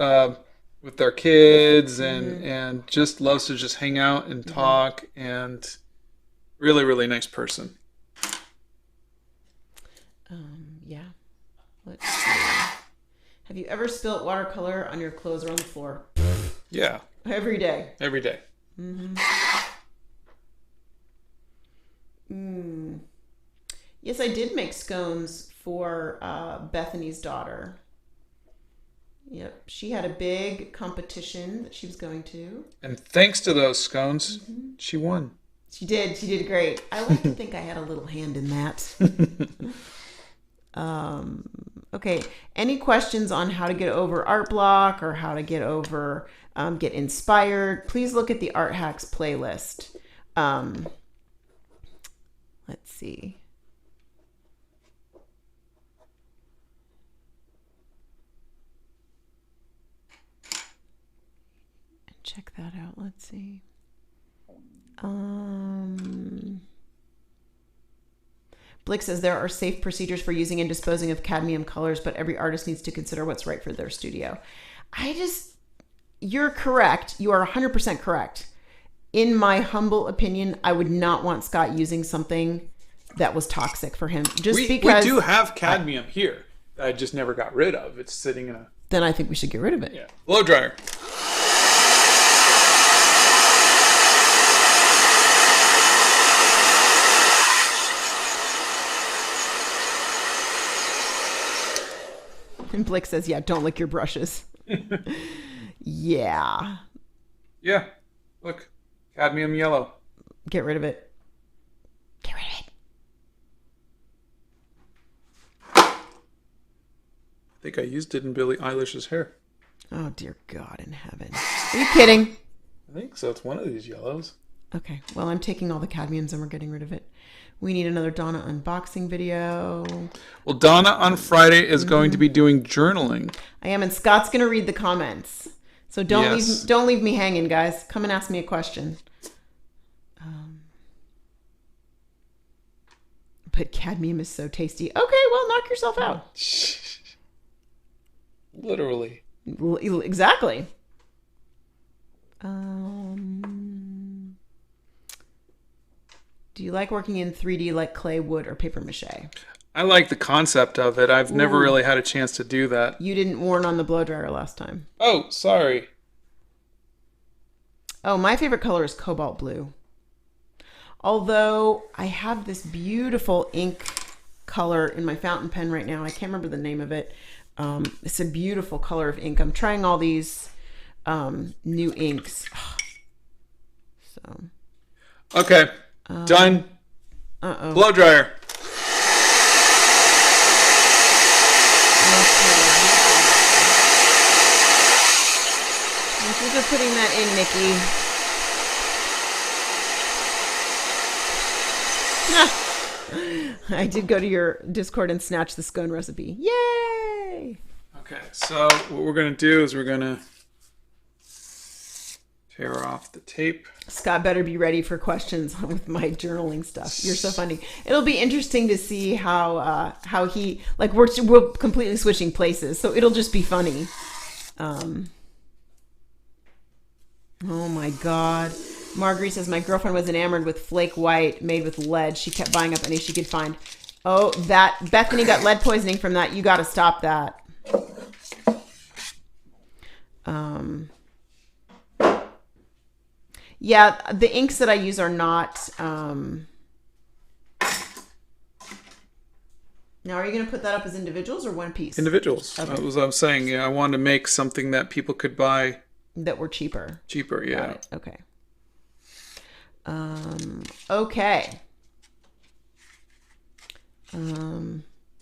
with their kids and just loves to just hang out and talk, and really, really nice person. Yeah. Let's see. Have you ever spilt watercolor on your clothes or on the floor? Yeah. Every day. Every day. Yes, I did make scones for Bethany's daughter. Yep. She had a big competition that she was going to. And thanks to those scones, she won. She did. She did great. I like to think I had a little hand in that. Okay. Any questions on how to get over art block or how to get over, get inspired? Please look at the Art Hacks playlist. Let's see. Check that out. Let's see. Blick says there are safe procedures for using and disposing of cadmium colors, but every artist needs to consider what's right for their studio. You're correct. You are 100% correct. In my humble opinion, I would not want Scott using something that was toxic for him. Because we do have cadmium here that I just never got rid of. It's sitting in a... Then I think we should get rid of it. Yeah. Blow dryer. And Blake says, yeah, don't lick your brushes. Yeah. Yeah. Look. Cadmium yellow. Get rid of it. Get rid of it. I think I used it in Billie Eilish's hair. Oh, dear God in heaven. Are you kidding? I think so. It's one of these yellows. Okay. Well, I'm taking all the cadmiums and we're getting rid of it. We need another Donna unboxing video. Well, Donna on Friday is going to be doing journaling. I am, and Scott's going to read the comments. So don't leave me hanging, guys. Come and ask me a question. But cadmium is so tasty. Okay, well, knock yourself out. Literally. Exactly. Do you like working in 3D like clay, wood, or paper mache? I like the concept of it. I've never really had a chance to do that. You didn't warn on the blow dryer last time. Oh, sorry. Oh, my favorite color is cobalt blue. Although I have this beautiful ink color in my fountain pen right now. I can't remember the name of it. It's a beautiful color of ink. I'm trying all these new inks. So. Okay. Done. Uh-oh. Blow dryer. Thank you for putting that in, Nikki. I did go to your Discord and snatch the scone recipe. Yay! Okay, so what we're going to do is we're going to tear off the tape. Scott better be ready for questions with my journaling stuff. You're so funny. It'll be interesting to see how he, like, we're completely switching places, so it'll just be funny. Oh my God. Marguerite says, my girlfriend was enamored with flake white made with lead. She kept buying up any she could find. Oh, that Bethany got lead poisoning from that. You got to stop that. Yeah, the inks that I use are not. Now, are you going to put that up as individuals or one piece? Individuals. Okay. That was what I'm saying. Yeah, I wanted to make something that people could buy. That were cheaper. Cheaper, yeah. Got it. Okay. Okay.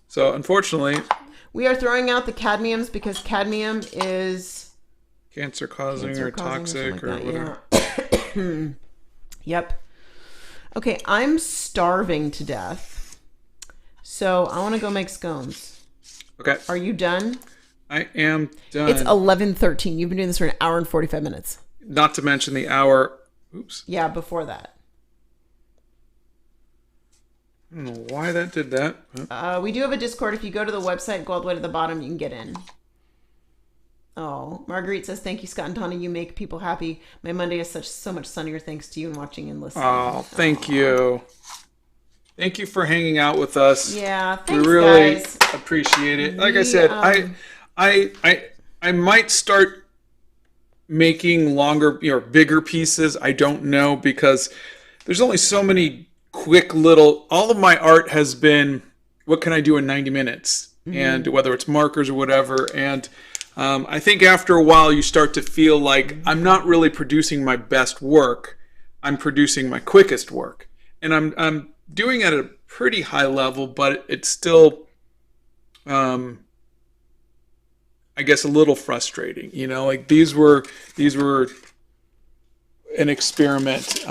So unfortunately, we are throwing out the cadmiums because cadmium is cancer causing or toxic or whatever. Yeah. Yep. Okay, I'm starving to death. So I want to go make scones. Okay. Are you done? I am done. It's 11:13. You've been doing this for an hour and 45 minutes. Not to mention the hour. Oops. Yeah, before that. I don't know why that did that. We do have a Discord. If you go to the website, go all the way to the bottom, you can get in. Oh, Marguerite says, thank you, Scott and Donna. You make people happy. My Monday is so much sunnier thanks to you and watching and listening. Oh, thank you. Thank you for hanging out with us. Yeah, thanks, we really guys. Appreciate it. Like I said, I might start making longer, bigger pieces. I don't know, because there's only so many quick little, all of my art has been, what can I do in 90 minutes? Mm-hmm. And whether it's markers or whatever. And I think after a while you start to feel like I'm not really producing my best work. I'm producing my quickest work. And I'm doing it at a pretty high level, but it's still, I guess, a little frustrating. Like these were an experiment.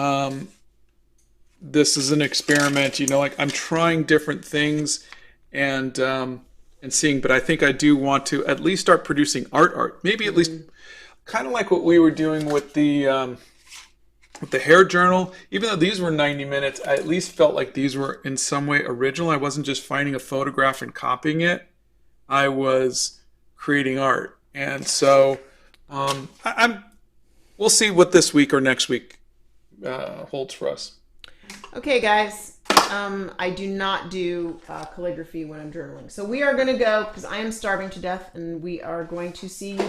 This is an experiment. Like I'm trying different things and seeing. But I think I do want to at least start producing art. Maybe at least kind of like what we were doing with the hair journal. Even though these were 90 minutes, I at least felt like these were in some way original. I wasn't just finding a photograph and copying it. I was creating art. And so we'll see what this week or next week holds for us. Okay, guys. I do not do calligraphy when I'm journaling. So we are going to go because I am starving to death, and we are going to see you